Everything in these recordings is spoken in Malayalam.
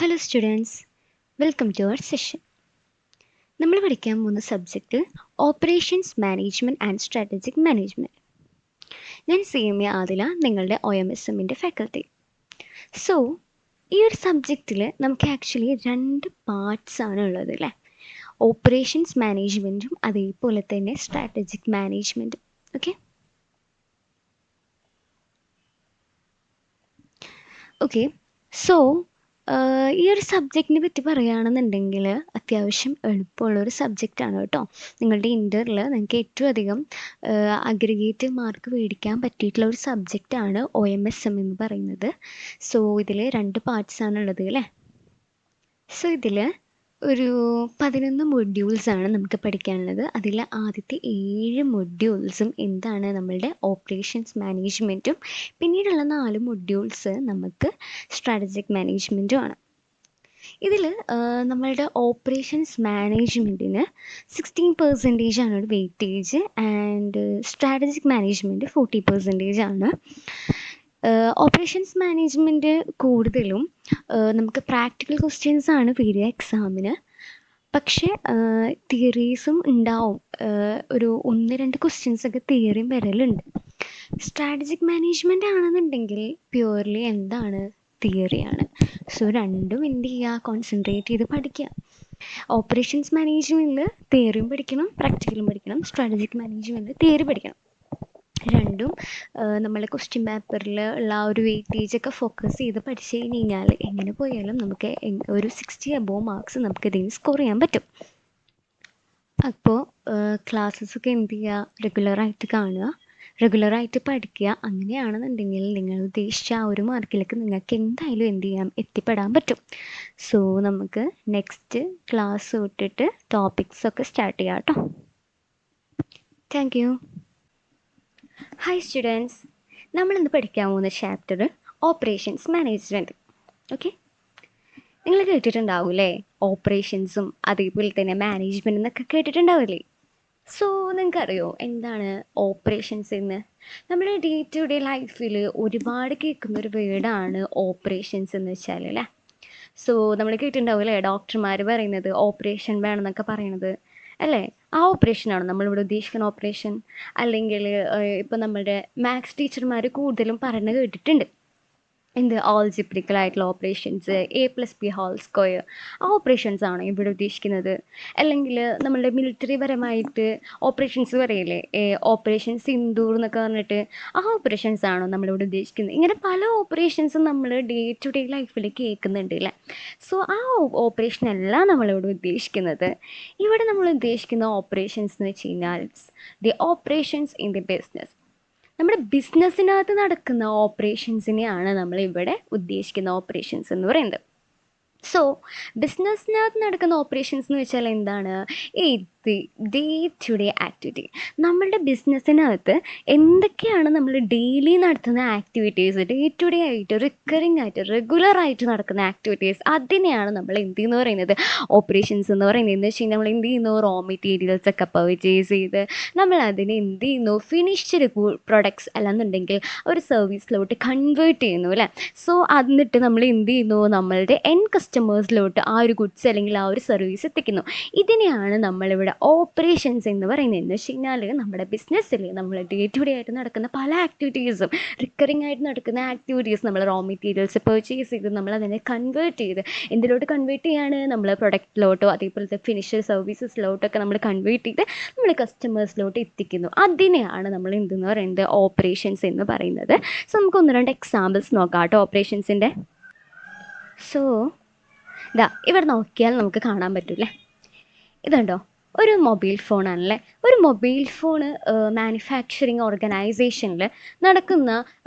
Hello students, welcome to our session. നമ്മൾ പഠിക്കാൻ പോകുന്ന subject operations management and strategic management. ഞാൻ CMA ആദില, നിങ്ങളുടെ OMSMൻ്റെ ഫാക്കൽറ്റി. സോ ഈ ഒരു സബ്ജക്റ്റിൽ നമുക്ക് ആക്ച്വലി 2 പാർട്സ് ആണ് ഉള്ളത് അല്ലേ. ഓപ്പറേഷൻസ് മാനേജ്മെൻറ്റും അതേപോലെ തന്നെ സ്ട്രാറ്റജിക് മാനേജ്മെൻറ്റും. ഓക്കെ സോ ഈ ഒരു സബ്ജക്റ്റിനെ പറ്റി പറയുകയാണെന്നുണ്ടെങ്കിൽ അത്യാവശ്യം എളുപ്പമുള്ളൊരു സബ്ജക്റ്റാണ് കേട്ടോ. നിങ്ങളുടെ ഇൻ്ററിൽ നിങ്ങൾക്ക് ഏറ്റവും അധികം അഗ്രിഗേറ്റ് മാർക്ക് മേടിക്കാൻ പറ്റിയിട്ടുള്ള ഒരു സബ്ജക്റ്റാണ് OMSM എന്ന് പറയുന്നത്. സോ ഇതിൽ 2 പാർട്സാണ് ഉള്ളത് അല്ലേ. സോ ഇതിൽ ഒരു 11 മൊഡ്യൂൾസാണ് നമുക്ക് പഠിക്കാനുള്ളത്. അതിൽ ആദ്യത്തെ 7 മൊഡ്യൂൾസും എന്താണ്, നമ്മളുടെ ഓപ്പറേഷൻസ് മാനേജ്മെൻറ്റും പിന്നീടുള്ള 4 മൊഡ്യൂൾസ് നമുക്ക് സ്ട്രാറ്റജിക് മാനേജ്മെൻറ്റും ആണ്. ഇതിൽ നമ്മളുടെ ഓപ്പറേഷൻസ് മാനേജ്മെൻറ്റിന് 16% ആണ് ഒരു വെയിറ്റേജ് ആൻഡ് സ്ട്രാറ്റജിക് മാനേജ്മെൻറ്റ് 40% ആണ്. ഓപ്പറേഷൻസ് മാനേജ്മെൻറ്റ് കൂടുതലും നമുക്ക് പ്രാക്ടിക്കൽ ക്വസ്റ്റ്യൻസ് ആണ് വരിക എക്സാമിന്. പക്ഷേ തിയറീസും ഉണ്ടാവും. ഒരു 1-2 ക്വസ്റ്റ്യൻസ് ഒക്കെ തിയറിയും വരലുണ്ട്. സ്ട്രാറ്റജിക് മാനേജ്മെൻറ്റ് ആണെന്നുണ്ടെങ്കിൽ പ്യുവർലി എന്താണ്, തിയറിയാണ്. സോ രണ്ടും എന്ത് ചെയ്യുക, കോൺസെൻട്രേറ്റ് ചെയ്ത് പഠിക്കുക. ഓപ്പറേഷൻസ് മാനേജ്മെൻറ്റിൽ തിയറിയും പഠിക്കണം, പ്രാക്ടിക്കലും പഠിക്കണം. സ്ട്രാറ്റജിക് മാനേജ്മെൻറ്റിൽ തിയറി പഠിക്കണം. രണ്ടും നമ്മളെ ക്വസ്റ്റ്യൻ പേപ്പറിൽ ഉള്ള ആ ഒരു വെയിറ്റേജ് ഒക്കെ ഫോക്കസ് ചെയ്ത് പഠിച്ചു കഴിഞ്ഞാൽ എങ്ങനെ പോയാലും നമുക്ക് ഒരു 60 above മാർക്സ് നമുക്ക് ഇതിന് സ്കോർ ചെയ്യാൻ പറ്റും. അപ്പോൾ ക്ലാസ്സസൊക്കെ എന്ത് ചെയ്യുക, റെഗുലറായിട്ട് കാണുക, റെഗുലറായിട്ട് പഠിക്കുക. അങ്ങനെയാണെന്നുണ്ടെങ്കിൽ നിങ്ങൾ ഉദ്ദേശിച്ച ആ ഒരു മാർക്കിലേക്ക് നിങ്ങൾക്ക് എന്തായാലും എന്ത് ചെയ്യാം, എത്തിപ്പെടാൻ പറ്റും. സോ നമുക്ക് നെക്സ്റ്റ് ക്ലാസ് തൊട്ടിട്ട് ടോപ്പിക്സൊക്കെ സ്റ്റാർട്ട് ചെയ്യാം കേട്ടോ. Thank you. ഹായ് സ്റ്റുഡൻസ്, നമ്മളിന്ന് പഠിക്കാൻ പോകുന്ന ചാപ്റ്റർ ഓപ്പറേഷൻസ് മാനേജ്മെൻറ്റ്. ഓക്കെ, നിങ്ങൾ കേട്ടിട്ടുണ്ടാവില്ലേ, ഓപ്പറേഷൻസും അതേപോലെ തന്നെ മാനേജ്മെൻറ്റ് എന്നൊക്കെ കേട്ടിട്ടുണ്ടാവില്ലേ. സോ നിങ്ങൾക്കറിയോ എന്താണ് ഓപ്പറേഷൻസ് എന്ന്? നമ്മുടെ ഡേ ടു ഡേ ലൈഫിൽ ഒരുപാട് കേൾക്കുന്നൊരു വേർഡാണ് ഓപ്പറേഷൻസ് എന്ന് വെച്ചാൽ അല്ലേ. സോ നമ്മൾ കേട്ടിട്ടുണ്ടാവില്ലേ ഡോക്ടർമാർ പറയുന്നത് ഓപ്പറേഷൻ വേണമെന്നൊക്കെ പറയണത് അല്ലേ. ആ ഓപ്പറേഷനാണ് നമ്മളിവിടെ ഉദ്ദേശിക്കുന്ന ഓപ്പറേഷൻ. അല്ലെങ്കിൽ ഇപ്പം നമ്മുടെ മാത്സ് ടീച്ചർമാർ കൂടുതലും പറഞ്ഞു കേട്ടിട്ടുണ്ട് എന്ത്, ആൾജിബ്രിക്കൽ ആയിട്ടുള്ള ഓപ്പറേഷൻസ്, A+B ഹോൾ സ്ക്വയർ, ആ ഓപ്പറേഷൻസ് ആണ് ഇവിടെ ഉദ്ദേശിക്കുന്നത്. അല്ലെങ്കിൽ നമ്മളുടെ മിലിറ്ററി പരമായിട്ട് ഓപ്പറേഷൻസ് പറയില്ലേ, ഓപ്പറേഷൻ സിന്ദൂർ എന്നൊക്കെ പറഞ്ഞിട്ട്, ആ ഓപ്പറേഷൻസ് ആണോ നമ്മളിവിടെ ഉദ്ദേശിക്കുന്നത്. ഇങ്ങനെ പല ഓപ്പറേഷൻസും നമ്മൾ ഡേ ടു ഡേ ലൈഫിൽ കേൾക്കുന്നുണ്ട് അല്ലേ. സോ ആ ഓപ്പറേഷനല്ല നമ്മളിവിടെ ഉദ്ദേശിക്കുന്നത്. ഇവിടെ നമ്മൾ ഉദ്ദേശിക്കുന്ന ഓപ്പറേഷൻസ് എന്ന് വെച്ച് കഴിഞ്ഞാൽ the operations in the business. നമ്മുടെ ബിസിനസ്സിനകത്ത് നടക്കുന്ന ഓപ്പറേഷൻസിനെയാണ് നമ്മൾ ഇവിടെ ഉദ്ദേശിക്കുന്ന ഓപ്പറേഷൻസ് എന്ന് പറയുന്നത്. സോ ബിസിനസ്സിനകത്ത് നടക്കുന്ന ഓപ്പറേഷൻസ് എന്ന് വെച്ചാൽ എന്താണ്, ഡേ ടു ഡേ ആക്ടിവിറ്റി. നമ്മളുടെ ബിസിനസ്സിനകത്ത് എന്തൊക്കെയാണ് നമ്മൾ ഡെയിലി നടത്തുന്ന ആക്ടിവിറ്റീസ്, ഡേ ടു ഡേ ആയിട്ട് റിക്കറിങ് ആയിട്ട് റെഗുലറായിട്ട് നടക്കുന്ന ആക്ടിവിറ്റീസ്, അതിനെയാണ് നമ്മൾ എന്തെന്ന് പറയുന്നത്, ഓപ്പറേഷൻസ് എന്ന് പറയുന്നത്. എന്ന് വെച്ച് കഴിഞ്ഞാൽ നമ്മൾ എന്ത് ചെയ്യുന്നു, റോ മെറ്റീരിയൽസ് ഒക്കെ പർച്ചേസ് ചെയ്ത് നമ്മൾ അതിനെ എന്ത് ചെയ്യുന്നു, ഫിനിഷ്ഡ് പ്രൊഡക്ട്സ് അല്ലെന്നുണ്ടെങ്കിൽ ഒരു സർവീസിലോട്ട് കൺവേർട്ട് ചെയ്യുന്നു അല്ലേ. സോ എന്നിട്ട് നമ്മൾ എന്ത് ചെയ്യുന്നു, നമ്മളുടെ കസ്റ്റമേഴ്സിലോട്ട് ആ ഒരു ഗുഡ്സ് അല്ലെങ്കിൽ ആ ഒരു സർവീസ് എത്തിക്കുന്നു. ഇതിനെയാണ് നമ്മളിവിടെ ഓപ്പറേഷൻസ് എന്ന് പറയുന്നത്. എന്ന് വെച്ച് കഴിഞ്ഞാൽ നമ്മുടെ ബിസിനസ്സിൽ നമ്മൾ ഡേ ടു ഡേ ആയിട്ട് നടക്കുന്ന പല ആക്ടിവിറ്റീസും, റിക്കറിങ് ആയിട്ട് നടക്കുന്ന ആക്ടിവിറ്റീസ്, നമ്മൾ റോ മെറ്റീരിയൽസ് പർച്ചേസ് ചെയ്ത് നമ്മൾ അതിനെ കൺവേർട്ട് ചെയ്ത് എന്തിലോട്ട് കൺവേർട്ട് ചെയ്യാണ്, നമ്മൾ പ്രൊഡക്റ്റിലോട്ടോ അതേപോലത്തെ ഫിനിഷ്ഡ് സർവീസസിലോട്ടൊക്കെ നമ്മൾ കൺവേർട്ട് ചെയ്ത് നമ്മൾ കസ്റ്റമേഴ്സിലോട്ട് എത്തിക്കുന്നു. അതിനെയാണ് നമ്മൾ എന്തെന്ന് പറയുന്നത്, ഓപ്പറേഷൻസ് എന്ന് പറയുന്നത്. സോ നമുക്ക് 1-2 എക്സാമ്പിൾസ് നോക്കാം കേട്ടോ ഓപ്പറേഷൻസിൻ്റെ. സോ ഇവിടെ നോക്കിയാൽ നമുക്ക് കാണാൻ പറ്റൂല്ലേ, ഇതുണ്ടോ, ഒരു മൊബൈൽ ഫോണാണല്ലേ. ഒരു മൊബൈൽ ഫോണ് മാനുഫാക്ചറിങ് ഓർഗനൈസേഷനിൽ നടക്കുന്ന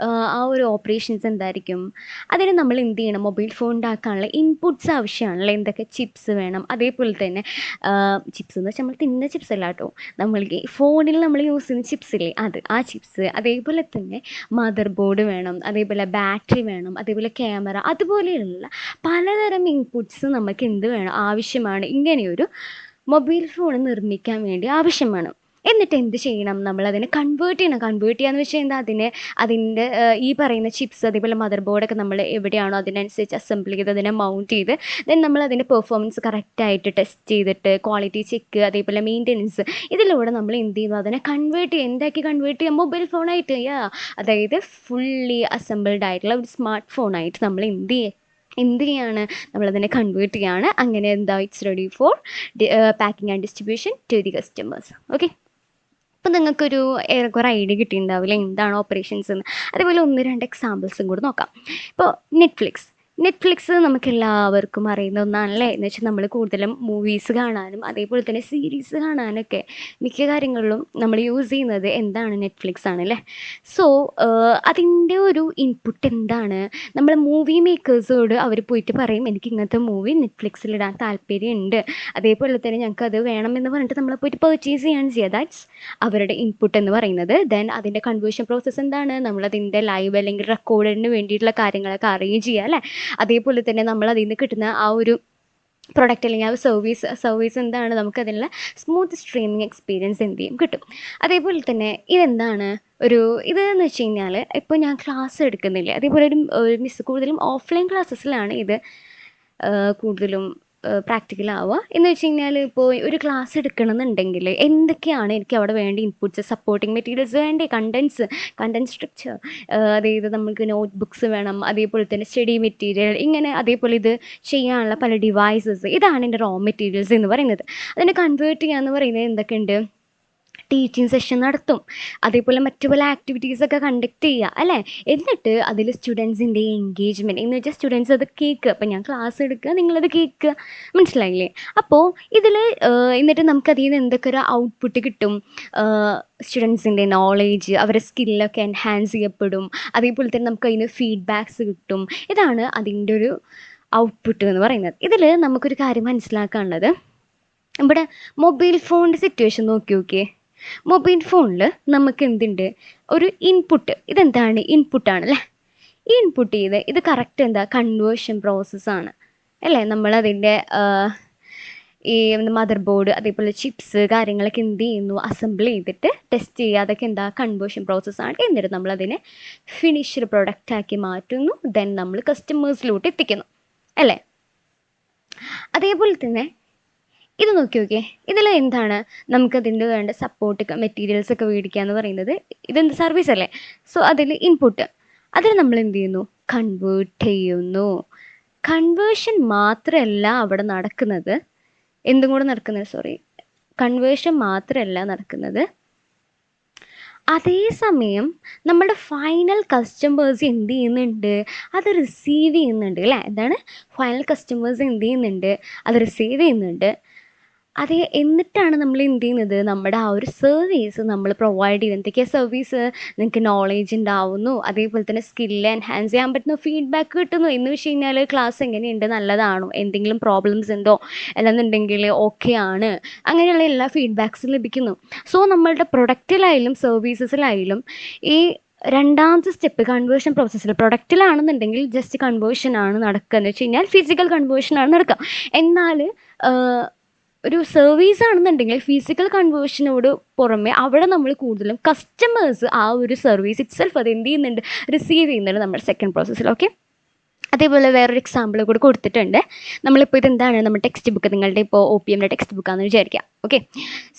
ആ ഒരു ഓപ്പറേഷൻസ് എന്തായിരിക്കും, അതിന് നമ്മൾ എന്ത് ചെയ്യണം, മൊബൈൽ ഫോൺ ഉണ്ടാക്കാനുള്ള ഇൻപുട്സ് ആവശ്യമാണല്ലോ. എന്തൊക്കെ ചിപ്സ് വേണം, അതേപോലെ തന്നെ ചിപ്സ് എന്ന് വെച്ചാൽ നമ്മൾ തിന്ന ചിപ്സ് അല്ല കേട്ടോ, നമ്മൾക്ക് ഫോണിൽ നമ്മൾ യൂസ് ചെയ്യുന്ന ചിപ്സ് ഇല്ലേ, ആ ചിപ്സ്. അതേപോലെ തന്നെ മദർ ബോർഡ് വേണം, അതേപോലെ ബാറ്ററി വേണം, അതേപോലെ ക്യാമറ, അതുപോലെയുള്ള പലതരം ഇൻപുട്സ് നമുക്ക് എന്ത് വേണം, ആവശ്യമാണ്. ഇങ്ങനെയൊരു മൊബൈൽ ഫോൺ നിർമ്മിക്കാൻ വേണ്ടി ആവശ്യമാണ്. എന്നിട്ട് എന്ത് ചെയ്യണം, നമ്മളതിനെ കൺവേർട്ട് ചെയ്യണം. കൺവേർട്ട് ചെയ്യാന്ന് വെച്ചാൽ എന്താ, അതിൻ്റെ ഈ പറയുന്ന ചിപ്സ് അതേപോലെ മദർ ബോർഡൊക്കെ നമ്മൾ എവിടെയാണോ അതിനനുസരിച്ച് അസംബിൾ ചെയ്ത് അതിനെ മൗണ്ട് ചെയ്ത് ദെൻ നമ്മൾ അതിൻ്റെ പെർഫോമൻസ് കറക്റ്റായിട്ട് ടെസ്റ്റ് ചെയ്തിട്ട് ക്വാളിറ്റി ചെക്ക് അതേപോലെ മെയിൻ്റെനൻസ് ഇതിലൂടെ നമ്മൾ എന്ത് ചെയ്യുന്നു, അതിനെ കൺവേർട്ട് ചെയ്യുക. എന്താക്കി കൺവേർട്ട് ചെയ്യുക, മൊബൈൽ ഫോണായിട്ട്. അതായത് ഫുള്ളി അസംബിൾഡ് ആയിട്ടുള്ള ഒരു സ്മാർട്ട് ഫോണായിട്ട് നമ്മൾ എന്ത് ചെയ്യാണ്, നമ്മളതിനെ കൺവേർട്ട് ചെയ്യാണ്. അങ്ങനെ എന്താ, it's ready for packing and distribution to the customers. Okay, അപ്പോൾ നിങ്ങൾക്കൊരു ഏറെക്കുറെ ഐഡിയ കിട്ടിയിട്ടുണ്ടാവില്ല എന്താണ് ഓപ്പറേഷൻസ് എന്ന്. അതേപോലെ 1-2 എക്സാമ്പിൾസും കൂടി നോക്കാം. ഇപ്പോൾ നെറ്റ്ഫ്ലിക്സ് നമുക്ക് എല്ലാവർക്കും അറിയുന്ന ഒന്നാണല്ലേ. എന്ന് വെച്ചാൽ നമ്മൾ കൂടുതലും മൂവീസ് കാണാനും അതേപോലെ തന്നെ സീരീസ് കാണാനൊക്കെ മിക്ക കാര്യങ്ങളിലും നമ്മൾ യൂസ് ചെയ്യുന്നത് എന്താണ്, നെറ്റ്ഫ്ലിക്സ് ആണല്ലേ. സോ അതിൻ്റെ ഒരു ഇൻപുട്ട് എന്താണ്, നമ്മൾ മൂവി മേക്കേഴ്സോട് അവർ പോയിട്ട് പറയും എനിക്ക് ഇങ്ങനത്തെ മൂവി നെറ്റ്ഫ്ലിക്സിലിടാൻ താല്പര്യമുണ്ട്, അതേപോലെ തന്നെ ഞങ്ങൾക്ക് അത് വേണമെന്ന് പറഞ്ഞിട്ട് നമ്മൾ പോയിട്ട് പർച്ചേസ് ചെയ്യാണ് ചെയ്യുക. ദാറ്റ്സ് അവരുടെ ഇൻപുട്ട് എന്ന് പറയുന്നത്. ദെൻ അതിൻ്റെ കൺവേർഷൻ പ്രോസസ്സ് എന്താണ്, നമ്മളതിൻ്റെ ലൈവ് അല്ലെങ്കിൽ റെക്കോർഡിന് വേണ്ടിയിട്ടുള്ള കാര്യങ്ങളൊക്കെ അറേഞ്ച് ചെയ്യുക അല്ലേ. അതേപോലെ തന്നെ നമ്മൾ അതിൽ നിന്ന് കിട്ടുന്ന ആ ഒരു പ്രൊഡക്റ്റ് അല്ലെങ്കിൽ ആ സർവീസ് എന്താണ്, നമുക്കതിനുള്ള സ്മൂത്ത് സ്ട്രീമിങ് എക്സ്പീരിയൻസ് എന്ത് ചെയ്യും കിട്ടും. അതേപോലെ തന്നെ ഇതെന്താണ് ഇതെന്ന് വെച്ച് കഴിഞ്ഞാൽ, ഇപ്പോൾ ഞാൻ ക്ലാസ് എടുക്കുന്നില്ല, അതേപോലെ ഒരു മിസ് കൂടുതലും ഓഫ്ലൈൻ ക്ലാസ്സസിലാണ് ഇത് കൂടുതലും പ്രാക്ടിക്കലാവുക. എന്ന് വെച്ച് കഴിഞ്ഞാൽ, ഇപ്പോൾ ഒരു ക്ലാസ് എടുക്കണമെന്നുണ്ടെങ്കിൽ എന്തൊക്കെയാണ് എനിക്ക് അവിടെ വേണ്ട ഇൻപുട്സ്, സപ്പോർട്ടിങ് മെറ്റീരിയൽസ് വേണ്ടേ, കണ്ടൻറ് സ്ട്രക്ചർ, അതായത് നമുക്ക് നോട്ട് ബുക്സ് വേണം, അതേപോലെ തന്നെ സ്റ്റഡി മെറ്റീരിയൽ, ഇങ്ങനെ അതേപോലെ ഇത് ചെയ്യാനുള്ള പല ഡിവൈസസ്, ഇതാണ് എൻ്റെ റോ മെറ്റീരിയൽസ് എന്ന് പറയുന്നത്. അതിനെ കൺവേർട്ട് ചെയ്യുക എന്ന് പറയുന്നത് എന്തൊക്കെയുണ്ട്, ടീച്ചിങ് സെഷൻ നടത്തും, അതേപോലെ മറ്റു പല ആക്ടിവിറ്റീസൊക്കെ കണ്ടക്ട് ചെയ്യുക അല്ലേ. എന്നിട്ട് അതിൽ സ്റ്റുഡൻസിൻ്റെ എൻഗേജ്മെൻറ്റ് എന്ന് വെച്ചാൽ സ്റ്റുഡൻസ് അത് കേൾക്കുക. അപ്പോൾ ഞാൻ ക്ലാസ് എടുക്കുക, നിങ്ങളത് കേൾക്കുക, മനസ്സിലായില്ലേ. അപ്പോൾ ഇതിൽ എന്നിട്ട് നമുക്കതിൽ നിന്ന് എന്തൊക്കെ ഒരു ഔട്ട്പുട്ട് കിട്ടും, സ്റ്റുഡൻസിൻ്റെ നോളേജ്, അവരുടെ സ്കില്ലൊക്കെ എൻഹാൻസ് ചെയ്യപ്പെടും, അതേപോലെ തന്നെ നമുക്ക് അതിന് ഫീഡ്ബാക്ക്സ് കിട്ടും. ഇതാണ് അതിൻ്റെ ഒരു ഔട്ട്പുട്ട് എന്ന് പറയുന്നത്. ഇതിൽ നമുക്കൊരു കാര്യം മനസ്സിലാക്കാനുള്ളത്, ഇവിടെ മൊബൈൽ ഫോണിൻ്റെ സിറ്റുവേഷൻ നോക്കിയേ. മൊബൈൽ ഫോണിൽ നമുക്ക് എന്തുണ്ട്, ഒരു ഇൻപുട്ട്, ഇതെന്താണ്, ഇൻപുട്ടാണല്ലേ. ഈ ഇൻപുട്ട് ചെയ്ത് ഇത് കറക്റ്റ് എന്താ, കൺവേർഷൻ പ്രോസസ്സാണ് അല്ലേ. നമ്മളതിൻ്റെ ഈ മദർ ബോർഡ് അതേപോലെ ചിപ്സ് കാര്യങ്ങളൊക്കെ എന്ത് ചെയ്യുന്നു, അസംബിൾ ചെയ്തിട്ട് ടെസ്റ്റ് ചെയ്യുക, അതൊക്കെ എന്താ, കൺവേർഷൻ പ്രോസസ്സാണ്. എന്നിട്ട് നമ്മളതിനെ ഫിനിഷ്ഡ് പ്രൊഡക്റ്റാക്കി മാറ്റുന്നു, ദെൻ നമ്മൾ കസ്റ്റമേഴ്സിലോട്ട് എത്തിക്കുന്നു അല്ലേ. അതേപോലെ തന്നെ ഇത് നോക്കിയേ, ഇതിൽ എന്താണ്, നമുക്കതിൻ്റെ വേണ്ട സപ്പോർട്ട് മെറ്റീരിയൽസ് ഒക്കെ മേടിക്കുക എന്ന് പറയുന്നത് ഇതെന്ത് സർവീസ് അല്ലേ. സോ അതിൽ ഇൻപുട്ട്, അതിൽ നമ്മൾ എന്ത് ചെയ്യുന്നു, കൺവേർട്ട് ചെയ്യുന്നു. കൺവേർഷൻ മാത്രമല്ല അവിടെ നടക്കുന്നത്, എന്തും കൂടെ നടക്കുന്നത്, കൺവേർഷൻ മാത്രമല്ല നടക്കുന്നത്, അതേസമയം നമ്മുടെ ഫൈനൽ കസ്റ്റമേഴ്സ് എന്ത് ചെയ്യുന്നുണ്ട്, അത് റിസീവ് ചെയ്യുന്നുണ്ട് അല്ലേ. എന്താണ്, ഫൈനൽ കസ്റ്റമേഴ്സ് എന്ത് ചെയ്യുന്നുണ്ട്, അത് റിസീവ് ചെയ്യുന്നുണ്ട്. എന്നിട്ടാണ് നമ്മൾ എന്ത് ചെയ്യുന്നത്, നമ്മുടെ ആ ഒരു സർവീസ് നമ്മൾ പ്രൊവൈഡ് ചെയ്യുന്നത്. എന്തൊക്കെയാണ് സർവീസ്, നിങ്ങൾക്ക് നോളേജ് ഉണ്ടാവുന്നു, അതേപോലെ തന്നെ സ്കില്ല് എൻഹാൻസ് ചെയ്യാൻ പറ്റുന്നു, ഫീഡ്ബാക്ക് കിട്ടുന്നു. എന്ന് വെച്ച് കഴിഞ്ഞാൽ ക്ലാസ് എങ്ങനെയുണ്ട്, നല്ലതാണോ, എന്തെങ്കിലും പ്രോബ്ലംസ് ഉണ്ടോ, അല്ലെന്നുണ്ടെങ്കിൽ ഓക്കെ ആണ്, അങ്ങനെയുള്ള എല്ലാ ഫീഡ്ബാക്സും ലഭിക്കുന്നു. സോ നമ്മളുടെ പ്രൊഡക്റ്റിലായാലും സർവീസസിലായാലും ഈ രണ്ടാമത്തെ സ്റ്റെപ്പ് കൺവേർഷൻ പ്രോസസ്സിൽ, പ്രൊഡക്റ്റിലാണെന്നുണ്ടെങ്കിൽ ജസ്റ്റ് കൺവേർഷനാണ് നടക്കുക, എന്ന് വെച്ച് കഴിഞ്ഞാൽ ഫിസിക്കൽ കൺവേർഷനാണ് നടക്കുക. എന്നാൽ ഒരു സർവീസ് ആണെന്നുണ്ടെങ്കിൽ ഫിസിക്കൽ കൺവേർഷനോട് പുറമെ അവിടെ നമ്മൾ കൂടുതലും കസ്റ്റമേഴ്സ് ആ ഒരു സർവീസ് ഇറ്റ് സെൽഫ് അത് എന്ത് ചെയ്യുന്നുണ്ട്, റിസീവ് ചെയ്യുന്നുണ്ട് നമ്മുടെ സെക്കൻഡ് പ്രോസസ്സിൽ. ഓക്കെ, അതേപോലെ വേറൊരു എക്സാമ്പിൾ കൂടെ കൊടുത്തിട്ടുണ്ട്. നമ്മളിപ്പോൾ ഇതെന്താണ്, നമ്മുടെ ടെക്സ്റ്റ് ബുക്ക്, നിങ്ങളുടെ ഇപ്പോൾ OPM ടെക്സ്റ്റ് ബുക്കാണെന്ന് വിചാരിക്കാം. ഓക്കെ,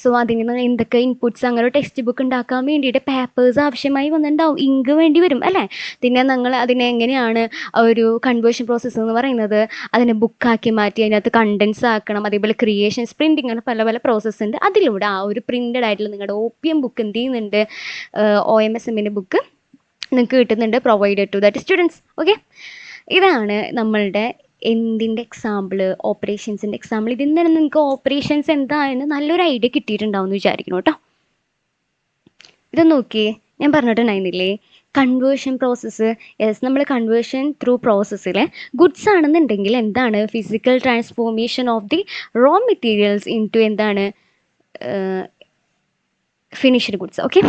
സോ അതിൽ നിന്ന് എന്തൊക്കെ ഇൻപുട്സ്, അങ്ങനെ ടെക്സ്റ്റ് ബുക്ക് ഉണ്ടാക്കാൻ വേണ്ടിയിട്ട് പേപ്പേഴ്സ് ആവശ്യമായി വന്നിട്ടുണ്ടാവും, ഇങ്ക് വേണ്ടി വരും അല്ലേ. പിന്നെ നിങ്ങൾ അതിനെ എങ്ങനെയാണ് ഒരു കൺവേർഷൻ പ്രോസസ്സ് എന്ന് പറയുന്നത്, അതിനെ ബുക്കാക്കി മാറ്റി അതിനകത്ത് കണ്ടൻസ് ആക്കണം, അതേപോലെ ക്രിയേഷൻസ്, പ്രിൻറ്റിങ്, അങ്ങനെ പല പല പ്രോസസ്സ് ഉണ്ട്. അതിലൂടെ ആ ഒരു പ്രിൻറ്റഡ് ആയിട്ടുള്ള നിങ്ങളുടെ OPM ബുക്ക് എന്ത് ചെയ്യുന്നുണ്ട്, OMSMൻ്റെ ബുക്ക് നിങ്ങൾക്ക് കിട്ടുന്നുണ്ട്, provided to that students. Okay, ഇതാണ് നമ്മളുടെ എന്തിൻ്റെ എക്സാമ്പിൾ, ഓപ്പറേഷൻസിൻ്റെ എക്സാമ്പിൾ. ഇതിൽ നിന്ന് നിങ്ങൾക്ക് ഓപ്പറേഷൻസ് എന്താണെന്ന് നല്ലൊരു ഐഡിയ കിട്ടിയിട്ടുണ്ടാവും എന്ന് വിചാരിക്കണം കേട്ടോ. ഇത് നോക്കിയേ, ഞാൻ പറഞ്ഞിട്ടുണ്ടായിരുന്നില്ലേ കൺവേർഷൻ പ്രോസസ്സ്. യെസ്, നമ്മൾ കൺവേർഷൻ ത്രൂ പ്രോസസ്സിൽ ഗുഡ്സ് ആണെന്നുണ്ടെങ്കിൽ എന്താണ്, physical transformation of the raw materials into എന്താണ്, ഫിനിഷ്ഡ് ഗുഡ്സ്. ഓക്കെ,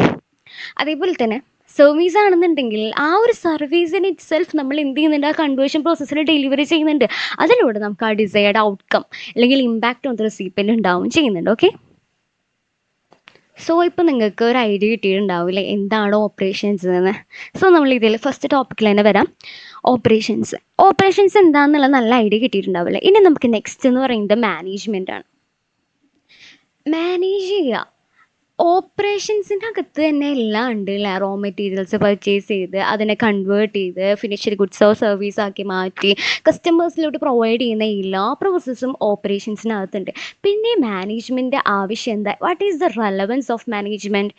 അതേപോലെ തന്നെ സർവീസ് ആണെന്നുണ്ടെങ്കിൽ ആ ഒരു സർവീസിന് ഇറ്റ് സെൽഫ് നമ്മൾ എന്ത് ചെയ്യുന്നുണ്ട്, ആ കൺവേർഷൻ പ്രോസസ്സിൽ ഡെലിവറി ചെയ്യുന്നുണ്ട്. അതിലൂടെ നമുക്ക് ആ ഡിസൈർഡ് ഔട്ട്കം അല്ലെങ്കിൽ ഇമ്പാക്റ്റ് ഓൺ ദ റെസിപ്പിയൻ്റ് ഉണ്ടാവും ചെയ്യുന്നുണ്ട്. ഓക്കെ, സോ ഇപ്പോൾ നിങ്ങൾക്ക് ഒരു ഐഡിയ കിട്ടിയിട്ടുണ്ടാവില്ലേ എന്താണ് ഓപ്പറേഷൻസ് എന്ന്. സോ നമ്മൾ ഇതിൽ ഫസ്റ്റ് ടോപ്പിക്കിൽ തന്നെ വരാം. ഓപ്പറേഷൻസ് എന്താണെന്നുള്ള നല്ല ഐഡിയ കിട്ടിയിട്ടുണ്ടാവില്ലേ. ഇനി നമുക്ക് നെക്സ്റ്റ് എന്ന് പറയുന്നത് മാനേജ്മെൻ്റ് ആണ്. മാനേജ് ചെയ്യുക, ഓപ്പറേഷൻസിൻ്റെ അകത്ത് തന്നെ എല്ലാം ഉണ്ട് അല്ലേ. റോ മെറ്റീരിയൽസ് പർച്ചേസ് ചെയ്ത് അതിനെ കൺവേർട്ട് ചെയ്ത് ഫിനിഷ്ഡ് ഗുഡ്സോ സർവീസ് ആക്കി മാറ്റി കസ്റ്റമേഴ്സിലോട്ട് പ്രൊവൈഡ് ചെയ്യുന്ന എല്ലാ പ്രോസസ്സും ഓപ്പറേഷൻസിനകത്തുണ്ട്. പിന്നെ മാനേജ്മെൻറ്റ് ആവശ്യം എന്താ, what is the relevance of management.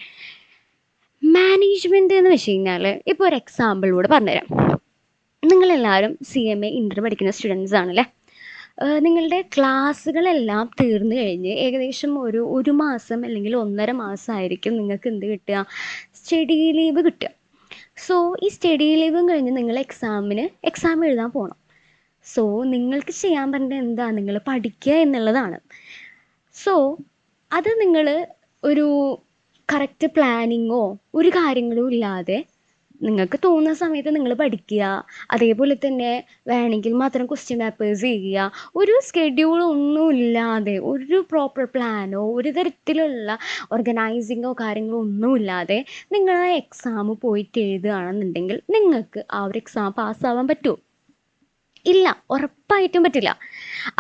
Management എന്ന് വെച്ച് കഴിഞ്ഞാൽ ഇപ്പോൾ ഒരു എക്സാമ്പിളിലൂടെ പറഞ്ഞുതരാം. നിങ്ങളെല്ലാവരും CMA ഇൻ്റർ പഠിക്കുന്ന സ്റ്റുഡൻസ് ആണല്ലേ. നിങ്ങളുടെ ക്ലാസ്സുകളെല്ലാം തീർന്നു കഴിഞ്ഞ് ഏകദേശം ഒരു മാസം അല്ലെങ്കിൽ 1.5 മാസമായിരിക്കും നിങ്ങൾക്ക് എന്ത് കിട്ടുക, സ്റ്റഡി ലീവ് കിട്ടുക. സോ ഈ സ്റ്റഡി ലീവും കഴിഞ്ഞ് നിങ്ങൾ എക്സാം എഴുതാൻ പോകണം. സോ നിങ്ങൾക്ക് ചെയ്യാൻ പറ്റുന്നത് എന്താ, നിങ്ങൾ പഠിക്കുക എന്നുള്ളതാണ്. സോ അത് നിങ്ങൾ ഒരു കറക്റ്റ് പ്ലാനിങ്ങോ ഒരു കാര്യങ്ങളും ഇല്ലാതെ നിങ്ങൾക്ക് തോന്നുന്ന സമയത്ത് നിങ്ങൾ പഠിക്കുക. അതേപോലെ തന്നെ വേണമെങ്കിൽ മാത്രം ക്വസ്റ്റ്യൻ പേപ്പേഴ്സ് ചെയ്യുക. ഒരു സ്കെഡ്യൂളൊന്നും ഇല്ലാതെ, ഒരു പ്രോപ്പർ പ്ലാനോ ഒരു തരത്തിലുള്ള ഓർഗനൈസിങ്ങോ കാര്യങ്ങളോ ഒന്നുമില്ലാതെ നിങ്ങൾ ആ എക്സാം പോയിട്ട് എഴുതുകയാണെന്നുണ്ടെങ്കിൽ നിങ്ങൾക്ക് ആ ഒരു എക്സാം പാസ്സാവാൻ പറ്റുമോ? ഇല്ല, ഉറപ്പായിട്ടും പറ്റില്ല.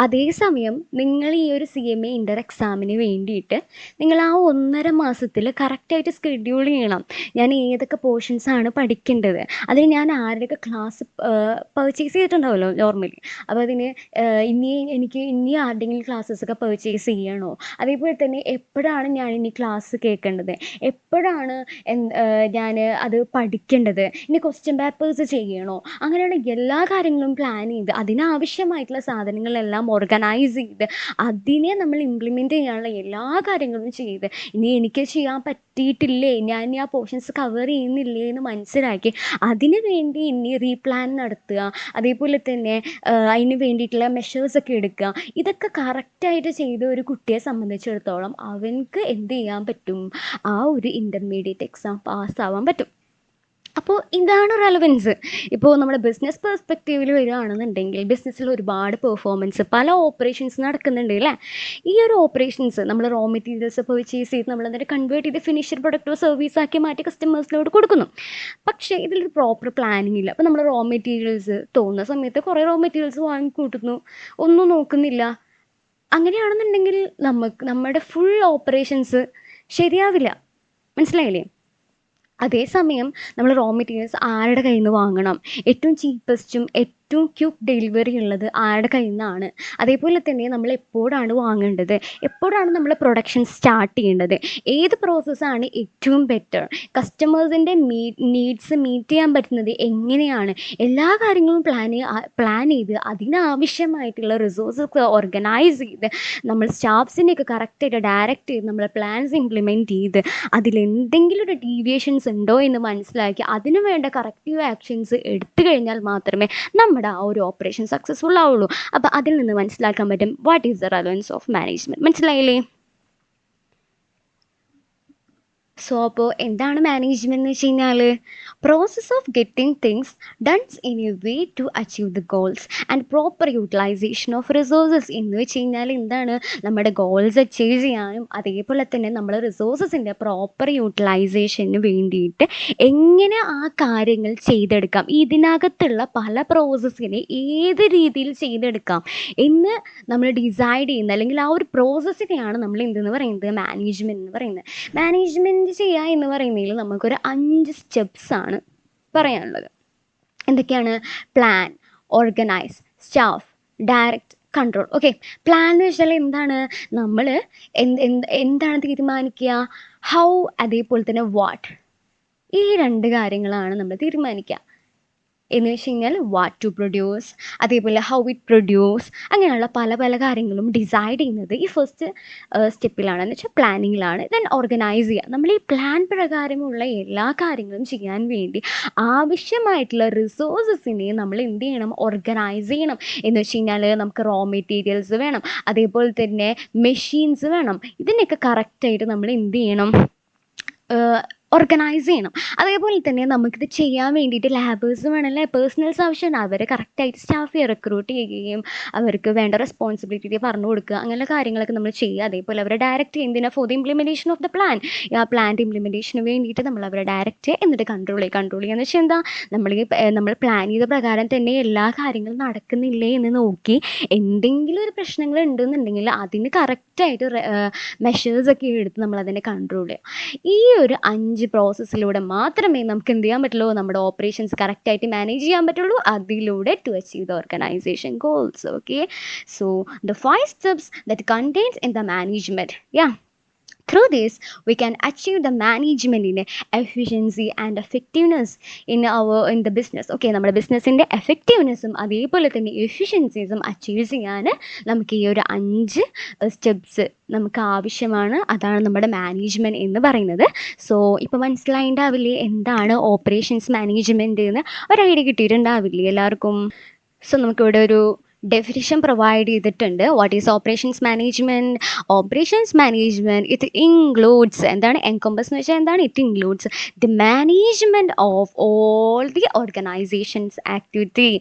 അതേസമയം നിങ്ങൾ ഈ ഒരു CMA ഇൻ്റർ എക്സാമിന് വേണ്ടിയിട്ട് നിങ്ങൾ ആ 1.5 മാസത്തിൽ കറക്റ്റായിട്ട് സ്കെഡ്യൂൾ ചെയ്യണം. ഞാൻ ഏതൊക്കെ പോർഷൻസാണ് പഠിക്കേണ്ടത്, അതിന് ഞാൻ ആരുടെയൊക്കെ ക്ലാസ് പർച്ചേസ് ചെയ്തിട്ടുണ്ടാവുമല്ലോ നോർമലി. അപ്പോൾ അതിന് എനിക്ക് ഇനി ആരുടെയെങ്കിലും ക്ലാസ്സസൊക്കെ പർച്ചേസ് ചെയ്യണോ, അതേപോലെ തന്നെ എപ്പോഴാണ് ഞാൻ ഇനി ക്ലാസ് കേൾക്കേണ്ടത്, എപ്പോഴാണ് ഞാൻ അത് പഠിക്കേണ്ടത്, ഇനി ക്വസ്റ്റ്യൻ പേപ്പേഴ്സ് ചെയ്യണോ, അങ്ങനെയുള്ള എല്ലാ കാര്യങ്ങളും പ്ലാൻ ചെയ്ത് അതിനാവശ്യമായിട്ടുള്ള സാധനങ്ങളെല്ലാം ഓർഗനൈസ് ചെയ്ത് അതിനെ നമ്മൾ ഇംപ്ലിമെൻ്റ് ചെയ്യാനുള്ള എല്ലാ കാര്യങ്ങളും ചെയ്ത് ഇനി എനിക്ക് ചെയ്യാൻ പറ്റിയിട്ടില്ലേ, ഞാൻ ആ പോർഷൻസ് കവർ ചെയ്യുന്നില്ലേ എന്ന് മനസ്സിലാക്കി അതിന് വേണ്ടി ഇനി റീപ്ലാൻ നടത്തുക. അതേപോലെ തന്നെ അതിന് വേണ്ടിയിട്ടുള്ള മെഷേഴ്സൊക്കെ എടുക്കുക. ഇതൊക്കെ കറക്റ്റായിട്ട് ചെയ്ത ഒരു കുട്ടിയെ സംബന്ധിച്ചിടത്തോളം അവൻക്ക് എന്ത് ചെയ്യാൻ പറ്റും, ആ ഒരു ഇൻ്റർമീഡിയറ്റ് എക്സാം പാസ്സാവാൻ പറ്റും. അപ്പോൾ ഇതാണ് റെലവൻസ്. ഇപ്പോൾ നമ്മുടെ ബിസിനസ് പെർസ്പെക്റ്റീവിൽ വരികയാണെന്നുണ്ടെങ്കിൽ ബിസിനസ്സിൽ ഒരുപാട് പെർഫോമൻസ് പല ഓപ്പറേഷൻസ് നടക്കുന്നുണ്ട് അല്ലേ. ഈ ഒരു ഓപ്പറേഷൻസ് നമ്മൾ റോ മെറ്റീരിയൽസ് പർച്ചേസ് ചെയ്ത് നമ്മൾ എന്നിട്ട് കൺവേർട്ട് ചെയ്ത് ഫിനിഷ്ഡ് പ്രൊഡക്റ്റോ സർവീസാക്കി മാറ്റി കസ്റ്റമേഴ്സിനോട് കൊടുക്കുന്നു. പക്ഷേ ഇതിലൊരു പ്രോപ്പർ പ്ലാനിങ് ഇല്ല. അപ്പോൾ നമ്മൾ റോ മെറ്റീരിയൽസ് തോന്നുന്ന സമയത്ത് കുറേ റോ മെറ്റീരിയൽസ് വാങ്ങിക്കൂട്ടുന്നു, ഒന്നും നോക്കുന്നില്ല. അങ്ങനെയാണെന്നുണ്ടെങ്കിൽ നമ്മുടെ ഫുൾ ഓപ്പറേഷൻസ് ശരിയാവില്ല. മനസ്സിലായില്ലേ? അതേസമയം നമ്മൾ റോ മെറ്റീരിയൽസ് ആരുടെ കയ്യിൽ നിന്ന് വാങ്ങണം, ഏറ്റവും ചീപ്പസ്റ്റും ഏറ്റവും ക്വിക്ക് ഡെലിവറി ഉള്ളത് ആരുടെ കയ്യിൽ നിന്നാണ്, അതേപോലെ തന്നെ നമ്മൾ എപ്പോഴാണ് വാങ്ങേണ്ടത്, എപ്പോഴാണ് നമ്മൾ പ്രൊഡക്ഷൻ സ്റ്റാർട്ട് ചെയ്യേണ്ടത്, ഏത് പ്രോസസ്സാണ് ഏറ്റവും ബെറ്റർ, കസ്റ്റമേഴ്സിൻ്റെ നീഡ്സ് മീറ്റ് ചെയ്യാൻ പറ്റുന്നത് എങ്ങനെയാണ്, എല്ലാ കാര്യങ്ങളും പ്ലാൻ ചെയ്ത് അതിനാവശ്യമായിട്ടുള്ള റിസോഴ്സസ് ഓർഗനൈസ് ചെയ്ത് നമ്മൾ സ്റ്റാഫ്സിനെയൊക്കെ കറക്റ്റായിട്ട് ഡയറക്റ്റ് ചെയ്ത് നമ്മൾ പ്ലാൻസ് ഇംപ്ലിമെൻറ്റ് ചെയ്ത് അതിലെന്തെങ്കിലും ഒരു ഡീവിയേഷൻസ് ഉണ്ടോ എന്ന് മനസ്സിലാക്കി അതിനു വേണ്ട കറക്റ്റീവ് ആക്ഷൻസ് എടുത്തു കഴിഞ്ഞാൽ മാത്രമേ നമ്മുടെ ആ ഒരു ഓപ്പറേഷൻ സക്സസ്ഫുൾ ആവുള്ളൂ. അപ്പോൾ അതിൽ നിന്ന് മനസ്സിലാക്കാൻ പറ്റും what is the relevance of management. മനസ്സിലായില്ലേ? സോ അപ്പോൾ എന്താണ് മാനേജ്മെൻറ്റ് എന്ന് വെച്ച് കഴിഞ്ഞാൽ process of getting things dones in a way to achieve the goals and proper utilization of resources. എന്ന് വെച്ച് കഴിഞ്ഞാൽ എന്താണ്, നമ്മുടെ ഗോൾസ് അച്ചീവ് ചെയ്യാനും അതേപോലെ തന്നെ നമ്മൾ റിസോഴ്സസിൻ്റെ പ്രോപ്പർ യൂട്ടിലൈസേഷന് വേണ്ടിയിട്ട് എങ്ങനെ ആ കാര്യങ്ങൾ ചെയ്തെടുക്കാം, ഇതിനകത്തുള്ള പല പ്രോസസ്സിനെ ഏത് രീതിയിൽ ചെയ്തെടുക്കാം എന്ന് നമ്മൾ ഡിസൈഡ് ചെയ്യുന്ന അല്ലെങ്കിൽ ആ ഒരു പ്രോസസ്സിനെയാണ് നമ്മൾ എന്തെന്ന് പറയുന്നത്, മാനേജ്മെൻറ്റ് എന്ന് പറയുന്നത്. മാനേജ്മെൻറ്റ് ചെയ്യുക എന്ന് പറയുന്നതിൽ നമുക്കൊരു 5 സ്റ്റെപ്സാണ് പറയാനുള്ളത്. എന്തൊക്കെയാണ്? Plan, organise, staff, direct, control. Okay, plan എന്ന് വെച്ചാൽ എന്താണ്, നമ്മൾ എന്താണ് തീരുമാനിക്കുക, ഹൗ അതേപോലെ തന്നെ വാട്ട്, ഈ 2 കാര്യങ്ങളാണ് നമ്മൾ തീരുമാനിക്കുക. എന്ന് വെച്ച് കഴിഞ്ഞാൽ വാട്ട് ടു പ്രൊഡ്യൂസ്, അതേപോലെ ഹൗ ഇറ്റ് പ്രൊഡ്യൂസ്, അങ്ങനെയുള്ള പല പല കാര്യങ്ങളും ഡിസൈഡ് ചെയ്യുന്നത് ഈ ഫസ്റ്റ് സ്റ്റെപ്പിലാണ്, എന്ന് വെച്ചാൽ പ്ലാനിങ്ങിലാണ്. ദെൻ ഓർഗനൈസ് ചെയ്യുക. നമ്മൾ ഈ പ്ലാൻ പ്രകാരമുള്ള എല്ലാ കാര്യങ്ങളും ചെയ്യാൻ വേണ്ടി ആവശ്യമായിട്ടുള്ള റിസോഴ്സസിനെ നമ്മൾ എന്ത് ചെയ്യണം, ഓർഗനൈസ് ചെയ്യണം. എന്ന് വെച്ച് കഴിഞ്ഞാൽ നമുക്ക് റോ മെറ്റീരിയൽസ് വേണം, അതേപോലെ തന്നെ മെഷീൻസ് വേണം. ഇതിനൊക്കെ കറക്റ്റായിട്ട് നമ്മൾ എന്ത് ചെയ്യണം, ഓർഗനൈസ് ചെയ്യണം. അതേപോലെ തന്നെ നമുക്കിത് ചെയ്യാൻ വേണ്ടിയിട്ട് ലാബേഴ്സ് വേണമല്ലേ, പേഴ്സണൽസ് ആവശ്യമാണ്. അവരെ കറക്റ്റായിട്ട് സ്റ്റാഫ് റിക്രൂട്ട് ചെയ്യുകയും അവർക്ക് വേണ്ട റെസ്പോൺസിബിലിറ്റി പറഞ്ഞു കൊടുക്കുക, അങ്ങനെയുള്ള കാര്യങ്ങളൊക്കെ നമ്മൾ ചെയ്യുക. അതേപോലെ അവരെ ഡയറക്റ്റ് എന്തിനാ for the implementation of the plan, ആ പ്ലാൻ്റെ ഇംപ്ലിമെൻറ്റേഷന് വേണ്ടിയിട്ട് നമ്മൾ അവരെ ഡയറക്റ്റ് എന്നിട്ട് കൺട്രോൾ ചെയ്യുക എന്ന് വെച്ചാൽ എന്താ, നമ്മൾ പ്ലാൻ ചെയ്ത പ്രകാരം തന്നെ എല്ലാ കാര്യങ്ങളും നടക്കുന്നില്ലേ എന്ന് നോക്കി എന്തെങ്കിലും ഒരു പ്രശ്നങ്ങൾ ഉണ്ടെന്നുണ്ടെങ്കിൽ അതിന് കറക്റ്റായിട്ട് മെഷേഴ്സൊക്കെ എടുത്ത് നമ്മൾ അതിനെ കൺട്രോൾ ചെയ്യുക. ഈ ഒരു 5 പ്രോസസ്സിലൂടെ മാത്രമേ നമുക്ക് എന്ത് ചെയ്യാൻ പറ്റുള്ളൂ, നമ്മുടെ ഓപ്പറേഷൻസ് കറക്റ്റായിട്ട് മാനേജ് ചെയ്യാൻ പറ്റുള്ളൂ. അതിലൂടെ to achieve the organisation goals. Okay, so the 5 steps that contains in the management. Yeah. Through this, we can achieve the management in efficiency and effectiveness in the business. Okay, നമ്മുടെ ബിസിനസ്സിൻ്റെ എഫക്റ്റീവ്നെസ്സും അതേപോലെ തന്നെ എഫിഷ്യൻസീസും അച്ചീവ് ചെയ്യാൻ നമുക്ക് ഈ ഒരു 5 സ്റ്റെപ്സ് നമുക്ക് ആവശ്യമാണ്. അതാണ് നമ്മുടെ മാനേജ്മെൻറ്റ് എന്ന് പറയുന്നത്. സോ ഇപ്പോൾ മനസ്സിലായിട്ടുണ്ടാവില്ലേ എന്താണ് ഓപ്പറേഷൻസ് മാനേജ്മെൻറ്റ് എന്ന്, ഒരു ഐഡിയ കിട്ടിയിട്ടുണ്ടാവില്ലേ എല്ലാവർക്കും? സോ നമുക്കിവിടെ ഒരു ഡെഫിനിഷൻ പ്രൊവൈഡ് ചെയ്തിട്ടുണ്ട്. What is operations management? Operations management it includes, എന്താണ് എൻകംപസ് എന്ന് വെച്ചാൽ എന്താണ്, it includes the management of all the organisation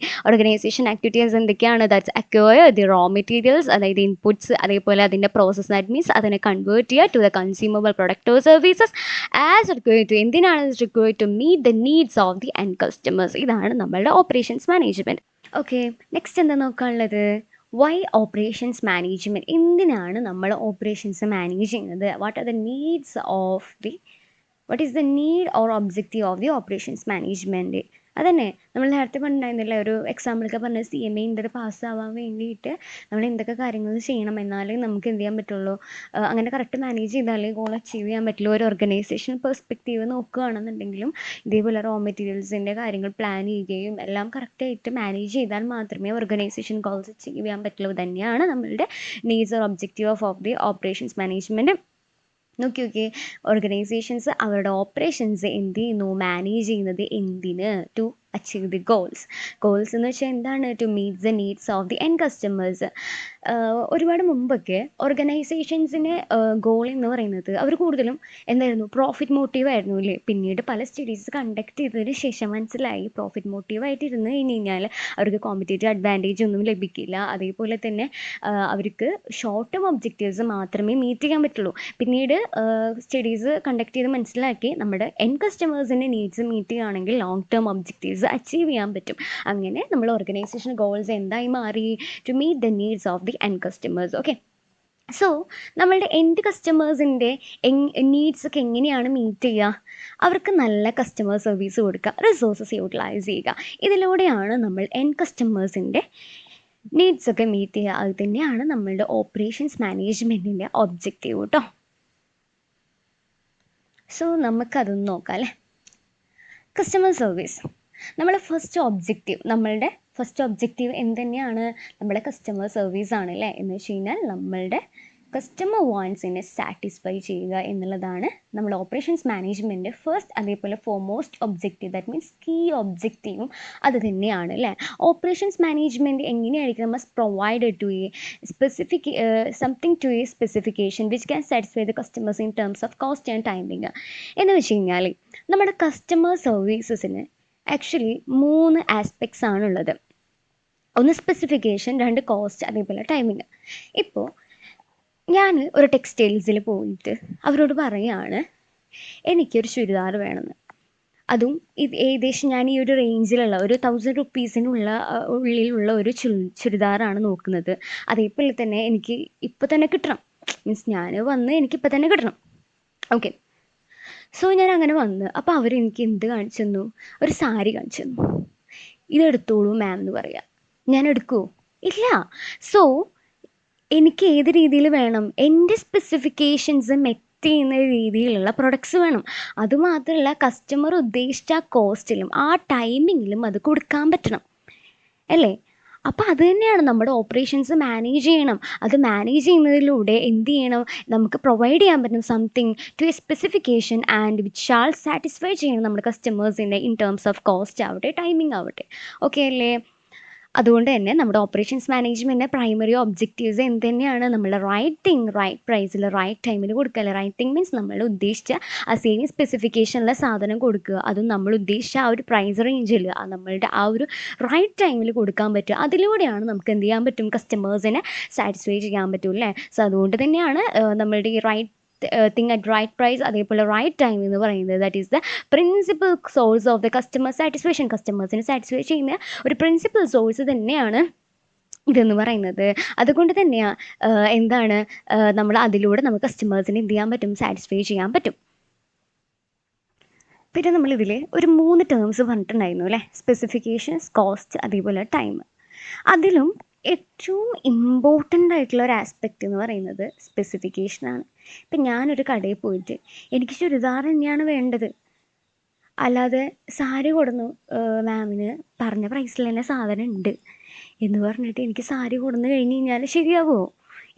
activities എന്തൊക്കെയാണ്? That's acquire the raw materials, അതായത് ഇൻപുട്സ്, അതേപോലെ അതിൻ്റെ പ്രോസസ്, ദാറ്റ് മീൻസ് അതിനെ കൺവേർട്ട് ചെയ്യുക to the consumable product or services as required to, എന്തിനാണ് required to meet the needs of the end customers. ഇതാണ് നമ്മളുടെ ഓപ്പറേഷൻസ് മാനേജ്മെൻറ്റ്. ഓക്കെ, നെക്സ്റ്റ് എന്താ നോക്കാനുള്ളത്? വൈ ഓപ്പറേഷൻസ് മാനേജ്മെൻറ്റ്, എന്തിനാണ് നമ്മൾ ഓപ്പറേഷൻസ് മാനേജ് ചെയ്യുന്നത്? What is the need or objective of the operations management? അതന്നെ നമ്മൾ നേരത്തെ പറഞ്ഞിട്ടുണ്ടായിരുന്നില്ല, ഒരു എക്സാമ്പിളൊക്കെ പറഞ്ഞ CMA ഇൻ്റർ പാസ്സാവാൻ വേണ്ടിയിട്ട് നമ്മൾ എന്തൊക്കെ കാര്യങ്ങൾ ചെയ്യണം, എന്നാലേ നമുക്ക് എന്ത് ചെയ്യാൻ പറ്റുള്ളൂ, അങ്ങനെ കറക്റ്റ് മാനേജ് ചെയ്താലേ ഗോൾ അച്ചീവ് ചെയ്യാൻ പറ്റുള്ളൂ. ഒരു ഓർഗനൈസേഷൻ പെർസ്പെക്റ്റീവ് നോക്കുകയാണെന്നുണ്ടെങ്കിലും ഇതേപോലെ റോ മെറ്റീരിയൽസിൻ്റെ കാര്യങ്ങൾ പ്ലാൻ ചെയ്യുകയും എല്ലാം കറക്റ്റായിട്ട് മാനേജ് ചെയ്താൽ മാത്രമേ ഓർഗനൈസേഷൻ ഗോൾസ് അച്ചീവ് ചെയ്യാൻ പറ്റുള്ളൂ. തന്നെയാണ് നമ്മളുടെ needs or objective of the operations management. നോക്കി ഓർഗനൈസേഷൻസ് അവരുടെ ഓപ്പറേഷൻസ് എന്ത് ചെയ്യുന്നു, മാനേജ് ചെയ്യുന്നത് എന്തിന്? ടു അച്ചീവ് ദി ഗോൾസ് എന്ന് വെച്ചാൽ എന്താണ്? To meet the needs of the end customers. ഒരുപാട് മുമ്പൊക്കെ ഓർഗനൈസേഷൻസിന് ഗോൾ എന്ന് പറയുന്നത് അവർ കൂടുതലും എന്തായിരുന്നു, പ്രോഫിറ്റ് മോട്ടീവ് ആയിരുന്നു അല്ലേ. പിന്നീട് പല സ്റ്റഡീസ് കണ്ടക്ട് ചെയ്തതിന് ശേഷം മനസ്സിലായി പ്രോഫിറ്റ് മോട്ടീവായിട്ട് ഇരുന്ന് കഴിഞ്ഞാൽ അവർക്ക് കോമ്പറ്റേറ്റീവ് അഡ്വാൻറ്റേജ് ഒന്നും ലഭിക്കില്ല. അതേപോലെ തന്നെ അവർക്ക് ഷോർട്ട് ടേം ഒബ്ജക്റ്റീവ്സ് മാത്രമേ മീറ്റ് ചെയ്യാൻ പറ്റുള്ളൂ. പിന്നീട് സ്റ്റഡീസ് കണ്ടക്ട് ചെയ്ത് മനസ്സിലാക്കി നമ്മുടെ എൻഡ് കസ്റ്റമേഴ്സിൻ്റെ നീഡ്സ് മീറ്റ് ചെയ്യുകയാണെങ്കിൽ ലോങ് ടേം ഒബ്ജക്റ്റീവ്സ് അച്ചീവ് ചെയ്യാൻ പറ്റും. അങ്ങനെ നമ്മൾ ഓർഗനൈസേഷൻ ഗോൾസ് എന്തായി മാറി? To meet the needs of the end customers. Okay, so നമ്മളുടെ എൻഡ് കസ്റ്റമേഴ്സിൻ്റെ നീഡ്സ് ഒക്കെ എങ്ങനെയാണ് മീറ്റ് ചെയ്യുക? അവർക്ക് നല്ല കസ്റ്റമർ സർവീസ് കൊടുക്കുക, റിസോഴ്സസ് യൂട്ടിലൈസ് ചെയ്യുക. ഇതിലൂടെയാണ് നമ്മൾ എൻഡ് കസ്റ്റമേഴ്സിൻ്റെ നീഡ്സ് ഒക്കെ മീറ്റ് ചെയ്യുക. അത് തന്നെയാണ് നമ്മളുടെ ഓപ്പറേഷൻസ് മാനേജ്മെൻറ്റിൻ്റെ ഒബ്ജക്റ്റീവ് കേട്ടോ. സോ നമുക്കതൊന്ന് നോക്കാം അല്ലേ. കസ്റ്റമർ സർവീസ് നമ്മളുടെ ഫസ്റ്റ് ഒബ്ജക്റ്റീവ് എന്ത് തന്നെയാണ്? നമ്മുടെ കസ്റ്റമർ സർവീസ് ആണ് അല്ലേ. എന്ന് വെച്ച് കഴിഞ്ഞാൽ നമ്മളുടെ കസ്റ്റമർ വാണ്ട്സിനെ സാറ്റിസ്ഫൈ ചെയ്യുക എന്നുള്ളതാണ് നമ്മുടെ ഓപ്പറേഷൻസ് മാനേജ്മെൻറ്റ് ഫസ്റ്റ്, അതേപോലെ foremost objective. That means key ഒബ്ജക്റ്റീവും അത് തന്നെയാണ് അല്ലേ. ഓപ്പറേഷൻസ് മാനേജ്മെൻറ്റ് എങ്ങനെയായിരിക്കും? Must provide to a specific something to a specification which can satisfy the customers in terms of cost and timing. എന്ന് വെച്ച് കഴിഞ്ഞാൽ നമ്മുടെ കസ്റ്റമർ സർവീസസിന് ആക്ച്വലി 3 ആസ്പെക്ട്സ് ആണുള്ളത്. ഒന്ന് സ്പെസിഫിക്കേഷൻ, 2 കോസ്റ്റ്, അതേപോലെ ടൈമിങ്. ഇപ്പോൾ ഞാൻ ഒരു ടെക്സ്റ്റൈൽസിൽ പോയിട്ട് അവരോട് പറയുകയാണ് എനിക്കൊരു ചുരിദാർ വേണമെന്ന്. അതും ഏകദേശം ഞാൻ ഈ ഒരു റേഞ്ചിലുള്ള ഒരു 1000 റുപ്പീസിനുള്ള ഉള്ളിലുള്ള ഒരു ചുരിദാറാണ് നോക്കുന്നത്. അതേപോലെ തന്നെ എനിക്ക് ഇപ്പോൾ തന്നെ കിട്ടണം, മീൻസ് ഞാൻ വന്ന് എനിക്കിപ്പോൾ തന്നെ കിട്ടണം. ഓക്കെ, സോ ഞാൻ അങ്ങനെ വന്ന് അപ്പോൾ അവരെനിക്ക് എന്ത് കാണിച്ചു തന്നു? ഒരു സാരി കാണിച്ചു തന്നു. ഇതെടുത്തോളൂ മാം എന്ന് പറയാം. ഞാൻ എടുക്കുമോ? ഇല്ല. സോ എനിക്ക് ഏത് രീതിയിൽ വേണം? എൻ്റെ സ്പെസിഫിക്കേഷൻസ് മെറ്റ് ചെയ്യുന്ന രീതിയിലുള്ള പ്രൊഡക്ട്സ് വേണം. അതുമാത്രമല്ല കസ്റ്റമർ ഉദ്ദേശിച്ച ആ കോസ്റ്റിലും ആ ടൈമിങ്ങിലും അത് കൊടുക്കാൻ പറ്റണം അല്ലേ. അപ്പോൾ അത് തന്നെയാണ് നമ്മുടെ ഓപ്പറേഷൻസ് മാനേജ് ചെയ്യണം. അത് മാനേജ് ചെയ്യുന്നതിലൂടെ എന്ത് ചെയ്യണം? നമുക്ക് പ്രൊവൈഡ് ചെയ്യാൻ പറ്റും something to a specification and which shall satisfy ചെയ്യണം നമ്മുടെ കസ്റ്റമേഴ്സിൻ്റെ ഇൻ ടേംസ് ഓഫ് കോസ്റ്റ് ആവട്ടെ ടൈമിംഗ് ആവട്ടെ. ഓക്കെ അല്ലേ. അതുകൊണ്ട് തന്നെ നമ്മുടെ ഓപ്പറേഷൻസ് മാനേജ്മെൻറ്റിൻ്റെ പ്രൈമറി ഒബ്ജക്റ്റീവ്സ് എന്ത് തന്നെയാണ്? നമ്മുടെ റൈറ്റ് തിങ് റൈറ്റ് പ്രൈസിൽ റൈറ്റ് ടൈമിൽ കൊടുക്കുക. അല്ലേ? റൈറ്റ് തിങ് മീൻസ് നമ്മൾ ഉദ്ദേശിച്ച ആ സെയിം സ്പെസിഫിക്കേഷനിലെ സാധനം കൊടുക്കുക, അതും നമ്മൾ ഉദ്ദേശിച്ച ആ ഒരു പ്രൈസ് റേഞ്ചിൽ നമ്മളുടെ ആ ഒരു റൈറ്റ് ടൈമിൽ കൊടുക്കാൻ പറ്റുക. അതിലൂടെയാണ് നമുക്ക് എന്ത് ചെയ്യാൻ പറ്റും? കസ്റ്റമേഴ്സിനെ സാറ്റിസ്ഫൈ ചെയ്യാൻ പറ്റും അല്ലേ? സോ അതുകൊണ്ട് തന്നെയാണ് നമ്മളുടെ ഈ right thing at right price അതേപോലെ റൈറ്റ് ടൈം എന്ന് പറയുന്നത്. That is the principal source of the customer satisfaction. കസ്റ്റമേഴ്സിനെ സാറ്റിസ്ഫൈ ചെയ്യുന്ന ഒരു പ്രിൻസിപ്പൽ സോഴ്സ് തന്നെയാണ് ഇതെന്ന് പറയുന്നത്. അതുകൊണ്ട് തന്നെയാണ് എന്താണ് നമ്മൾ അതിലൂടെ നമുക്ക് കസ്റ്റമേഴ്സിനെ എന്ത് ചെയ്യാൻ പറ്റും? സാറ്റിസ്ഫൈ ചെയ്യാൻ പറ്റും. പിന്നെ നമ്മളിതിൽ ഒരു 3 ടേംസ് പറഞ്ഞിട്ടുണ്ടായിരുന്നു അല്ലേ? സ്പെസിഫിക്കേഷൻസ്, കോസ്റ്റ്, അതേപോലെ ടൈം. അതിലും ഏറ്റവും ഇമ്പോർട്ടൻ്റ് ആയിട്ടുള്ള ഒരു ആസ്പെക്റ്റ് എന്ന് പറയുന്നത് സ്പെസിഫിക്കേഷനാണ്. ഇപ്പം ഞാനൊരു കടയിൽ പോയിട്ട് എനിക്ക് ചുരിദാർ തന്നെയാണ് വേണ്ടത്, അല്ലാതെ സാരി കൊടുന്നു മാമിന് പറഞ്ഞ പ്രൈസിൽ തന്നെ സാധനം ഉണ്ട് എന്ന് പറഞ്ഞിട്ട് എനിക്ക് സാരി കൊടുന്നു കഴിഞ്ഞ് കഴിഞ്ഞാൽ ശരിയാവുമോ?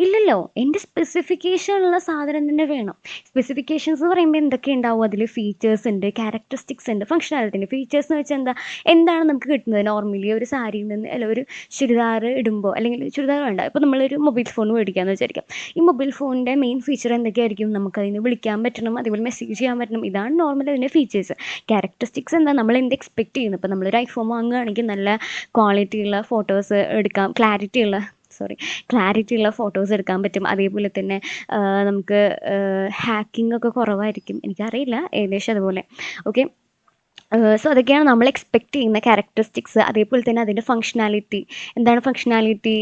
ഇല്ലല്ലോ. എൻ്റെ സ്പെസിഫിക്കേഷനുള്ള സാധനം തന്നെ വേണം. സ്പെസിഫിക്കേഷൻസ് എന്ന് പറയുമ്പോൾ എന്തൊക്കെ ഉണ്ടാവും? അതിൽ ഫീച്ചേഴ്സ് ഉണ്ട്, ക്യാരക്ടറിസ്റ്റിക്സ് ഉണ്ട്, ഫംഗ്ഷനാലിറ്റി ഉണ്ട്. ഫീച്ചേഴ്സ് എന്ന് വെച്ചാൽ എന്താണ് നമുക്ക് കിട്ടുന്നത്? നോർമലി ഒരു സാരിയിൽ നിന്ന് അല്ല ഒരു ചുരിദാർ ഇടുമ്പോൾ, അല്ലെങ്കിൽ ചുരിദാർ വേണ്ട, ഇപ്പോൾ നമ്മളൊരു മൊബൈൽ ഫോൺ മേടിക്കാമെന്ന് വിചാരിക്കാം. ഈ മൊബൈൽ ഫോണിൻ്റെ മെയിൻ ഫീച്ചർ എന്തൊക്കെയായിരിക്കും? നമുക്കതിന് വിളിക്കാൻ പറ്റണം, അതേപോലെ മെസ്സേജ് ചെയ്യാൻ പറ്റണം. ഇതാണ് നോർമലി അതിൻ്റെ ഫീച്ചേഴ്സ്. ക്യാരക്ടറിസ്റ്റിക്സ് എന്താ? നമ്മൾ എന്ത് എക്സ്പെക്ട് ചെയ്യുന്നു? ഇപ്പോൾ നമ്മളൊരു ഐഫോൺ വാങ്ങുകയാണെങ്കിൽ നല്ല ക്വാളിറ്റിയുള്ള ഫോട്ടോസ് എടുക്കാം, ക്ലാരിറ്റി ഉള്ള ഫോട്ടോസ് എടുക്കാൻ പറ്റും. അതേപോലെ തന്നെ നമുക്ക് ഹാക്കിംഗ് ഒക്കെ കുറവായിരിക്കും, എനിക്കറിയില്ല, ഏകദേശം അതുപോലെ. ഓക്കെ, സോ അതൊക്കെയാണ് നമ്മൾ എക്സ്പെക്റ്റ് ചെയ്യുന്ന ക്യാരക്ടറിസ്റ്റിക്സ്. അതേപോലെ തന്നെ അതിൻ്റെ ഫങ്ഷനാലിറ്റി. എന്താണ് ഫങ്ഷനാലിറ്റി?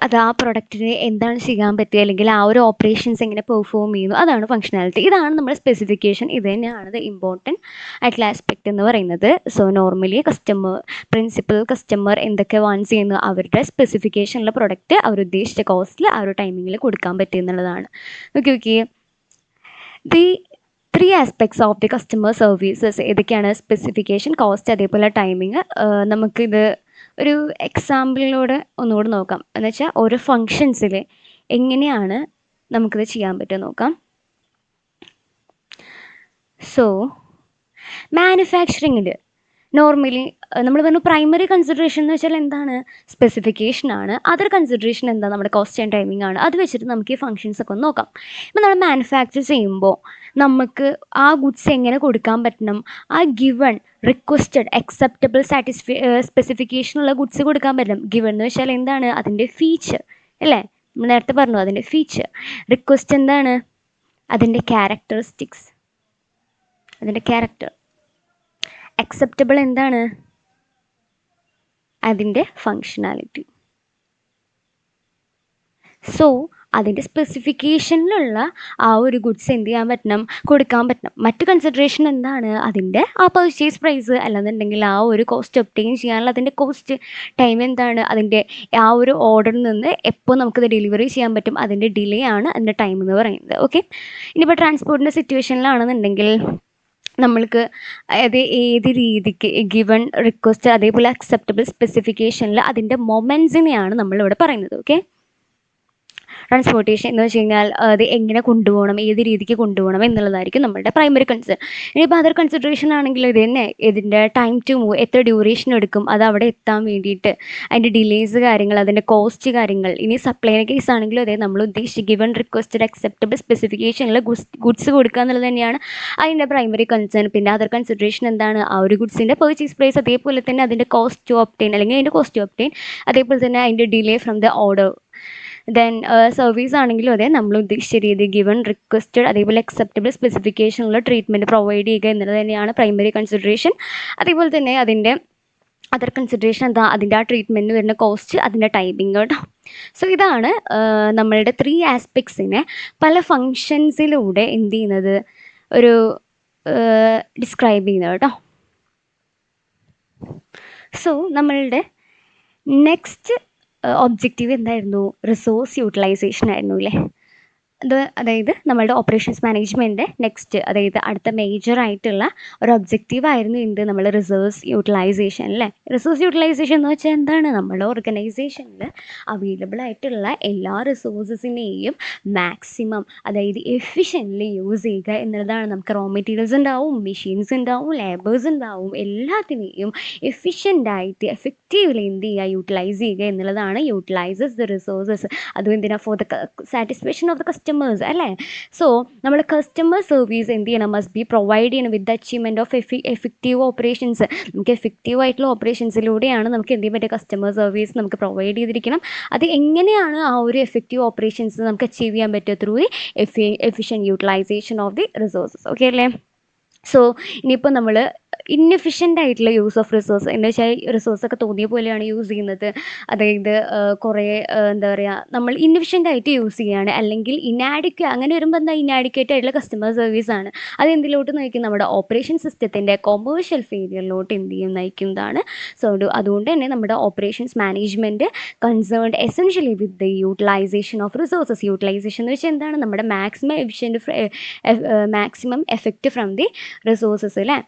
അത് ആ പ്രൊഡക്റ്റിന് എന്താണ് ചെയ്യാൻ പറ്റുക, അല്ലെങ്കിൽ ആ ഒരു ഓപ്പറേഷൻസ് എങ്ങനെ പെർഫോം ചെയ്യുന്നു, അതാണ് ഫങ്ഷനാലിറ്റി. ഇതാണ് നമ്മുടെ സ്പെസിഫിക്കേഷൻ. ഇത് തന്നെയാണ് ഇമ്പോർട്ടൻറ്റ് ആയിട്ടുള്ള ആസ്പെക്റ്റ് എന്ന് പറയുന്നത്. സോ നോർമലി പ്രിൻസിപ്പൽ കസ്റ്റമർ എന്തൊക്കെ വാണ്ട് ചെയ്യുന്നു, അവരുടെ സ്പെസിഫിക്കേഷനിലെ പ്രൊഡക്റ്റ് അവരുദ്ദേശിച്ച കോസ്റ്റിൽ ആ ഒരു ടൈമിങ്ങിൽ കൊടുക്കാൻ പറ്റും എന്നുള്ളതാണ്. Okay. The 3 aspects of the customer services ഏതൊക്കെയാണ്? സ്പെസിഫിക്കേഷൻ, കോസ്റ്റ്, അതേപോലെ ടൈമിങ്. നമുക്കിത് ഒരു എക്സാമ്പിളിലൂടെ ഒന്നുകൂടെ നോക്കാം. എന്ന് വെച്ചാൽ ഓരോ ഫങ്ഷൻസിൽ എങ്ങനെയാണ് നമുക്കിത് ചെയ്യാൻ പറ്റുക നോക്കാം. സോ മാനുഫാക്ചറിങ്ങിൽ നോർമലി നമ്മൾ പറഞ്ഞു പ്രൈമറി കൺസിഡറേഷൻ എന്ന് വെച്ചാൽ എന്താണ്? സ്പെസിഫിക്കേഷനാണ്. അതർ കൺസിഡറേഷൻ എന്താ? നമ്മുടെ കോസ്റ്റ് ആൻഡ് ടൈമിംഗ് ആണ്. അത് വെച്ചിട്ട് നമുക്ക് ഈ ഫങ്ഷൻസ് ഒക്കെ ഒന്ന് നോക്കാം. ഇപ്പം നമ്മൾ മാനുഫാക്ചർ ചെയ്യുമ്പോൾ നമുക്ക് ആ ഗുഡ്സ് എങ്ങനെ കൊടുക്കാൻ പറ്റണം? ആ ഗിവൺ റിക്വസ്റ്റഡ് അക്സെപ്റ്റബിൾ സ്പെസിഫിക്കേഷനുള്ള ഗുഡ്സ് കൊടുക്കാൻ പറ്റണം. ഗിവൺ എന്ന് വെച്ചാൽ എന്താണ്? അതിൻ്റെ ഫീച്ചർ അല്ലേ? നമ്മൾ നേരത്തെ പറഞ്ഞു അതിൻ്റെ ഫീച്ചർ. റിക്വസ്റ്റ് എന്താണ്? അതിൻ്റെ ക്യാരക്ടറിസ്റ്റിക്സ്, അതിൻ്റെ ക്യാരക്ടർ. അക്സെപ്റ്റബിൾ എന്താണ്? അതിൻ്റെ ഫങ്ഷനാലിറ്റി. സോ അതിൻ്റെ സ്പെസിഫിക്കേഷനിലുള്ള ആ ഒരു ഗുഡ്സ് എന്ത് ചെയ്യാൻ പറ്റണം? കൊടുക്കാൻ പറ്റണം. മറ്റ് കൺസിഡറേഷൻ എന്താണ്? അതിൻ്റെ ആ പർച്ചേസ് പ്രൈസ്, അല്ലെന്നുണ്ടെങ്കിൽ ആ ഒരു കോസ്റ്റ് ഒബ്റ്റെയിൻ ചെയ്യാനുള്ള അതിൻ്റെ കോസ്റ്റ്. ടൈം എന്താണ്? അതിൻ്റെ ആ ഒരു ഓർഡറിൽ നിന്ന് എപ്പോൾ നമുക്കത് ഡെലിവറി ചെയ്യാൻ പറ്റും, അതിൻ്റെ ഡിലേ ആണ് അതിൻ്റെ ടൈം എന്ന് പറയുന്നത്. ഓക്കെ, ഇനിയിപ്പോൾ ട്രാൻസ്പോർട്ടിൻ്റെ സിറ്റുവേഷനിലാണെന്നുണ്ടെങ്കിൽ നമ്മൾക്ക് അത് ഏത് രീതിക്ക് ഗിവൺ റിക്വസ്റ്റ് അതേപോലെ അക്സെപ്റ്റബിൾ സ്പെസിഫിക്കേഷനിൽ അതിൻ്റെ മൊമെൻറ്റ്സിനെയാണ് നമ്മളിവിടെ പറയുന്നത്. ഓക്കെ, ട്രാൻസ്പോർട്ടേഷൻ എന്ന് വെച്ച് കഴിഞ്ഞാൽ അത് എങ്ങനെ കൊണ്ടുപോകണം, ഏത് രീതിക്ക് കൊണ്ടുപോകണം എന്നുള്ളതായിരിക്കും നമ്മളുടെ പ്രൈമറി കൺസേൺ. ഇനിയിപ്പോൾ അതർ കൺസിഡറേഷൻ ആണെങ്കിൽ ഇത് തന്നെ ഇതിൻ്റെ ടൈം ടു മൂവ്, എത്ര ഡ്യൂറേഷൻ എടുക്കും അത് അവിടെ എത്താൻ വേണ്ടിയിട്ട്, അതിൻ്റെ ഡിലേസ് കാര്യങ്ങൾ, അതിൻ്റെ കോസ്റ്റ് കാര്യങ്ങൾ. ഇനി സപ്ലൈയുടെ കേസ് ആണെങ്കിലും അതെ, നമ്മൾ ഉദ്ദേശിച്ച് ഗിവൺ റിക്വസ്റ്റഡ് അക്സെപ്റ്റബിൾ സ്പെസിഫിക്കേഷനിൽ ഗുഡ്സ് കൊടുക്കുക എന്നുള്ളത് തന്നെയാണ് അതിൻ്റെ പ്രൈമറി കൺസേൺ. പിന്നെ അതർ കൺസിഡറേഷൻ എന്താണ്? ആ ഒരു ഗുഡ്സിൻ്റെ പർച്ചേസ് പ്രൈസ്, അതേപോലെ തന്നെ അതിൻ്റെ കോസ്റ്റ് ടു ഒബ്റ്റെയിൻ, അല്ലെങ്കിൽ അതിൻ്റെ കോസ്റ്റ് ടു ഒബ്റ്റെയിൻ, അതേപോലെ തന്നെ അതിൻ്റെ delay from the order. Then service ആണെങ്കിലും അതെ, നമ്മൾ ഉദ്ദേശിച്ച രീതി ഗിവൺ റിക്വസ്റ്റഡ് അതേപോലെ അക്സെപ്റ്റബിൾ സ്പെസിഫിക്കേഷനുള്ള ട്രീറ്റ്മെൻറ്റ് പ്രൊവൈഡ് ചെയ്യുക എന്നുള്ളത് തന്നെയാണ് പ്രൈമറി കൺസിഡറേഷൻ. അതേപോലെ തന്നെ അതിൻ്റെ അതർ കൺസിഡറേഷൻ എന്താ? അതിൻ്റെ ആ ട്രീറ്റ്മെൻറ്റിന് വരുന്ന കോസ്റ്റ്, അതിൻ്റെ ടൈമിങ് കേട്ടോ. സോ ഇതാണ് നമ്മളുടെ 3 ആസ്പെക്ട്സിനെ പല ഫങ്ഷൻസിലൂടെ എന്ത് ചെയ്യുന്നത്, ഒരു ഡിസ്ക്രൈബ് ചെയ്യുന്നത് കേട്ടോ. സോ നമ്മളുടെ നെക്സ്റ്റ് ഒബ്ജക്റ്റീവ് എന്തായിരുന്നു? റിസോഴ്സ് യൂട്ടിലൈസേഷൻ ആയിരുന്നു അല്ലേ? അതായത് നമ്മളുടെ ഓപ്പറേഷൻസ് മാനേജ്മെൻറ്റ് നെക്സ്റ്റ് അതായത് അടുത്ത മേജറായിട്ടുള്ള ഒരു ഒബ്ജക്റ്റീവ് ആയിരുന്നു എന്ത് നമ്മൾ റിസോഴ്സ് യൂട്ടിലൈസേഷൻ അല്ലേ. റിസോഴ്സ് യൂട്ടിലൈസേഷൻ എന്ന് വെച്ചാൽ എന്താണ്, നമ്മുടെ ഓർഗനൈസേഷനിൽ അവൈലബിൾ ആയിട്ടുള്ള എല്ലാ റിസോഴ്സസിനെയും മാക്സിമം അതായത് എഫിഷ്യൻ്റ്ലി യൂസ് ചെയ്യുക എന്നുള്ളതാണ്. നമുക്ക് റോ മെറ്റീരിയൽസ് ഉണ്ടാവും, മെഷീൻസ് ഉണ്ടാവും, ലേബേഴ്സ് ഉണ്ടാവും, എല്ലാത്തിനെയും എഫിഷ്യൻ്റായിട്ട് എഫക്റ്റീവ്ലി എന്ത് ചെയ്യുക, യൂട്ടിലൈസ് ചെയ്യുക എന്നുള്ളതാണ് യൂട്ടിലൈസസ് ദ റിസോഴ്സസ്. അതും എന്തിനാ, for the satisfaction of the customers അല്ലേ. സോ നമ്മൾ കസ്റ്റമർ സർവീസ് എന്ത് ചെയ്യണം, മസ്റ്റ് ബി പ്രൊവൈഡ് ചെയ്യണം with the achievement of effective operations. നമുക്ക് എഫക്റ്റീവ് ആയിട്ടുള്ള ഓപ്പറേഷൻസിലൂടെയാണ് നമുക്ക് എന്ത് ചെയ്യാൻ പറ്റുക, കസ്റ്റമർ സർവീസ് നമുക്ക് പ്രൊവൈഡ് ചെയ്തിരിക്കണം. അത് എങ്ങനെയാണ് ആ ഒരു എഫക്റ്റീവ് ഓപ്പറേഷൻസ് നമുക്ക് അച്ചീവ് ചെയ്യാൻ പറ്റുക, through efficient utilisation of the resources. Okay അല്ലേ. സോ ഇനിയിപ്പോൾ നമ്മൾ ഇന്നെഫിഷ്യൻ്റ് ആയിട്ടുള്ള യൂസ് ഓഫ് റിസോഴ്സ് എന്ന് വെച്ചാൽ റിസോഴ്സൊക്കെ തോന്നിയ പോലെയാണ് യൂസ് ചെയ്യുന്നത്. അതായത് കുറേ എന്താ പറയുക, നമ്മൾ ഇന്നെഫിഷ്യൻ്റ് ആയിട്ട് യൂസ് ചെയ്യുകയാണ്, അല്ലെങ്കിൽ അങ്ങനെ വരുമ്പോൾ എന്താ, ഇനാഡിക്വേറ്റ് ആയിട്ടുള്ള കസ്റ്റമർ സർവീസാണ്. അത് എന്തിലോട്ട് നയിക്കും, നമ്മുടെ ഓപ്പറേഷൻ സിസ്റ്റത്തിൻ്റെ കൊമേഴ്ഷ്യൽ ഫെയിലിയറിലോട്ട് എന്ത് ചെയ്യും, നയിക്കുന്നതാണ്. സോ അതുകൊണ്ട് തന്നെ നമ്മുടെ operations management concerned essentially with the utilisation of resources. Utilisation എന്ന് വെച്ചാൽ എന്താണ്, നമ്മുടെ maximum effect from the resources അല്ലേ.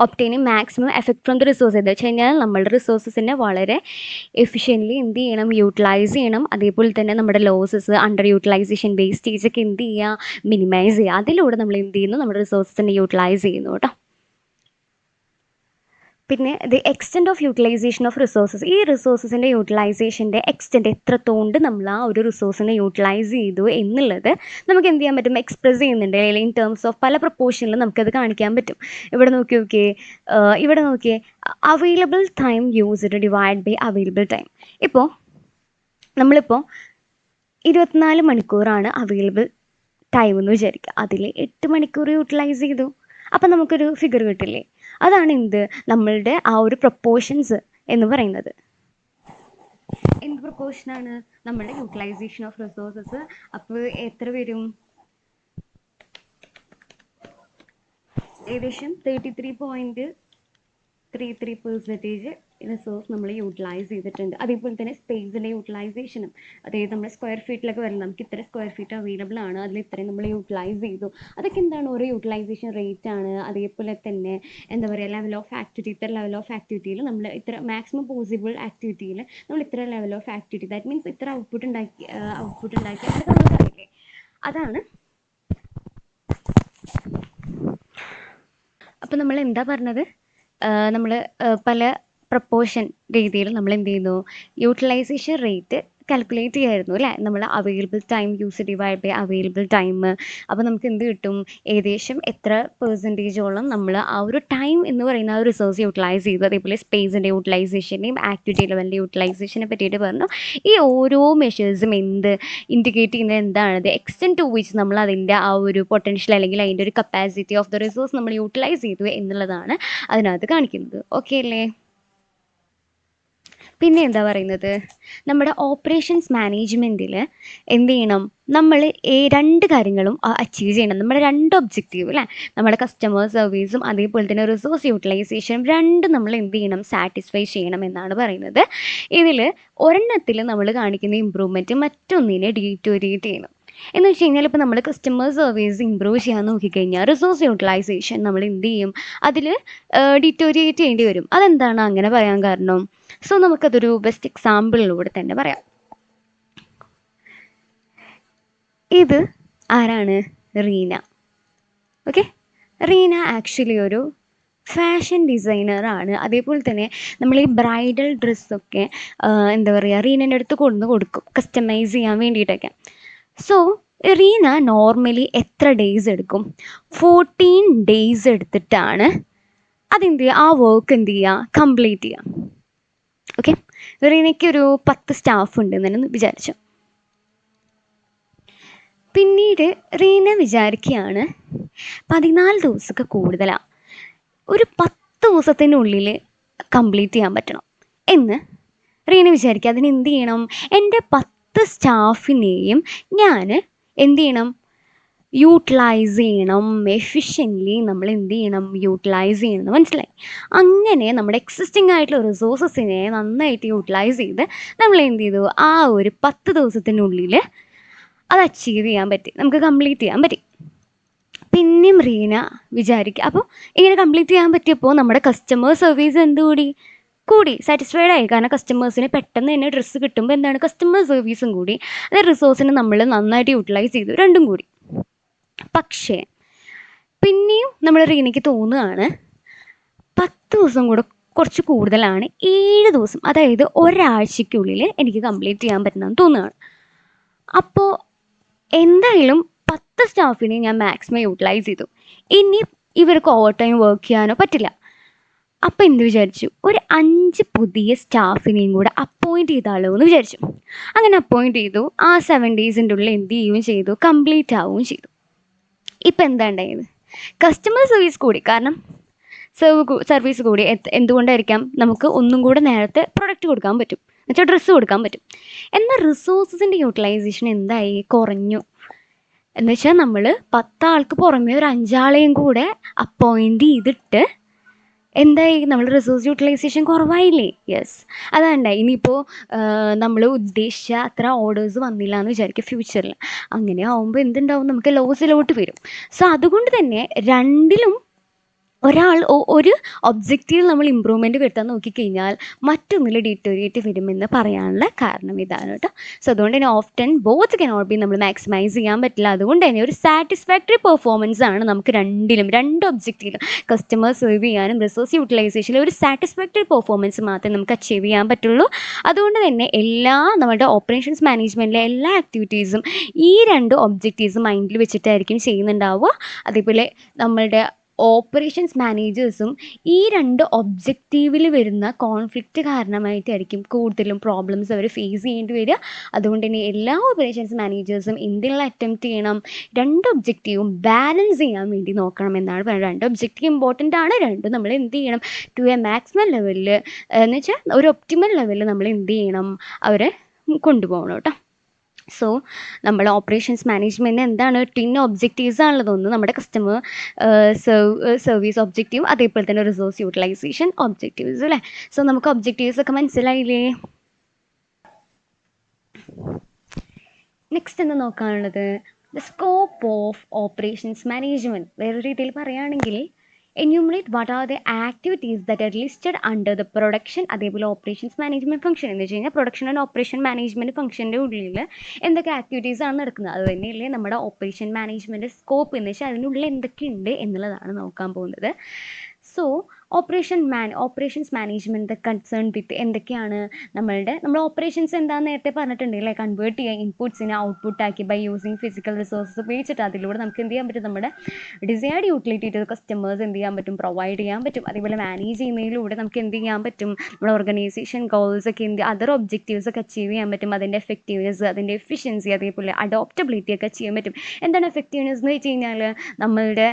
Obtaining maximum effect from the resource എന്ന് വെച്ച് കഴിഞ്ഞാൽ നമ്മളുടെ റിസോഴ്സസിനെ വളരെ എഫിഷ്യൻ്റ്ലി എന്ത് ചെയ്യണം, യൂട്ടിലൈസ് ചെയ്യണം. അതേപോലെ തന്നെ നമ്മുടെ ലോസസ്, അണ്ടർ യൂട്ടിലൈസേഷൻ, വേസ്റ്റേജ് ഒക്കെ എന്ത് ചെയ്യുക, മിനിമൈസ് ചെയ്യുക. അതിലൂടെ നമ്മൾ എന്ത് ചെയ്യുന്നു, നമ്മുടെ റിസോഴ്സസിനെ യൂട്ടിലൈസ് ചെയ്യുന്നു കേട്ടോ. പിന്നെ the extent of utilisation of resources. ഈ റിസോഴ്സസിൻ്റെ യൂട്ടിലൈസേഷൻ്റെ എക്സ്റ്റെൻറ്റ് എത്രത്തോണ്ട് നമ്മൾ ആ ഒരു റിസോഴ്സിനെ യൂട്ടിലൈസ് ചെയ്തു എന്നുള്ളത് നമുക്ക് എന്ത് ചെയ്യാൻ പറ്റും, എക്സ്പ്രസ് ചെയ്യുന്നുണ്ട്. അല്ലെങ്കിൽ ഇൻ ടേംസ് ഓഫ് പല പ്രൊപ്പോർഷനിലും നമുക്കത് കാണിക്കാൻ പറ്റും. ഇവിടെ നോക്കിയേ available time used divide by available time. നമ്മളിപ്പോൾ 24 മണിക്കൂറാണ് അവൈലബിൾ ടൈം എന്ന് വിചാരിക്കുക. അതിൽ 8 മണിക്കൂർ യൂട്ടിലൈസ് ചെയ്തു, അപ്പം നമുക്കൊരു ഫിഗർ കിട്ടില്ലേ. അതാണ് എന്ത്, നമ്മളുടെ ആ ഒരു പ്രൊപ്പോർഷൻസ് എന്ന് പറയുന്നത്. എന്ത് പ്രൊപ്പോർഷനാണ്, നമ്മളുടെ യൂട്ടിലൈസേഷൻ ഓഫ് റിസോഴ്സസ്. അപ്പോൾ എത്ര വരും, ഏകദേശം 33.33% റിസോഴ്സ് നമ്മൾ യൂട്ടിലൈസ് ചെയ്തിട്ടുണ്ട്. അതേപോലെ തന്നെ സ്പേസിൻ്റെ യൂട്ടിലൈസേഷനും, അതായത് നമ്മൾ സ്ക്വയർ ഫീറ്റിലൊക്കെ വരുന്നത്, നമുക്ക് ഇത്ര സ്ക്വയർ ഫീറ്റ് അവൈലബിൾ ആണ്, അതിൽ ഇത്രയും നമ്മൾ യൂട്ടിലൈസ് ചെയ്തു. അതൊക്കെ എന്താണ്, ഓരോ യൂട്ടിലൈസേഷൻ റേറ്റ് ആണ്. അതേപോലെ തന്നെ എന്താ പറയുക, ലെവൽ ഓഫ് ആക്ടിവിറ്റി, ഇത്ര ലെവൽ ഓഫ് ആക്ടിവിറ്റിയിൽ നമ്മൾ ഇത്ര മാക്സിമം പോസിബിൾ ആക്ടിവിറ്റിയിൽ നമ്മൾ ഇത്ര level of activity, that means ഇത്ര ഔട്ട്പുട്ട് ഉണ്ടാക്കി അതൊക്കെ നമുക്കറിയില്ലേ. അതാണ്. അപ്പോൾ നമ്മൾ എന്താ പറഞ്ഞത്, നമ്മൾ പല പ്രൊപ്പോർഷൻ രീതിയിൽ നമ്മൾ എന്ത് ചെയ്യുന്നു, യൂട്ടിലൈസേഷൻ റേറ്റ് കാൽക്കുലേറ്റ് ചെയ്യായിരുന്നു അല്ലേ. നമ്മൾ available time use divide by available time. അപ്പോൾ നമുക്ക് എന്ത് കിട്ടും, ഏകദേശം എത്ര പെർസെൻറ്റേജോളം നമ്മൾ ആ ഒരു ടൈം എന്ന് പറയുന്ന ആ ഒരു റിസോഴ്സ് യൂട്ടിലൈസ് ചെയ്തു. അതേപോലെ സ്പേസിൻ്റെ യൂട്ടിലൈസേഷനെയും ആക്ടിവിറ്റി ലെവലിൻ്റെ യൂട്ടിലൈസേഷനെ പറ്റിയിട്ട് പറഞ്ഞു. ഈ ഓരോ മെഷേഴ്സും ഇൻഡിക്കേറ്റ് ചെയ്യുന്നത് എന്താണ്, ദ എക്സ്റ്റെൻറ്റ് ടു വിച്ച് നമ്മൾ അതിൻ്റെ ആ ഒരു പൊട്ടൻഷ്യൽ അല്ലെങ്കിൽ അതിൻ്റെ ഒരു കപ്പാസിറ്റി ഓഫ് ദ റിസോഴ്സ് നമ്മൾ യൂട്ടിലൈസ് ചെയ്തു എന്നുള്ളതാണ് അതിനകത്ത് കാണിക്കുന്നത്. ഓക്കെ അല്ലേ. പിന്നെ എന്താ പറയുന്നത്, നമ്മുടെ ഓപ്പറേഷൻസ് മാനേജ്മെൻറ്റിൽ എന്ത് ചെയ്യണം, നമ്മൾ രണ്ട് കാര്യങ്ങളും അച്ചീവ് ചെയ്യണം. നമ്മുടെ രണ്ട് ഒബ്ജക്റ്റീവ് അല്ലേ, നമ്മുടെ കസ്റ്റമർ സർവീസും അതേപോലെ തന്നെ റിസോഴ്സ് യൂട്ടിലൈസേഷനും രണ്ടും നമ്മൾ എന്ത് ചെയ്യണം, സാറ്റിസ്ഫൈ ചെയ്യണം എന്നാണ് പറയുന്നത്. ഇതിൽ ഒരെണ്ണത്തിൽ നമ്മൾ കാണിക്കുന്ന ഇമ്പ്രൂവ്മെൻറ്റ് മറ്റൊന്നിനെ ഡീറ്റോറിയേറ്റ് ചെയ്യണം. എന്ന് വെച്ച് കഴിഞ്ഞാൽ ഇപ്പോൾ നമ്മൾ കസ്റ്റമർ സർവീസ് ഇമ്പ്രൂവ് ചെയ്യാൻ നോക്കിക്കഴിഞ്ഞാൽ റിസോഴ്സ് യൂട്ടിലൈസേഷൻ നമ്മൾ എന്ത് ചെയ്യും, അതിൽ ഡീറ്റോറിയേറ്റ് ചെയ്യേണ്ടി വരും. അതെന്താണ് അങ്ങനെ പറയാൻ കാരണം, സോ നമുക്കതൊരു ബെസ്റ്റ് എക്സാമ്പിളിലൂടെ തന്നെ പറയാം. ഇത് ആരാണ്, റീന. ഓക്കെ, റീന ആക്ച്വലി ഒരു ഫാഷൻ ഡിസൈനറാണ്. അതേപോലെ തന്നെ നമ്മൾ ഈ ബ്രൈഡൽ ഡ്രസ്സൊക്കെ എന്താ പറയുക, റീനൻ്റെ അടുത്ത് കൊടുക്കും കസ്റ്റമൈസ് ചെയ്യാൻ വേണ്ടിയിട്ടൊക്കെ. സോ റീന നോർമലി എത്ര ഡേയ്സ് എടുക്കും, 14 ഡേയ്സ് എടുത്തിട്ടാണ് അതെന്ത് ചെയ്യുക, ആ വർക്ക് എന്ത് ചെയ്യുക, കംപ്ലീറ്റ് ചെയ്യുക. ഓക്കെ, റീനയ്ക്കൊരു 10 സ്റ്റാഫ് ഉണ്ട് എന്ന് വിചാരിച്ചു. പിന്നീട് റീന വിചാരിക്കുകയാണ് 14 ദിവസമൊക്കെ കൂടുതലാണ്, ഒരു 10 ദിവസത്തിനുള്ളിൽ കംപ്ലീറ്റ് ചെയ്യാൻ പറ്റണം എന്ന് റീന വിചാരിക്കുക. അതിന് എന്ത് ചെയ്യണം, എൻ്റെ 10 സ്റ്റാഫിനെയും ഞാൻ എന്ത് ചെയ്യണം, യൂട്ടിലൈസ് ചെയ്യണം, എഫിഷ്യൻ്റ്ലി നമ്മൾ എന്ത് ചെയ്യണം, യൂട്ടിലൈസ് ചെയ്യണം. മനസ്സിലായി? അങ്ങനെ നമ്മുടെ എക്സിസ്റ്റിംഗ് ആയിട്ടുള്ള റിസോഴ്സസിനെ നന്നായിട്ട് യൂട്ടിലൈസ് ചെയ്ത് നമ്മൾ എന്ത് ചെയ്തു, ആ ഒരു 10 ദിവസത്തിനുള്ളിൽ അത് അച്ചീവ് ചെയ്യാൻ പറ്റി, നമുക്ക് കംപ്ലീറ്റ് ചെയ്യാൻ പറ്റി. പിന്നെയും റീന വിചാരിക്കുക, അപ്പോൾ ഇങ്ങനെ കംപ്ലീറ്റ് ചെയ്യാൻ പറ്റിയപ്പോൾ നമ്മുടെ കസ്റ്റമർ സർവീസ് കൂടി സാറ്റിസ്ഫൈഡ് ആയി. കാരണം കസ്റ്റമേഴ്സിന് പെട്ടെന്ന് തന്നെ ഡ്രസ്സ് കിട്ടുമ്പോൾ എന്താണ്, കസ്റ്റമർ സർവീസും കൂടി, അതായത് റിസോഴ്സിനെ നമ്മൾ നന്നായിട്ട് യൂട്ടിലൈസ് ചെയ്തു, രണ്ടും കൂടി. പക്ഷേ പിന്നെയും നമ്മൾ റീനയ്ക്ക് തോന്നുകയാണ് 10 ദിവസം കൂടെ കുറച്ച് കൂടുതലാണ്, 7 ദിവസം അതായത് ഒരാഴ്ചയ്ക്കുള്ളിൽ എനിക്ക് കംപ്ലീറ്റ് ചെയ്യാൻ പറ്റുന്നതെന്ന് തോന്നുകയാണ്. അപ്പോൾ എന്തായാലും 10 സ്റ്റാഫിനെ ഞാൻ മാക്സിമം യൂട്ടിലൈസ് ചെയ്തു. ഇനി ഇവർക്ക് ഓവർ ടൈം വർക്ക് ചെയ്യാനോ പറ്റില്ല. അപ്പോൾ എന്ത് വിചാരിച്ചു, ഒരു 5 പുതിയ സ്റ്റാഫിനെയും കൂടെ അപ്പോയിൻറ്റ് ചെയ്താലോ എന്ന് വിചാരിച്ചു. അങ്ങനെ അപ്പോയിൻറ്റ് ചെയ്തു. ആ 7 ഡേയ്സിൻ്റെ ഉള്ളിൽ എന്ത് ചെയ്യുകയും ചെയ്തു, കംപ്ലീറ്റ് ആവുകയും ചെയ്തു. ഇപ്പം എന്താ ഉണ്ടായത്, കസ്റ്റമർ സർവീസ് കൂടി. കാരണം സർവീസ് കൂടി എന്തുകൊണ്ടായിരിക്കാം, നമുക്ക് ഒന്നും കൂടെ നേരത്തെ പ്രൊഡക്റ്റ് കൊടുക്കാൻ പറ്റും, എന്നുവെച്ചാൽ ഡ്രസ്സ് കൊടുക്കാൻ പറ്റും. എന്നാൽ റിസോഴ്സസിൻ്റെ യൂട്ടിലൈസേഷൻ എന്തായി, കുറഞ്ഞു. എന്നുവെച്ചാൽ നമ്മൾ 10 ആൾക്ക് പുറമെ ഒരു 5 ആളെയും കൂടെ അപ്പോയിൻറ്റ് ചെയ്തിട്ട് എന്തായി, നമ്മൾ റിസോഴ്സ് യൂട്ടിലൈസേഷൻ കുറവായില്ലേ? യെസ്, അതുണ്ടായി. ഇനിയിപ്പോൾ നമ്മൾ ഉദ്ദേശിച്ച അത്ര ഓർഡേഴ്സ് വന്നില്ല എന്ന് വിചാരിക്കുക ഫ്യൂച്ചറിൽ. അങ്ങനെ ആവുമ്പോൾ എന്തുണ്ടാവും, നമുക്ക് ലോസിലോട്ട് വരും. സോ അതുകൊണ്ട് തന്നെ രണ്ടിലും ഒരു ഒബ്ജക്റ്റീവിൽ നമ്മൾ ഇമ്പ്രൂവ്മെൻറ്റ് വരുത്താൻ നോക്കിക്കഴിഞ്ഞാൽ മറ്റൊന്നിൽ ഡീറ്റോറിയേറ്റ് വരുമെന്ന് പറയാനുള്ള കാരണം ഇതാണ് കേട്ടോ. സോ അതുകൊണ്ട് തന്നെ ഓഫ്റ്റൻ ബോത്ത് കനോട്ട് ബി നമ്മൾ മാക്സിമൈസ് ചെയ്യാൻ പറ്റില്ല. അതുകൊണ്ട് തന്നെ ഒരു സാറ്റിസ്ഫാക്ടറി പെർഫോമൻസ് ആണ് നമുക്ക് രണ്ട് ഒബ്ജക്റ്റീവിലും, കസ്റ്റമർ സെർവ് ചെയ്യാനും റിസോഴ്സ് യൂട്ടിലൈസേഷനിൽ ഒരു സാറ്റിസ്ഫാക്ടറി പെർഫോമൻസ് മാത്രമേ നമുക്ക് അച്ചീവ് ചെയ്യാൻ പറ്റുള്ളൂ. അതുകൊണ്ട് തന്നെ നമ്മുടെ ഓപ്പറേഷൻസ് മാനേജ്മെൻറ്റിലെ എല്ലാ ആക്ടിവിറ്റീസും ഈ 2 ഒബ്ജക്റ്റീവ്സ് മൈൻഡിൽ വെച്ചിട്ടായിരിക്കും ചെയ്യുന്നുണ്ടാവുക. അതേപോലെ നമ്മളുടെ ഓപ്പറേഷൻസ് മാനേജേഴ്സും ഈ 2 ഒബ്ജക്റ്റീവിൽ വരുന്ന കോൺഫ്ലിക്റ്റ് കാരണമായിട്ടായിരിക്കും കൂടുതലും പ്രോബ്ലംസ് അവർ ഫേസ് ചെയ്യേണ്ടി വരിക. അതുകൊണ്ട് തന്നെ എല്ലാ ഓപ്പറേഷൻസ് മാനേജേഴ്സും എന്തിനുള്ള അറ്റംപ്റ്റ് ചെയ്യണം, 2 ഒബ്ജക്റ്റീവും ബാലൻസ് ചെയ്യാൻ വേണ്ടി നോക്കണം എന്നാണ് പറയുന്നത്. 2 ഒബ്ജക്റ്റീവ് ഇമ്പോർട്ടൻ്റ് ആണ്, 2 നമ്മൾ എന്ത് ചെയ്യണം, ടു എ മാക്സിമം ലെവലിൽ എന്ന് വെച്ചാൽ ഒരു ഒപ്റ്റിമൽ ലെവലിൽ നമ്മൾ എന്ത് ചെയ്യണം, അവരെ കൊണ്ടുപോകണം കേട്ടോ. സോ നമ്മൾ ഓപ്പറേഷൻസ് മാനേജ്മെൻറ്റ് എന്താണ്, ട്വിൻ ഒബ്ജക്റ്റീവ്സ് ആണുള്ളത്. ഒന്ന് നമ്മുടെ കസ്റ്റമർ സർവീസ് ഒബ്ജക്റ്റീവ്, അതേപോലെ തന്നെ റിസോഴ്സ് യൂട്ടിലൈസേഷൻ ഒബ്ജക്റ്റീവ്സ് അല്ലേ. സോ നമുക്ക് ഒബ്ജക്റ്റീവ്സ് ഒക്കെ മനസ്സിലായില്ലേ? നെക്സ്റ്റ് എന്താ നോക്കാനുള്ളത്, the scope of operations management. വേറെ രീതിയിൽ പറയുകയാണെങ്കിൽ enumerate what are the activities that are listed under the production അതേപോലെ ഓപ്പറേഷൻസ് മാനേജ്മെൻറ്റ് ഫംഗ്ഷൻ. എന്ന് വെച്ച് കഴിഞ്ഞാൽ പ്രൊഡക്ഷൻ ആൻഡ് ഓപ്പറേഷൻ മാനേജ്മെൻറ്റ് ഫംഗ്ഷൻ്റെ ഉള്ളിൽ എന്തൊക്കെ ആക്ടിവിറ്റീസ് ആണ് നടക്കുന്നത്, അത് തന്നെയല്ലേ നമ്മുടെ ഓപ്പറേഷൻ മാനേജ്മെൻറ്റ് സ്കോപ്പ് എന്ന് വെച്ചാൽ അതിനുള്ളിൽ എന്തൊക്കെയുണ്ട് എന്നുള്ളതാണ് നോക്കാൻ പോകുന്നത്. So operations management concern with എന്തൊക്കെയാണ് നമ്മൾ ഓപ്പറേഷൻസ് എന്താണെന്ന് നേരത്തെ പറഞ്ഞിട്ടുണ്ട് അല്ലേ, കൺവേർട്ട് ചെയ്യുക ഇൻപുട്സിനെ ഔട്ട്പുട്ട് ആക്കി ബൈ യൂസിങ് ഫിസിക്കൽ റിസോഴ്സസ് ഉപയോഗിച്ചിട്ട് അതിലൂടെ നമുക്ക് എന്ത് ചെയ്യാൻ പറ്റും, നമ്മുടെ ഡിസൈർഡ് യൂട്ടിലിറ്റി ടു കസ്റ്റമേഴ്സ് എന്ത് ചെയ്യാൻ പറ്റും, പ്രൊവൈഡ് ചെയ്യാൻ പറ്റും. അതേപോലെ മാനേജ് ചെയ്യുന്നതിലൂടെ നമുക്ക് എന്ത് ചെയ്യാൻ പറ്റും, നമ്മുടെ ഓർഗനൈസേഷൻ ഗോൾസ് ഒക്കെ അതർ ഒബ്ജക്റ്റീവ്സ് ഒക്കെ അച്ചീവ് ചെയ്യാൻ പറ്റും. അതിൻ്റെ എഫക്റ്റീവ്നെസ്, അതിൻ്റെ എഫിഷ്യൻസി, അതേപോലെ അഡോപ്റ്റബിലിറ്റി ഒക്കെ ചെയ്യാൻ പറ്റും. എന്താണ് എഫക്റ്റീവ്നെസ് എന്ന് വെച്ച് കഴിഞ്ഞാൽ നമ്മളുടെ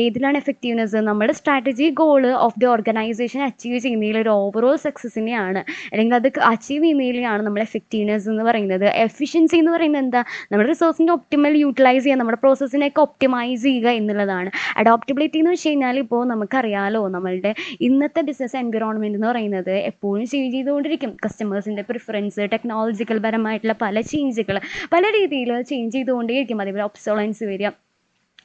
ഏതിലാണ് എഫക്റ്റീവ്നെസ്, നമ്മുടെ strategy goal of the organisation achieve ചെയ്യുന്നതിൽ ഒരു ഓവറോൾ സക്സസിനെയാണ്, അല്ലെങ്കിൽ അത് അച്ചീവ് ചെയ്യുന്നതിലാണ് നമ്മൾ എഫക്റ്റീവ്നെസ് എന്ന് പറയുന്നത്. എഫിഷ്യൻസി എന്ന് പറയുന്നത് എന്താ, നമ്മുടെ റിസോഴ്സിൻ്റെ ഒപ്റ്റിമൽ യൂട്ടിലൈസ് ചെയ്യുക, നമ്മുടെ പ്രോസസ്സിനെയൊക്കെ ഒപ്റ്റിമൈസ് ചെയ്യുക എന്നുള്ളതാണ്. അഡോപ്റ്റബിലിറ്റി എന്ന് വെച്ച് കഴിഞ്ഞാൽ ഇപ്പോൾ നമുക്കറിയാലോ, നമ്മളുടെ ഇന്നത്തെ ബിസിനസ് എൻവിറോൺമെൻറ്റ് എന്ന് പറയുന്നത് എപ്പോഴും ചേഞ്ച് ചെയ്തുകൊണ്ടിരിക്കും. കസ്റ്റമേഴ്സിൻ്റെ പ്രിഫറൻസ്, ടെക്നോളജിക്കൽ പരമായിട്ടുള്ള പല ചേഞ്ചുകൾ പല രീതിയിൽ ചേഞ്ച് ചെയ്തുകൊണ്ടേയിരിക്കും. അതേപോലെ ഒബ്സോളൻസ് വരിക.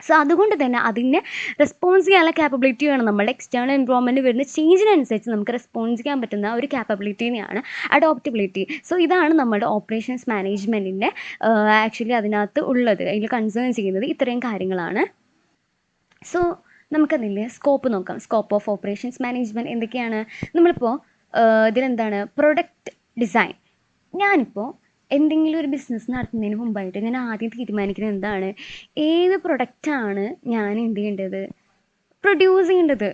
സോ അതുകൊണ്ട് തന്നെ അതിനെ റെസ്പോൺസ് ചെയ്യാനുള്ള ക്യാപ്പബിലിറ്റി വേണം. നമ്മുടെ എക്സ്റ്റേണൽ എൻവയോൺമെൻറ്റ് വരുന്ന ചേഞ്ചിനനുസരിച്ച് നമുക്ക് റെസ്പോൺസ് ചെയ്യാൻ പറ്റുന്ന ഒരു ക്യാപ്പബിലിറ്റിനെയാണ് അഡോപ്റ്റബിലിറ്റി. സോ ഇതാണ് നമ്മുടെ ഓപ്പറേഷൻസ് മാനേജ്മെൻറ്റിൻ്റെ ആക്ച്വലി അതിനകത്ത് ഉള്ളത്, അതിൽ കൺസേൺ ചെയ്യുന്നത് ഇത്രയും കാര്യങ്ങളാണ്. സോ നമുക്കതിൽ സ്കോപ്പ് നോക്കാം. സ്കോപ്പ് ഓഫ് ഓപ്പറേഷൻസ് മാനേജ്മെൻറ്റ് എന്തൊക്കെയാണ്, നമ്മളിപ്പോൾ ഇതിലെന്താണ്, പ്രൊഡക്റ്റ് ഡിസൈൻ. ഞാനിപ്പോൾ എന്തെങ്കിലും ഒരു ബിസിനസ് നടത്തുന്നതിന് മുമ്പായിട്ട് ഞാൻ ആദ്യം തീരുമാനിക്കുന്നത് എന്താണ്, ഏത് പ്രൊഡക്റ്റാണ് ഞാൻ എന്ത് ചെയ്യേണ്ടത്, പ്രൊഡ്യൂസ് ചെയ്യേണ്ടത്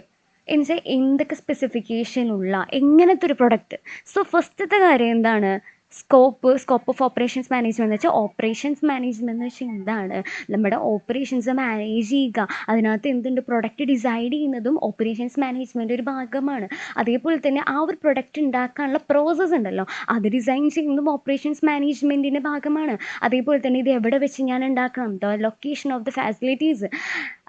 എന്നുവെച്ചാൽ എന്തൊക്കെ സ്പെസിഫിക്കേഷൻ ഉള്ള എങ്ങനത്തെ ഒരു പ്രൊഡക്റ്റ്. സോ ഫസ്റ്റത്തെ കാര്യം എന്താണ്, സ്കോപ്പ് ഓഫ് ഓപ്പറേഷൻസ് മാനേജ്മെന്റ് എന്ന് വെച്ചാൽ ഓപ്പറേഷൻസ് മാനേജ്മെന്റ് എന്ന് വെച്ചാൽ എന്താണ്, നമ്മുടെ ഓപ്പറേഷൻസ് മാനേജ് ചെയ്യുക. അതിനകത്ത് എന്തുണ്ട്, പ്രൊഡക്റ്റ് ഡിസൈഡ് ചെയ്യുന്നതും ഓപ്പറേഷൻസ് മാനേജ്മെന്റ് ഒരു ഭാഗമാണ്. അതേപോലെ തന്നെ ആ ഒരു പ്രൊഡക്റ്റ് ഉണ്ടാക്കാനുള്ള പ്രോസസ്സ് ഉണ്ടല്ലോ, അത് ഡിസൈൻ ചെയ്യുന്നതും ഓപ്പറേഷൻസ് മാനേജ്മെന്റിന്റെ ഭാഗമാണ്. അതേപോലെ തന്നെ ഇത് എവിടെ വെച്ച് ഞാൻ ഉണ്ടാക്കണം, ദ ലൊക്കേഷൻ ഓഫ് ദ ഫാസിലിറ്റീസ്.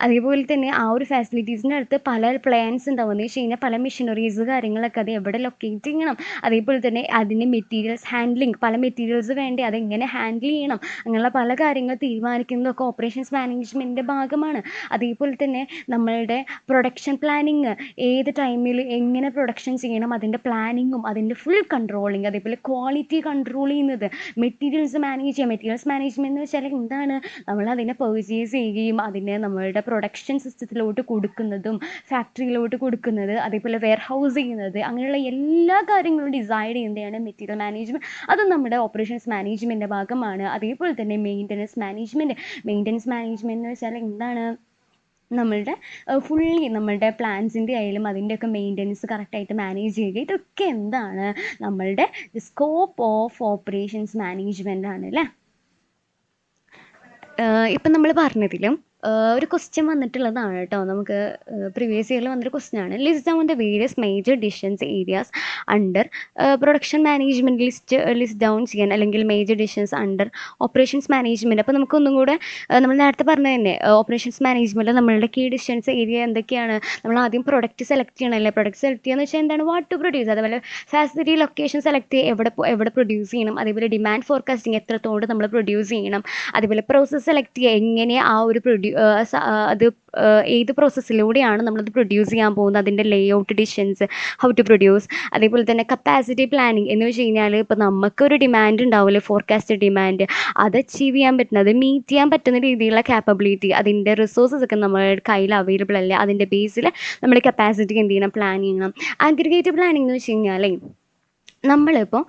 അതേപോലെ തന്നെ ആ ഒരു ഫാസിലിറ്റീസിൻ്റെ അടുത്ത് പല പ്ലാൻസ് ഉണ്ടാവും എന്ന് വെച്ച് കഴിഞ്ഞാൽ പല മെഷീനറീസ് കാര്യങ്ങളൊക്കെ അത് എവിടെ ലൊക്കേറ്റ് ചെയ്യണം. അതേപോലെ തന്നെ അതിൻ്റെ മെറ്റീരിയൽസ് ഹാൻഡ്ലിങ്, പല മെറ്റീരിയൽസ് വേണ്ടി അതെങ്ങനെ ഹാൻഡിൽ ചെയ്യണം, അങ്ങനെയുള്ള പല കാര്യങ്ങൾ തീരുമാനിക്കുന്നതൊക്കെ ഓപ്പറേഷൻസ് മാനേജ്മെൻറ്റിൻ്റെ ഭാഗമാണ്. അതേപോലെ തന്നെ നമ്മളുടെ പ്രൊഡക്ഷൻ പ്ലാനിങ്, ഏത് ടൈമിൽ എങ്ങനെ പ്രൊഡക്ഷൻ ചെയ്യണം അതിൻ്റെ പ്ലാനിങ്ങും അതിൻ്റെ ഫുൾ കൺട്രോളിങ്, അതേപോലെ ക്വാളിറ്റി കൺട്രോൾ ചെയ്യുന്നത്, മെറ്റീരിയൽസ് മാനേജ് ചെയ്യുക. മെറ്റീരിയൽസ് മാനേജ്മെൻറ്റ് എന്ന് വെച്ചാൽ എന്താണ്, നമ്മൾ അതിനെ പർച്ചേസ് ചെയ്യുകയും അതിനെ നമ്മളുടെ പ്രൊഡക്ഷൻ സിസ്റ്റത്തിലോട്ട് കൊടുക്കുന്നതും ഫാക്ടറിയിലോട്ട് കൊടുക്കുന്നത്, അതേപോലെ വെയർ ഹൗസ് ചെയ്യുന്നത്, അങ്ങനെയുള്ള എല്ലാ കാര്യങ്ങളും ഡിസൈഡ് ചെയ്യുന്നതാണ് മെറ്റീരിയൽ മാനേജ്മെൻറ്റ്. അത് നമ്മുടെ ഓപ്പറേഷൻസ് മാനേജ്മെൻറ്റിൻ്റെ ഭാഗമാണ്. അതേപോലെ തന്നെ മെയിൻ്റനൻസ് മാനേജ്മെൻറ്റ് എന്ന് വെച്ചാൽ എന്താണ്, നമ്മളുടെ ഫുള്ളി നമ്മളുടെ പ്ലാൻസിൻ്റെ ആയാലും അതിൻ്റെയൊക്കെ മെയിൻ്റനൻസ് കറക്റ്റായിട്ട് മാനേജ് ചെയ്യുക. ഇതൊക്കെ എന്താണ്, നമ്മളുടെ സ്കോപ്പ് ഓഫ് ഓപ്പറേഷൻസ് മാനേജ്മെൻ്റ് ആണ് അല്ലേ. ഇപ്പം നമ്മൾ പറഞ്ഞതിലും ഒരു ക്വസ്റ്റ്യൻ വന്നിട്ടുള്ളതാണ് കേട്ടോ, നമുക്ക് പ്രീവിയസ് ഇയറിൽ വന്നൊരു ക്വസ്റ്റ്യൻ ആണ്. List down the various major decisions areas under production management. List down ചെയ്യാൻ, അല്ലെങ്കിൽ major decisions under operations management. അപ്പോൾ നമുക്കൊന്നും കൂടെ നമ്മൾ നേരത്തെ പറഞ്ഞത് തന്നെ, ഓപ്പറേഷൻസ് മാനേജ്മെൻറ്റ് നമ്മളുടെ കീ ഡിസിഷൻസ് ഏരിയ എന്തൊക്കെയാണ്, നമ്മൾ ആദ്യം പ്രൊഡക്റ്റ് സെലക്ട് ചെയ്യണമല്ലേ. പ്രൊഡക്റ്റ് സെലക്ട് ചെയ്യുക എന്ന് വെച്ചാൽ എന്താണ്, വാട്ട് ടു പ്രൊഡ്യൂസ്. അതേപോലെ ഫാസിലിറ്റി ലൊക്കേഷൻ സെലക്ട് ചെയ്യുക, എവിടെ പ്രൊഡ്യൂസ് ചെയ്യണം. അതേപോലെ ഡിമാൻഡ് ഫോർകാസ്റ്റിംഗ്, എത്രത്തോട് നമ്മൾ പ്രൊഡ്യൂസ് ചെയ്യണം. അതേപോലെ പ്രോസസ്സ് സെലക്ട് ചെയ്യുക, എങ്ങനെ ആ ഒരു അത് ഏത് പ്രോസസ്സിലൂടെയാണ് നമ്മളത് പ്രൊഡ്യൂസ് ചെയ്യാൻ പോകുന്നത്, അതിൻ്റെ layout decisions, how to produce. അതേപോലെ തന്നെ കപ്പാസിറ്റി പ്ലാനിങ് എന്ന് വെച്ച് കഴിഞ്ഞാൽ ഇപ്പോൾ നമുക്കൊരു ഡിമാൻഡ് ഉണ്ടാവില്ലേ, ഫോർകാസ്റ്റ് ഡിമാൻഡ്, അത് അച്ചീവ് ചെയ്യാൻ പറ്റുന്നത്, മീറ്റ് ചെയ്യാൻ പറ്റുന്ന രീതിയിലുള്ള ക്യാപ്പബിലിറ്റി, അതിൻ്റെ റിസോഴ്സസ് ഒക്കെ നമ്മുടെ കയ്യിൽ അവൈലബിൾ അല്ലേ, അതിൻ്റെ ബേസിൽ നമ്മൾ കപ്പാസിറ്റി എന്ത് ചെയ്യണം, പ്ലാൻ ചെയ്യണം. അഗ്രിഗേറ്റ് പ്ലാനിങ് എന്ന് വെച്ച് കഴിഞ്ഞാൽ നമ്മളിപ്പോൾ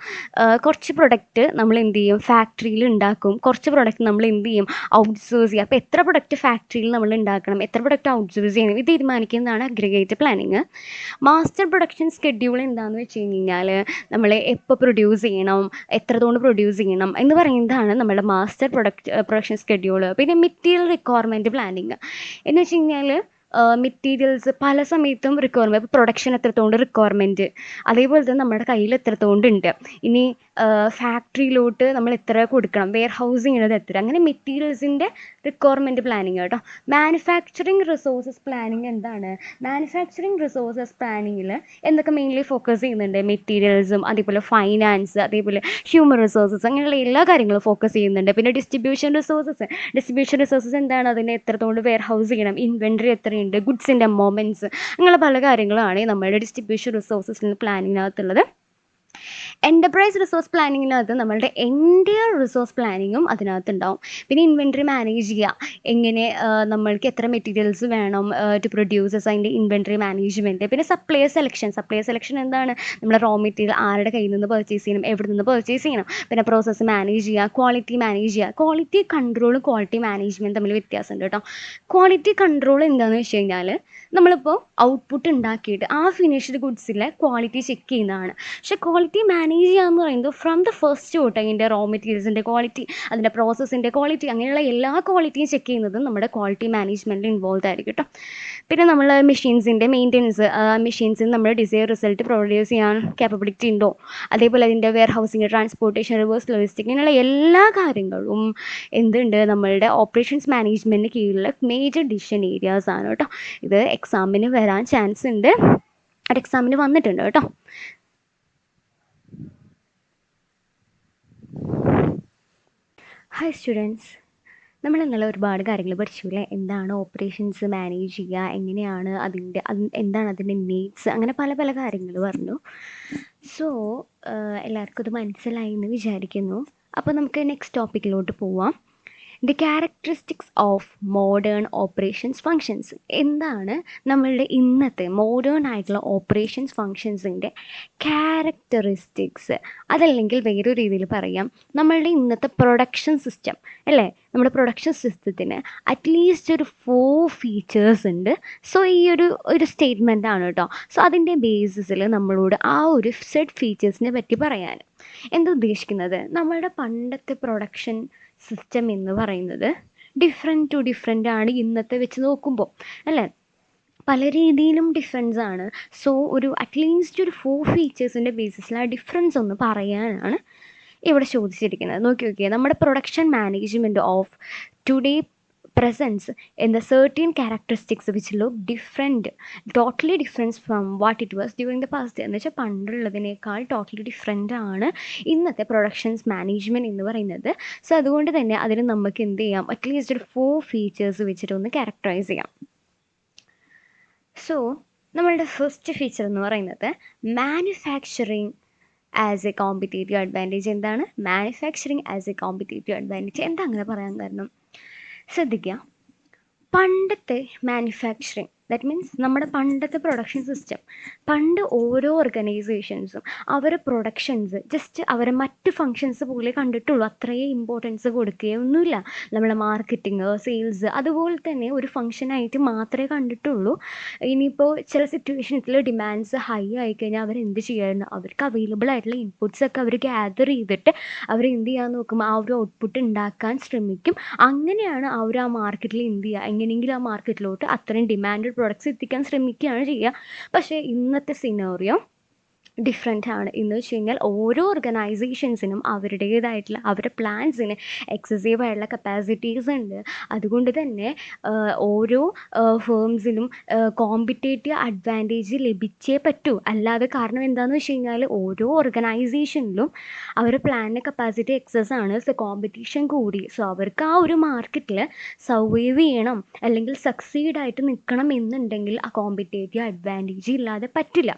കുറച്ച് പ്രൊഡക്റ്റ് നമ്മൾ എന്ത് ചെയ്യും, ഫാക്ടറിയിൽ ഉണ്ടാക്കും, കുറച്ച് പ്രൊഡക്റ്റ് നമ്മൾ എന്ത് ചെയ്യും, ഔട്ട്സോഴ്സ് ചെയ്യും. അപ്പോൾ എത്ര പ്രൊഡക്റ്റ് ഫാക്ടറിയിൽ നമ്മൾ ഉണ്ടാക്കണം, എത്ര പ്രൊഡക്റ്റ് ഔട്ട്സോഴ്സ് ചെയ്യണം, ഇത് തീരുമാനിക്കുന്നതാണ് aggregate planning. Master production schedule എന്താണെന്ന് വെച്ച് കഴിഞ്ഞാൽ നമ്മൾ എപ്പോൾ പ്രൊഡ്യൂസ് ചെയ്യണം, എത്രത്തോണ്ട് പ്രൊഡ്യൂസ് ചെയ്യണം എന്ന് പറയുന്നതാണ് നമ്മുടെ മാസ്റ്റർ പ്രൊഡക്ഷൻ സ്കെഡ്യൂൾ. പിന്നെ മെറ്റീരിയൽ റിക്വയർമെൻറ്റ് പ്ലാനിങ് എന്ന് വെച്ച് കഴിഞ്ഞാൽ മെറ്റീരിയൽസ് പല സമയത്തും റിക്വയർമെൻറ്റ്, ഇപ്പോൾ പ്രൊഡക്ഷൻ എത്രത്തോണ്ട് റിക്വയർമെൻറ്റ്, അതേപോലെ തന്നെ നമ്മുടെ കയ്യിൽ എത്രത്തോണ്ട് ഉണ്ട്, ഇനി ഫാക്ടറിയിലോട്ട് നമ്മൾ എത്ര കൊടുക്കണം, വെയർ ഹൗസിങ്ങിനത് എത്ര, അങ്ങനെ മെറ്റീരിയൽസിൻ്റെ റിക്വയർമെൻറ്റ് പ്ലാനിങ് കേട്ടോ. മാനുഫാക്ചറിങ് റിസോഴ്സസ് പ്ലാനിങ് എന്താണ്, മാനുഫാക്ചറിങ് റിസോഴ്സസ് പ്ലാനിങ്ങിൽ എന്തൊക്കെ മെയിൻലി ഫോക്കസ് ചെയ്യുന്നുണ്ട്, മെറ്റീരിയൽസും അതേപോലെ ഫൈനാൻസ്, അതേപോലെ ഹ്യൂമൻ റിസോഴ്സസ്, അങ്ങനെയുള്ള എല്ലാ കാര്യങ്ങളും ഫോക്കസ് ചെയ്യുന്നുണ്ട്. പിന്നെ ഡിസ്ട്രിബ്യൂഷൻ റിസോഴ്സസ് എന്താണ്, അതിനെ എത്രത്തോണ്ട് വെയർ ഹൗസ് ചെയ്യണം, ഇൻവെൻട്രി എത്രയുണ്ട്, ഗുഡ്സിൻ്റെ മൊമെൻറ്റ്സ്, അങ്ങനെ പല കാര്യങ്ങളാണ് നമ്മുടെ ഡിസ്ട്രിബ്യൂഷൻ റിസോഴ്സസിൽ പ്ലാനിങ്ങിനകത്തുള്ളത്. എൻ്റർപ്രൈസ് റിസോഴ്സ് പ്ലാനിങ്ങിനകത്ത് നമ്മളുടെ എൻ്റയർ റിസോഴ്സ് പ്ലാനിങ്ങും അതിനകത്തുണ്ടാവും. പിന്നെ ഇൻവെൻട്രി മാനേജ് ചെയ്യുക, എങ്ങനെ നമ്മൾക്ക് എത്ര മെറ്റീരിയൽസ് വേണം ടു പ്രൊഡ്യൂസസ്, അതിൻ്റെ ഇൻവെൻട്രി മാനേജ്മെൻറ്റ്. പിന്നെ സപ്ലയർ സെലക്ഷൻ എന്താണ്, നമ്മൾ റോ മെറ്റീരിയൽ ആരുടെ കയ്യിൽ നിന്ന് പർച്ചേസ് ചെയ്യണം, എവിടെ നിന്ന് പർച്ചേസ് ചെയ്യണം. പിന്നെ പ്രോസസ്സ് മാനേജ് ചെയ്യുക, ക്വാളിറ്റി മാനേജ് ചെയ്യുക. ക്വാളിറ്റി കൺട്രോളും ക്വാളിറ്റി മാനേജ്മെൻറ്റ് തമ്മിൽ വ്യത്യാസമുണ്ട് കേട്ടോ. ക്വാളിറ്റി കൺട്രോൾ എന്താണെന്ന് വെച്ച് കഴിഞ്ഞാൽ നമ്മളിപ്പോൾ ഔട്ട്പുട്ട് ഉണ്ടാക്കിയിട്ട് ആ ഫിനിഷ്ഡ് ഗുഡ്സിലെ ക്വാളിറ്റി ചെക്ക് ചെയ്യുന്നതാണ്. പക്ഷേ ക്വാളിറ്റി മാനേജ് ചെയ്യുക എന്ന് പറയുന്നത് ഫ്രം ദ ഫസ്റ്റ് തൊട്ട് അതിൻ്റെ റോ മെറ്റീരിയൽസിൻ്റെ ക്വാളിറ്റി, അതിൻ്റെ പ്രോസസ്സിൻ്റെ ക്വാളിറ്റി, അങ്ങനെയുള്ള എല്ലാ ക്വാളിറ്റിയും ചെക്ക് ചെയ്യുന്നത് നമ്മുടെ ക്വാളിറ്റി മാനേജ്മെൻറ്റിൽ ഇൻവോൾവ് ആയിരിക്കും കേട്ടോ. പിന്നെ നമ്മൾ മെഷീൻസിൻ്റെ മെയിൻ്റെനൻസ്, മെഷീൻസിന് നമ്മൾ ഡിസൈർ റിസൾട്ട് പ്രൊഡ്യൂസ് ചെയ്യാൻ ക്യാപ്പബിലിറ്റി ഉണ്ടോ, അതേപോലെ അതിൻ്റെ warehousing, transportation, reverse logistic, ഇങ്ങനെയുള്ള എല്ലാ കാര്യങ്ങളും എന്തുണ്ട്, നമ്മളുടെ ഓപ്പറേഷൻസ് മാനേജ്മെൻറ്റിന് കീഴിലുള്ള മേജർ ഡിസിഷൻ ഏരിയാസ് ആണ് കേട്ടോ. ഇത് എക്സാമിന് വരാൻ ചാൻസ് ഉണ്ട്, അത് എക്സാമിന് വന്നിട്ടുണ്ട് കേട്ടോ. ഹായ് സ്റ്റുഡൻസ്, നമ്മൾ ഇന്നലെ ഒരുപാട് കാര്യങ്ങൾ പഠിച്ചു അല്ലേ. എന്താണ് ഓപ്പറേഷൻസ് മാനേജ് ചെയ്യുക, എങ്ങനെയാണ് എന്താണ് അതിൻ്റെ നീഡ്സ്, അങ്ങനെ പല പല കാര്യങ്ങൾ പറഞ്ഞു. സോ എല്ലാവർക്കും ഇത് മനസ്സിലായി എന്ന് വിചാരിക്കുന്നു. അപ്പോൾ നമുക്ക് നെക്സ്റ്റ് ടോപ്പിക്കിലോട്ട് പോവാം. The characteristics of modern operations functions. എന്താണ് നമ്മളുടെ ഇന്നത്തെ മോഡേൺ ആയിട്ടുള്ള ഓപ്പറേഷൻസ് ഫങ്ഷൻസിൻ്റെ ക്യാരക്ടറിസ്റ്റിക്സ്? അതല്ലെങ്കിൽ വേറൊരു രീതിയിൽ പറയാം, നമ്മളുടെ ഇന്നത്തെ പ്രൊഡക്ഷൻ സിസ്റ്റം അല്ലേ, നമ്മുടെ പ്രൊഡക്ഷൻ സിസ്റ്റത്തിന് അറ്റ്ലീസ്റ്റ് ഒരു 4 ഫീച്ചേഴ്സ് ഉണ്ട്. സോ ഈ ഒരു സ്റ്റേറ്റ്മെൻ്റ് ആണ് കേട്ടോ. സോ അതിൻ്റെ ബേസിസിൽ നമ്മളോട് ആ ഒരു സെറ്റ് ഫീച്ചേഴ്സിനെ പറ്റി പറയാൻ എന്താ ഉദ്ദേശിക്കുന്നത്, നമ്മളുടെ പണ്ടത്തെ പ്രൊഡക്ഷൻ സിസ്റ്റം എന്ന് പറയുന്നത് ഡിഫറെൻ്റ് ആണ് ഇന്നത്തെ വെച്ച് നോക്കുമ്പോൾ അല്ലേ, പല രീതിയിലും ഡിഫറൻസ് ആണ്. സോ അറ്റ്ലീസ്റ്റ് ഒരു 4 ഫീച്ചേഴ്സിൻ്റെ ബേസിസിൽ ആ ഡിഫറൻസ് ഒന്ന് പറയാനാണ് ഇവിടെ ചോദിച്ചിരിക്കുന്നത്. നോക്കിയേ, നമ്മുടെ production management of today presents in the certain characteristics which look different, totally different from what it was during the past. എന്ന് വെച്ചാൽ പണ്ടുള്ളതിനേക്കാൾ ടോട്ടലി ഡിഫറെൻ്റ് ആണ് ഇന്നത്തെ പ്രൊഡക്ഷൻസ് മാനേജ്മെൻറ്റ് എന്ന് പറയുന്നത്. സോ അതുകൊണ്ട് തന്നെ അതിന് നമുക്ക് എന്ത് ചെയ്യാം, അറ്റ്ലീസ്റ്റ് ഒരു 4 ഫീച്ചേഴ്സ് വെച്ചിട്ട് ഒന്ന് ക്യാരക്ടറൈസ് ചെയ്യാം. സോ നമ്മളുടെ ഫസ്റ്റ് ഫീച്ചർ എന്ന് പറയുന്നത് manufacturing as a competitive advantage. എന്താണ് manufacturing as a competitive advantage? എന്താ അങ്ങനെ പറയാൻ കാരണം? ശ്രദ്ധിക്കുക, പണ്ടത്തെ മാനുഫാക്ചറിങ്, ദാറ്റ് മീൻസ് നമ്മുടെ പണ്ടത്തെ പ്രൊഡക്ഷൻ സിസ്റ്റം, പണ്ട് ഓരോ ഓർഗനൈസേഷൻസും അവരെ പ്രൊഡക്ഷൻസ് ജസ്റ്റ് അവരെ മറ്റ് ഫങ്ഷൻസ് പോലെ കണ്ടിട്ടുള്ളൂ, അത്രയേ ഇമ്പോർട്ടൻസ് കൊടുക്കുകയൊന്നുമില്ല. നമ്മളെ മാർക്കറ്റിംഗ്, സെയിൽസ് അതുപോലെ തന്നെ ഒരു ഫങ്ഷനായിട്ട് മാത്രമേ കണ്ടിട്ടുള്ളൂ. ഇനിയിപ്പോൾ ചില സിറ്റുവേഷൻസിൽ ഡിമാൻഡ്സ് ഹൈ ആയിക്കഴിഞ്ഞാൽ അവരെന്ത് ചെയ്യായിരുന്നു, അവർക്ക് അവൈലബിൾ ആയിട്ടുള്ള ഇൻപുട്സ് ഒക്കെ അവർ ഗ്യാദർ ചെയ്തിട്ട് അവരെന്ത് ചെയ്യാൻ നോക്കും, ആ ഒരു ഔട്ട്പുട്ട് ഉണ്ടാക്കാൻ ശ്രമിക്കും. അങ്ങനെയാണ് അവർ ആ മാർക്കറ്റിൽ എന്ത് ചെയ്യുക, എങ്ങനെയെങ്കിലും ആ മാർക്കറ്റിലോട്ട് അത്രയും ഡിമാൻഡ് പ്രൊഡക്ട്സ് എത്തിക്കാൻ ശ്രമിക്കുകയാണ് ചെയ്യുക. പക്ഷേ ഇന്നത്തെ സിനാറിയോ ഡിഫറെൻ്റ് ആണ്. എന്ന് വെച്ച് കഴിഞ്ഞാൽ ഓരോ ഓർഗനൈസേഷൻസിനും അവരുടേതായിട്ടുള്ള അവരുടെ പ്ലാൻസിന് എക്സസീവ് ആയിട്ടുള്ള കപ്പാസിറ്റീസ് ഉണ്ട്. അതുകൊണ്ട് തന്നെ ഓരോ ഫേംസിനും കോമ്പറ്റേറ്റീവ് അഡ്വാൻറ്റേജ് ലഭിച്ചേ പറ്റൂ. അല്ലാതെ കാരണം എന്താണെന്ന് വെച്ച് കഴിഞ്ഞാൽ ഓരോ ഓർഗനൈസേഷനിലും അവരുടെ പ്ലാനിൻ്റെ കപ്പാസിറ്റി എക്സസ് ആണ്. സോ കോമ്പറ്റീഷൻ കൂടി. സോ അവർക്ക് ആ ഒരു മാർക്കറ്റിൽ സർവൈവ് ചെയ്യണം അല്ലെങ്കിൽ സക്സീഡായിട്ട് നിൽക്കണം എന്നുണ്ടെങ്കിൽ ആ കോമ്പറ്റേറ്റീവ് അഡ്വാൻറ്റേജ് ഇല്ലാതെ പറ്റില്ല.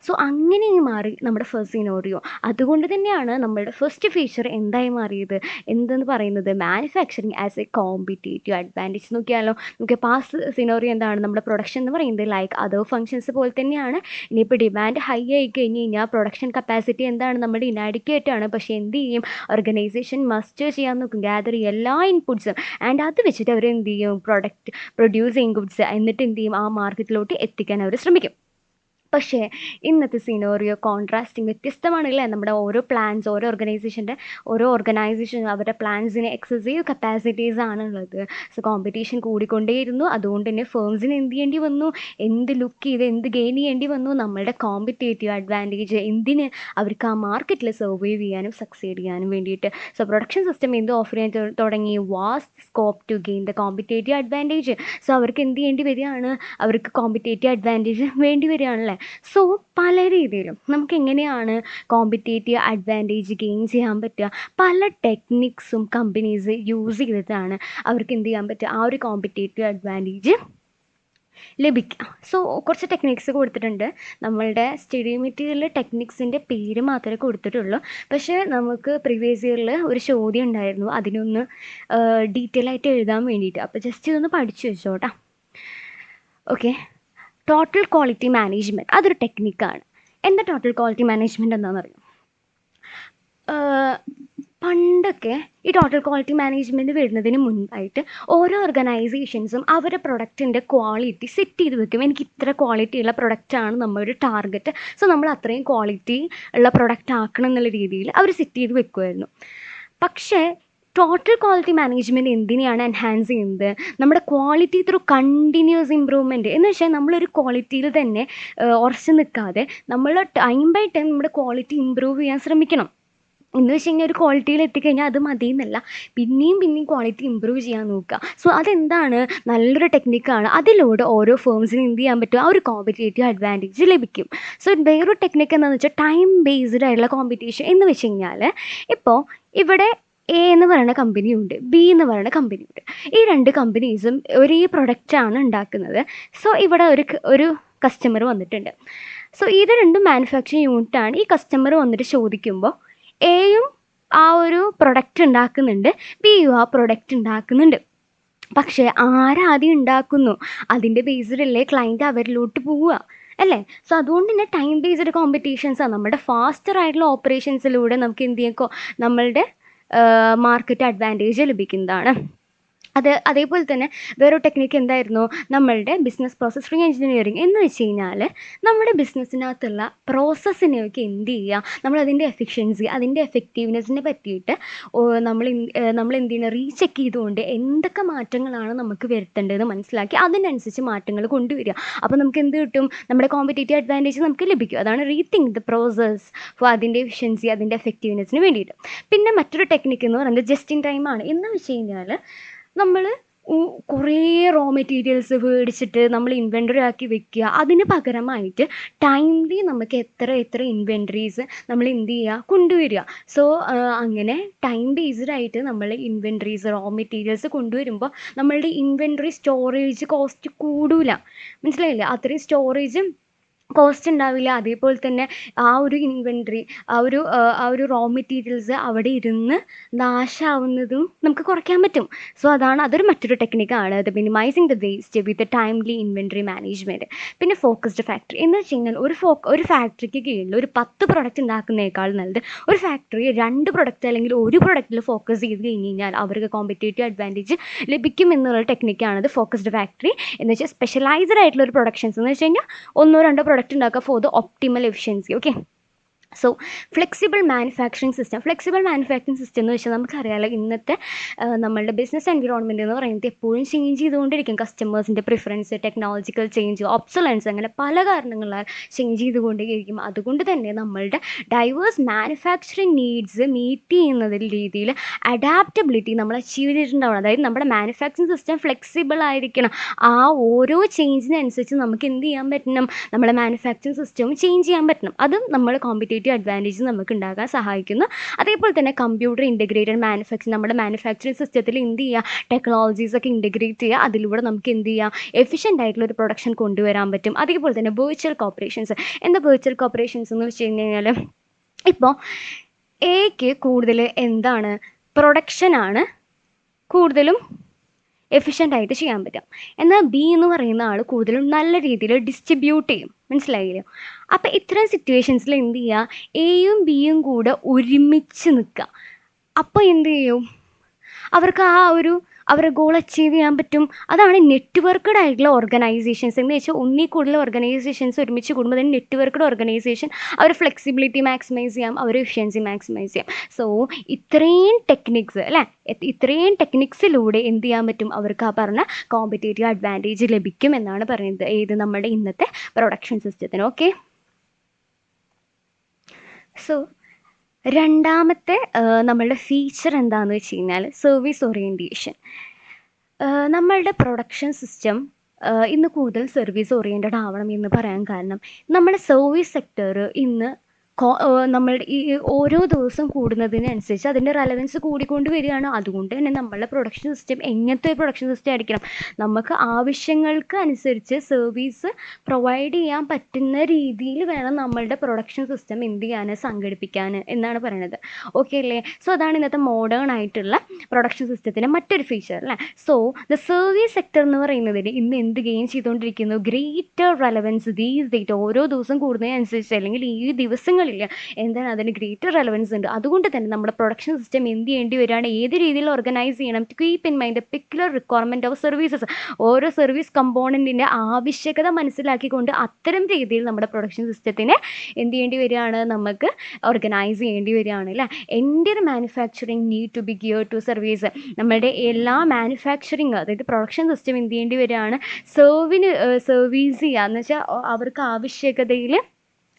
സോ അങ്ങനെ മാറി നമ്മുടെ ഫസ്റ്റ് സിനോറിയോ. അതുകൊണ്ട് തന്നെയാണ് നമ്മളുടെ ഫസ്റ്റ് ഫീച്ചർ എന്തായി മാറിയത്, എന്തെന്ന് പറയുന്നത് manufacturing as a competitive advantage. നോക്കിയാലോ, നമുക്ക് പാസ്റ്റ് സിനോറിയോ എന്താണ്, നമ്മുടെ പ്രൊഡക്ഷൻ എന്ന് പറയുന്നത് ലൈക്ക് അതർ ഫങ്ഷൻസ് പോലെ തന്നെയാണ്. ഇനിയിപ്പോൾ ഡിമാൻഡ് ഹൈ ആയി കഴിഞ്ഞ് കഴിഞ്ഞാൽ പ്രൊഡക്ഷൻ കപ്പാസിറ്റി എന്താണ്, നമ്മുടെ ഇനാഡിക്വേറ്റ് ആണ്. പക്ഷേ എന്ത് ചെയ്യും, ഓർഗനൈസേഷൻ മസ്റ്റ് ചെയ്യാൻ നോക്കും, ഗ്യാദർ ചെയ്യും എല്ലാ ഇൻപുട്സും, ആൻഡ് അത് വെച്ചിട്ട് അവർ എന്ത് ചെയ്യും, പ്രൊഡ്യൂസ് ചെയ്യും ഗുഡ്സ്, എന്നിട്ട് എന്ത് ചെയ്യും, ആ മാർക്കറ്റിലോട്ട് എത്തിക്കാൻ അവർ ശ്രമിക്കും. പക്ഷേ ഇന്നത്തെ സിനോറിയോ കോൺട്രാസ്റ്റിംഗ് വ്യത്യസ്തമാണല്ലേ. നമ്മുടെ ഓരോ ഓർഗനൈസേഷൻ അവരുടെ പ്ലാൻസിന് എക്സസീവ് കപ്പാസിറ്റീസ് ആണുള്ളത്. സോ കോമ്പറ്റീഷൻ കൂടിക്കൊണ്ടേയിരുന്നു. അതുകൊണ്ട് തന്നെ ഫേംസിന് എന്ത് ചെയ്യേണ്ടി വന്നു, എന്ത് ലുക്ക് ചെയ്ത് എന്ത് ഗെയിൻ ചെയ്യേണ്ടി വന്നു, നമ്മളുടെ കോമ്പറ്റേറ്റീവ് അഡ്വാൻറ്റേജ് എന്തിന്, അവർക്ക് ആ മാർക്കറ്റിൽ സർവൈവ് ചെയ്യാനും സക്സീഡ് ചെയ്യാനും വേണ്ടിയിട്ട്. സോ പ്രൊഡക്ഷൻ സിസ്റ്റം എന്ത് ഓഫർ ചെയ്യാൻ തുടങ്ങി, vast scope to gain the competitive advantage. So അവർക്ക് എന്ത് ചെയ്യേണ്ടി വരികയാണ്, അവർക്ക് കോമ്പറ്റേറ്റീവ് അഡ്വാൻറ്റേജ് വേണ്ടി വരികയാണല്ലേ. സോ പല രീതിയിലും നമുക്ക് എങ്ങനെയാണ് കോമ്പറ്റേറ്റീവ് അഡ്വാൻറ്റേജ് ഗെയിൻ ചെയ്യാൻ പറ്റുക, പല ടെക്നിക്സും കമ്പനീസ് യൂസ് ചെയ്തിട്ടാണ് അവർക്ക് എന്ത് ചെയ്യാൻ പറ്റുക, ആ ഒരു കോമ്പറ്റേറ്റീവ് അഡ്വാൻറ്റേജ് ലഭിക്കുക. സോ കുറച്ച് ടെക്നിക്സ് കൊടുത്തിട്ടുണ്ട്. നമ്മളുടെ സ്റ്റഡി മെറ്റീരിയലിൽ ടെക്നിക്സിൻ്റെ പേര് മാത്രമേ കൊടുത്തിട്ടുള്ളൂ. പക്ഷേ നമുക്ക് പ്രീവിയസ് ഇയറിൽ ഒരു ചോദ്യം ഉണ്ടായിരുന്നു അതിനൊന്ന് ഡീറ്റെയിൽ ആയിട്ട് എഴുതാൻ വേണ്ടിയിട്ട്. അപ്പോൾ ജസ്റ്റ് ഇതൊന്ന് പഠിച്ചു വെച്ചോട്ടാ. ഓക്കെ, ടോട്ടൽ ക്വാളിറ്റി മാനേജ്മെൻറ്റ് അതൊരു ടെക്നിക്കാണ്. എന്താ ടോട്ടൽ ക്വാളിറ്റി മാനേജ്മെൻറ്റ് എന്താണെന്ന് അറിയാം? പണ്ടൊക്കെ ഈ ടോട്ടൽ ക്വാളിറ്റി മാനേജ്മെൻറ്റ് വരുന്നതിന് മുൻപായിട്ട് ഓരോ ഓർഗനൈസേഷൻസും അവരുടെ പ്രൊഡക്റ്റിൻ്റെ ക്വാളിറ്റി സെറ്റ് ചെയ്ത് വെക്കും. എനിക്ക് ഇത്ര ക്വാളിറ്റി ഉള്ള പ്രൊഡക്റ്റാണ് നമ്മുടെ ടാർഗറ്റ്, സോ നമ്മൾ അത്രയും ക്വാളിറ്റി ഉള്ള പ്രൊഡക്റ്റ് ആക്കണം എന്നുള്ള രീതിയിൽ അവർ സെറ്റ് ചെയ്ത് വെക്കുമായിരുന്നു. പക്ഷേ ടോട്ടൽ ക്വാളിറ്റി മാനേജ്മെൻറ്റ് എന്തിനെയാണ് എൻഹാൻസ് ചെയ്യുന്നത്, നമ്മുടെ ക്വാളിറ്റി ത്രൂ കണ്ടിന്യൂസ് ഇമ്പ്രൂവ്മെൻറ്റ്. എന്ന് വെച്ചാൽ നമ്മളൊരു ക്വാളിറ്റിയിൽ തന്നെ ഉറച്ചു നിൽക്കാതെ നമ്മൾ ടൈം ബൈ ടൈം നമ്മുടെ ക്വാളിറ്റി ഇമ്പ്രൂവ് ചെയ്യാൻ ശ്രമിക്കണം. എന്ന് വെച്ച് കഴിഞ്ഞാൽ ഒരു ക്വാളിറ്റിയിൽ എത്തിക്കഴിഞ്ഞാൽ അത് മതി എന്നല്ല, പിന്നെയും ക്വാളിറ്റി ഇമ്പ്രൂവ് ചെയ്യാൻ നോക്കുക. സോ അതെന്താണ്, നല്ലൊരു ടെക്നിക്കാണ്. അതിലൂടെ ഓരോ ഫേംസിനും എന്ത് ചെയ്യാൻ പറ്റും, ആ ഒരു കോമ്പറ്റേറ്റീവ് അഡ്വാൻറ്റേജ് ലഭിക്കും. സോ വേറൊരു ടെക്നിക്ക് എന്താണെന്ന് വെച്ചാൽ ടൈം ബേസ്ഡ് ആയിട്ടുള്ള കോമ്പറ്റീഷൻ. എന്ന് വെച്ച് കഴിഞ്ഞാൽ ഇപ്പോൾ ഇവിടെ എ എന്ന് പറയുന്ന കമ്പനിയുണ്ട്, ബി എന്ന് പറയുന്ന കമ്പനിയുണ്ട്. ഈ 2 കമ്പനീസും ഒരേ പ്രൊഡക്റ്റാണ് ഉണ്ടാക്കുന്നത്. സോ ഇവിടെ ഒരു കസ്റ്റമർ വന്നിട്ടുണ്ട്. സോ ഇത് 2 മാനുഫാക്ചറിങ് യൂണിറ്റാണ്. ഈ കസ്റ്റമർ വന്നിട്ട് ചോദിക്കുമ്പോൾ എയും ആ ഒരു പ്രൊഡക്റ്റ് ഉണ്ടാക്കുന്നുണ്ട്, ബി യു ആ പ്രൊഡക്റ്റ് ഉണ്ടാക്കുന്നുണ്ട്. പക്ഷേ ആരാദ്യം ഉണ്ടാക്കുന്നു അതിൻ്റെ ബേസിലല്ലേ ക്ലയൻറ്റ് അവരിലോട്ട് പോവുക, അല്ലേ? സോ അതുകൊണ്ട് തന്നെ ടൈം ബേസ്ഡ് കോമ്പറ്റീഷൻസാണ്. നമ്മുടെ ഫാസ്റ്റർ ആയിട്ടുള്ള ഓപ്പറേഷൻസിലൂടെ നമുക്ക് എന്ത് ചെയ്യാം, നമ്മളുടെ മാർക്കറ്റ് അഡ്വാൻറ്റേജ് ലഭിക്കുന്നതാണ്. അതേപോലെ തന്നെ വേറൊരു ടെക്നിക്ക് എന്തായിരുന്നു, നമ്മളുടെ ബിസിനസ് പ്രോസസ് റീ എഞ്ചിനീയറിംഗ് എന്ന് വെച്ച് കഴിഞ്ഞാൽ നമ്മുടെ ബിസിനസ്സിനകത്തുള്ള പ്രോസസ്സിനെയൊക്കെ എന്ത് ചെയ്യുക, നമ്മളതിൻ്റെ എഫിഷ്യൻസി, അതിൻ്റെ എഫക്റ്റീവ്നെസ്സിനെ പറ്റിയിട്ട് നമ്മൾ എന്ത് ചെയ്യണം, റീചെക്ക് ചെയ്തുകൊണ്ട് എന്തൊക്കെ മാറ്റങ്ങളാണ് നമുക്ക് വരുത്തേണ്ടതെന്ന് മനസ്സിലാക്കി അതിനനുസരിച്ച് മാറ്റങ്ങൾ കൊണ്ടുവരിക. അപ്പോൾ നമുക്ക് എന്ത് കിട്ടും, നമ്മുടെ കോമ്പറ്റേറ്റീവ് അഡ്വാൻറ്റേജ് നമുക്ക് ലഭിക്കും. അതാണ് റീതിങ്ക് ദ പ്രോസസ് ഫോർ അതിൻ്റെ എഫിഷ്യൻസി, അതിൻ്റെ എഫക്റ്റീവ്നെസ്സിന് വേണ്ടിയിട്ട്. പിന്നെ മറ്റൊരു ടെക്നിക്ക് എന്ന് പറയുന്നത് ജസ്റ്റ് ഇൻ ടൈം ആണ്. എന്ന് വെച്ച് കഴിഞ്ഞാൽ നമ്മൾ കുറേ റോ മെറ്റീരിയൽസ് മേടിച്ചിട്ട് നമ്മൾ ഇൻവെൻ്ററി ആക്കി വെക്കുക. അതിന് പകരമായിട്ട് ടൈംലി നമുക്ക് എത്ര ഇൻവെൻ്ററീസ് നമ്മൾ എന്ത് ചെയ്യുക, കൊണ്ടുവരിക. സോ അങ്ങനെ ടൈം ബേസ്ഡ് ആയിട്ട് നമ്മൾ ഇൻവെൻ്ററീസ്, റോ മെറ്റീരിയൽസ് കൊണ്ടുവരുമ്പോൾ നമ്മളുടെ ഇൻവെൻ്ററി സ്റ്റോറേജ് കോസ്റ്റ് കൂടില്ല. മനസ്സിലായില്ലേ? അത്രയും സ്റ്റോറേജ് കോസ്റ്റ് ഉണ്ടാവില്ല. അതേപോലെ തന്നെ ആ ഒരു ഇൻവെൻ്ററി, ആ ഒരു റോ മെറ്റീരിയൽസ് അവിടെ ഇരുന്ന് നാശമാവുന്നതും നമുക്ക് കുറയ്ക്കാൻ പറ്റും. സോ അതൊരു മറ്റൊരു ടെക്നിക്കാണ്, the minimising the waste with timely inventory management. പിന്നെ ഫോക്കസ്ഡ് ഫാക്ടറി എന്ന് വെച്ച് കഴിഞ്ഞാൽ ഒരു ഫാക്ടറിക്ക് കീഴിൽ ഒരു 10 പ്രൊഡക്റ്റ് ഉണ്ടാക്കുന്നതിനേക്കാൾ നല്ലത് ഒരു ഫാക്ടറി 2 പ്രൊഡക്റ്റ് അല്ലെങ്കിൽ ഒരു പ്രൊഡക്റ്റിൽ ഫോക്കസ് ചെയ്ത് കഴിഞ്ഞ് കഴിഞ്ഞാൽ അവർക്ക് കോമ്പറ്റേറ്റീവ് അഡ്വാൻറ്റേജ് ലഭിക്കും എന്നുള്ള ടെക്നിക്കാണ് ഫോക്കസ്ഡ് ഫാക്ടറി. എന്ന് വെച്ചാൽ സ്പെഷ്യലൈസ്ഡ് ആയിട്ടുള്ള ഒരു പ്രൊഡക്ഷൻസ് എന്ന് വെച്ച് കഴിഞ്ഞാൽ 1-2 പ്രൊഡക്റ്റ് ഉണ്ടാക്കുക for the optimal efficiency. Okay. So flexible manufacturing system എന്ന് വെച്ചാൽ നമുക്കറിയാമല്ലോ, ഇന്നത്തെ നമ്മളുടെ ബിസിനസ് എൻവിറോൺമെൻറ്റ് എന്ന് പറയുന്നത് എപ്പോഴും ചേഞ്ച് ചെയ്തുകൊണ്ടിരിക്കും. കസ്റ്റമേഴ്സിൻ്റെ പ്രിഫറൻസ്, ടെക്നോളജിക്കൽ ചേഞ്ച്, ഒബ്സൊലൻസ്, അങ്ങനെ പല കാരണങ്ങളാൽ ചേഞ്ച് ചെയ്തുകൊണ്ടേയിരിക്കും. അതുകൊണ്ട് തന്നെ നമ്മളുടെ ഡൈവേഴ്സ് മാനുഫാക്ചറിങ് നീഡ്സ് മീറ്റ് ചെയ്യുന്നതിൽ രീതിയിൽ അഡാപ്റ്റബിലിറ്റി നമ്മൾ അച്ചീവ് ചെയ്തിട്ടുണ്ടാവണം. അതായത് നമ്മുടെ മാനുഫാക്ചറിങ് സിസ്റ്റം ഫ്ലെക്സിബിൾ ആയിരിക്കണം. ആ ഓരോ ചേഞ്ചിനനുസരിച്ച് നമുക്ക് എന്ത് ചെയ്യാൻ പറ്റണം, നമ്മുടെ മാനുഫാക്ചറിങ് സിസ്റ്റവും ചേഞ്ച് ചെയ്യാൻ പറ്റണം. അതും നമ്മൾ കോമ്പറ്റേറ്റീവ് അഡ്വാൻറ്റേജ് നമുക്ക് ഉണ്ടാക്കാൻ സഹായിക്കുന്നു. അതേപോലെ തന്നെ കമ്പ്യൂട്ടർ ഇൻ്റഗ്രേറ്റഡ് മാനുഫാക്ചറിങ്, നമ്മുടെ മാനുഫാക്ചറിങ് സിസ്റ്റത്തിൽ എന്ത് ചെയ്യുക, ടെക്നോളജീസ് ഒക്കെ ഇൻ്റഗ്രേറ്റ് ചെയ്യുക. അതിലൂടെ നമുക്ക് എന്ത് ചെയ്യാം, എഫിഷ്യൻ്റ് ആയിട്ടുള്ള ഒരു പ്രൊഡക്ഷൻ കൊണ്ടുവരാൻ പറ്റും. അതേപോലെ തന്നെ വെർച്വൽ കോർപ്പറേഷൻസ്. എന്താ വെർച്വൽ കോർപ്പറേഷൻസ് എന്ന് വെച്ച് കഴിഞ്ഞാൽ, ഇപ്പോൾ എക്ക് കൂടുതൽ എന്താണ്, പ്രൊഡക്ഷനാണ് കൂടുതലും എഫിഷ്യൻ്റ് ആയിട്ട് ചെയ്യാൻ പറ്റും. എന്നാൽ ബി എന്ന് പറയുന്ന ആൾ കൂടുതലും നല്ല രീതിയിൽ ഡിസ്ട്രിബ്യൂട്ട് ചെയ്യും. മനസ്സിലായില്ലോ? അപ്പോൾ ഇത്തരം സിറ്റുവേഷൻസിൽ എന്ത് ചെയ്യുക, എയും ബിയും കൂടെ ഒരുമിച്ച് നിൽക്കുക. അപ്പോൾ എന്ത് ചെയ്യും, അവർക്ക് അവരുടെ ഗോൾ അച്ചീവ് ചെയ്യാൻ പറ്റും. അതാണ് നെറ്റ്വർക്കഡ് ആയിട്ടുള്ള ഓർഗനൈസേഷൻസ് എന്ന് വെച്ചാൽ. ഒന്നിൽ കൂടുതൽ ഓർഗനൈസേഷൻസ് ഒരുമിച്ച് കൂടുമ്പോൾ തന്നെ നെറ്റ്വർക്കഡ് ഓർഗനൈസേഷൻ അവർ ഫ്ലെക്സിബിലിറ്റി മാക്സിമൈസ് ചെയ്യാം, അവർ എഫിഷ്യൻസി മാക്സിമൈസ് ചെയ്യാം. സോ ഇത്രയും ടെക്നിക്സ് അല്ലേ, ഇത്രയും ടെക്നിക്സിലൂടെ എന്ത് ചെയ്യാൻ പറ്റും, അവർക്ക് ആ പറഞ്ഞ കോമ്പറ്റേറ്റീവ് അഡ്വാൻറ്റേജ് ലഭിക്കും എന്നാണ് പറയുന്നത്. ഏത്, നമ്മുടെ ഇന്നത്തെ പ്രൊഡക്ഷൻ സിസ്റ്റത്തിന്. ഓക്കെ. സോ രണ്ടാമത്തെ നമ്മളുടെ ഫീച്ചർ എന്താണെന്ന് വെച്ച് കഴിഞ്ഞാൽ സർവീസ് ഓറിയൻറ്റേഷൻ. നമ്മളുടെ പ്രൊഡക്ഷൻ സിസ്റ്റം ഇന്ന് കൂടുതൽ സർവീസ് ഓറിയൻറ്റഡ് ആവണം എന്ന് പറയാൻ കാരണം, നമ്മുടെ സർവീസ് സെക്ടർ ഇന്ന് നമ്മളുടെ ഈ ഓരോ ദിവസം കൂടുന്നതിനനുസരിച്ച് അതിൻ്റെ റെലവൻസ് കൂടിക്കൊണ്ട് വരികയാണ്. അതുകൊണ്ട് തന്നെ നമ്മളുടെ പ്രൊഡക്ഷൻ സിസ്റ്റം എങ്ങനത്തെ ഒരു പ്രൊഡക്ഷൻ സിസ്റ്റം ആയിരിക്കണം, നമുക്ക് ആവശ്യങ്ങൾക്ക് അനുസരിച്ച് സർവീസ് പ്രൊവൈഡ് ചെയ്യാൻ പറ്റുന്ന രീതിയിൽ വേണം നമ്മളുടെ പ്രൊഡക്ഷൻ സിസ്റ്റം എന്ത് ചെയ്യാൻ, സംഘടിപ്പിക്കാൻ എന്നാണ് പറയുന്നത്. ഓക്കെ അല്ലേ? സോ അതാണ് ഇന്നത്തെ മോഡേൺ ആയിട്ടുള്ള പ്രൊഡക്ഷൻ സിസ്റ്റത്തിൻ്റെ മറ്റൊരു ഫീച്ചർ അല്ലേ. സോ ദ സർവീസ് സെക്ടർ എന്ന് പറയുന്നതിന് ഇന്ന് എന്ത് ഗെയിൻ ചെയ്തുകൊണ്ടിരിക്കുന്നു, ഗ്രേറ്റർ റെലവൻസ് ദീസ് ഡേറ്റ്. ഓരോ ദിവസം കൂടുന്നതിനനുസരിച്ച് അല്ലെങ്കിൽ ഈ ദിവസങ്ങൾ എന്താണ്, അതിന് ഗ്രേറ്റർ റെലവൻസ് ഉണ്ട്. അതുകൊണ്ട് തന്നെ നമ്മുടെ പ്രൊഡക്ഷൻ സിസ്റ്റം എന്ത് ചെയ്യേണ്ടി വരികയാണ്, ഏത് രീതിയിൽ ഓർഗനൈസ് ചെയ്യണം, to keep in mind the peculiar requirement of services. ഓരോ സർവീസ് കമ്പോണൻറ്റിൻ്റെ ആവശ്യകത മനസ്സിലാക്കിക്കൊണ്ട് അത്തരം രീതിയിൽ നമ്മുടെ പ്രൊഡക്ഷൻ സിസ്റ്റത്തിനെ എന്ത് ചെയ്യേണ്ടി വരികയാണ്, നമുക്ക് ഓർഗനൈസ് ചെയ്യേണ്ടി വരികയാണ് അല്ലേ. എൻ്റെ manufacturing need to be gear to service. നമ്മുടെ എല്ലാ മാനുഫാക്ചറിങ്, അതായത് പ്രൊഡക്ഷൻ സിസ്റ്റം എന്ത് ചെയ്യേണ്ടി വരികയാണ്, സർവീസ് ചെയ്യുക എന്ന് വെച്ചാൽ അവർക്ക് ആവശ്യകതയിൽ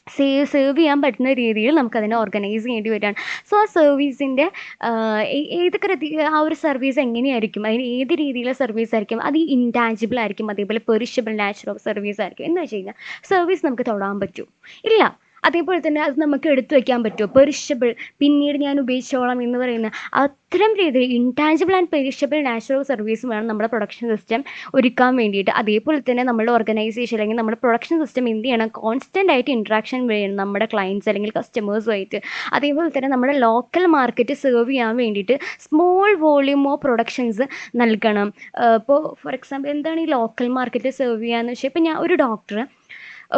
സേവ് ചെയ്യാൻ പറ്റുന്ന രീതിയിൽ നമുക്കതിനെ ഓർഗനൈസ് ചെയ്യേണ്ടി വരികയാണ്. സോ ആ സർവീസിൻ്റെ ആ ഒരു സർവീസ് എങ്ങനെയായിരിക്കും, അതിന് ഏത് രീതിയിലുള്ള സർവീസ് ആയിരിക്കും, അത് ഇൻടാഞ്ചിബിൾ ആയിരിക്കും, അതേപോലെ പെറിഷബിൾ നാച്ചർ ഓഫ് സർവീസ് ആയിരിക്കും. എന്ന് വെച്ച് കഴിഞ്ഞാൽ സർവീസ് നമുക്ക് തൊടാൻ പറ്റുമോ? ഇല്ല. അതേപോലെ തന്നെ അത് നമുക്ക് എടുത്തു വയ്ക്കാൻ പറ്റുമോ? പെരിഷബിൾ, പിന്നീട് ഞാൻ ഉപയോഗിച്ചോളാം എന്ന് പറയുന്ന അത്തരം രീതിയിൽ intangible and perishable natural service വേണം നമ്മുടെ പ്രൊഡക്ഷൻ സിസ്റ്റം ഒരുക്കാൻ വേണ്ടിയിട്ട്. അതേപോലെ തന്നെ നമ്മുടെ ഓർഗനൈസേഷൻ അല്ലെങ്കിൽ നമ്മുടെ പ്രൊഡക്ഷൻ സിസ്റ്റം എന്ത് ചെയ്യണം? കോൺസ്റ്റൻ്റ് ആയിട്ട് ഇൻട്രാക്ഷൻ വേണം നമ്മുടെ ക്ലയൻറ്റ്സ് അല്ലെങ്കിൽ കസ്റ്റമേഴ്സുമായിട്ട്. അതേപോലെ തന്നെ നമ്മുടെ ലോക്കൽ മാർക്കറ്റ് സെർവ് ചെയ്യാൻ വേണ്ടിയിട്ട് സ്മോൾ വോള്യൂം ഓഫ് പ്രൊഡക്ഷൻസ് നൽകണം. ഇപ്പോൾ ഫോർ എക്സാമ്പിൾ എന്താണ് ഈ ലോക്കൽ മാർക്കറ്റ് സെർവ് ചെയ്യാന്ന് വെച്ചാൽ, ഇപ്പോൾ ഞാൻ ഒരു ഡോക്ടർ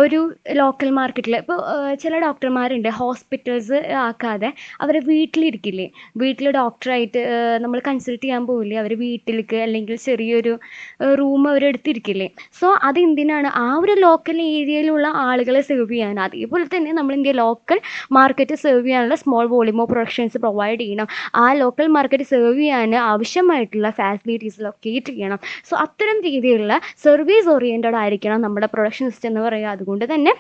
ഒരു ലോക്കൽ മാർക്കറ്റിൽ ഇപ്പോൾ ചില ഡോക്ടർമാരുണ്ട് ഹോസ്പിറ്റൽസ് ആക്കാതെ അവർ വീട്ടിലിരിക്കില്ലേ, വീട്ടിൽ ഡോക്ടറായിട്ട് നമ്മൾ കൺസൾട്ട് ചെയ്യാൻ പോവില്ലേ, അവർ വീട്ടിലേക്ക് അല്ലെങ്കിൽ ചെറിയൊരു റൂം അവരെടുത്തിരിക്കില്ലേ. സോ അതെന്തിനാണ്? ആ ഒരു ലോക്കൽ ഏരിയയിലുള്ള ആളുകളെ സെർവ് ചെയ്യാൻ. അതേപോലെ തന്നെ നമ്മൾ എന്ത് ചെയ്യുക? ലോക്കൽ മാർക്കറ്റ് സെർവ് ചെയ്യാനുള്ള small volume of productions provide ചെയ്യണം. ആ ലോക്കൽ മാർക്കറ്റ് സെർവ് ചെയ്യാൻ ആവശ്യമായിട്ടുള്ള ഫാസിലിറ്റീസ് ലൊക്കേറ്റ് ചെയ്യണം. സോ അത്തരം രീതിയിലുള്ള സർവീസ് ഓറിയൻറ്റഡ് ആയിരിക്കണം നമ്മുടെ പ്രൊഡക്ഷൻ സിസ്റ്റം എന്ന് പറയുക. അതുകൊണ്ട് തന്നെ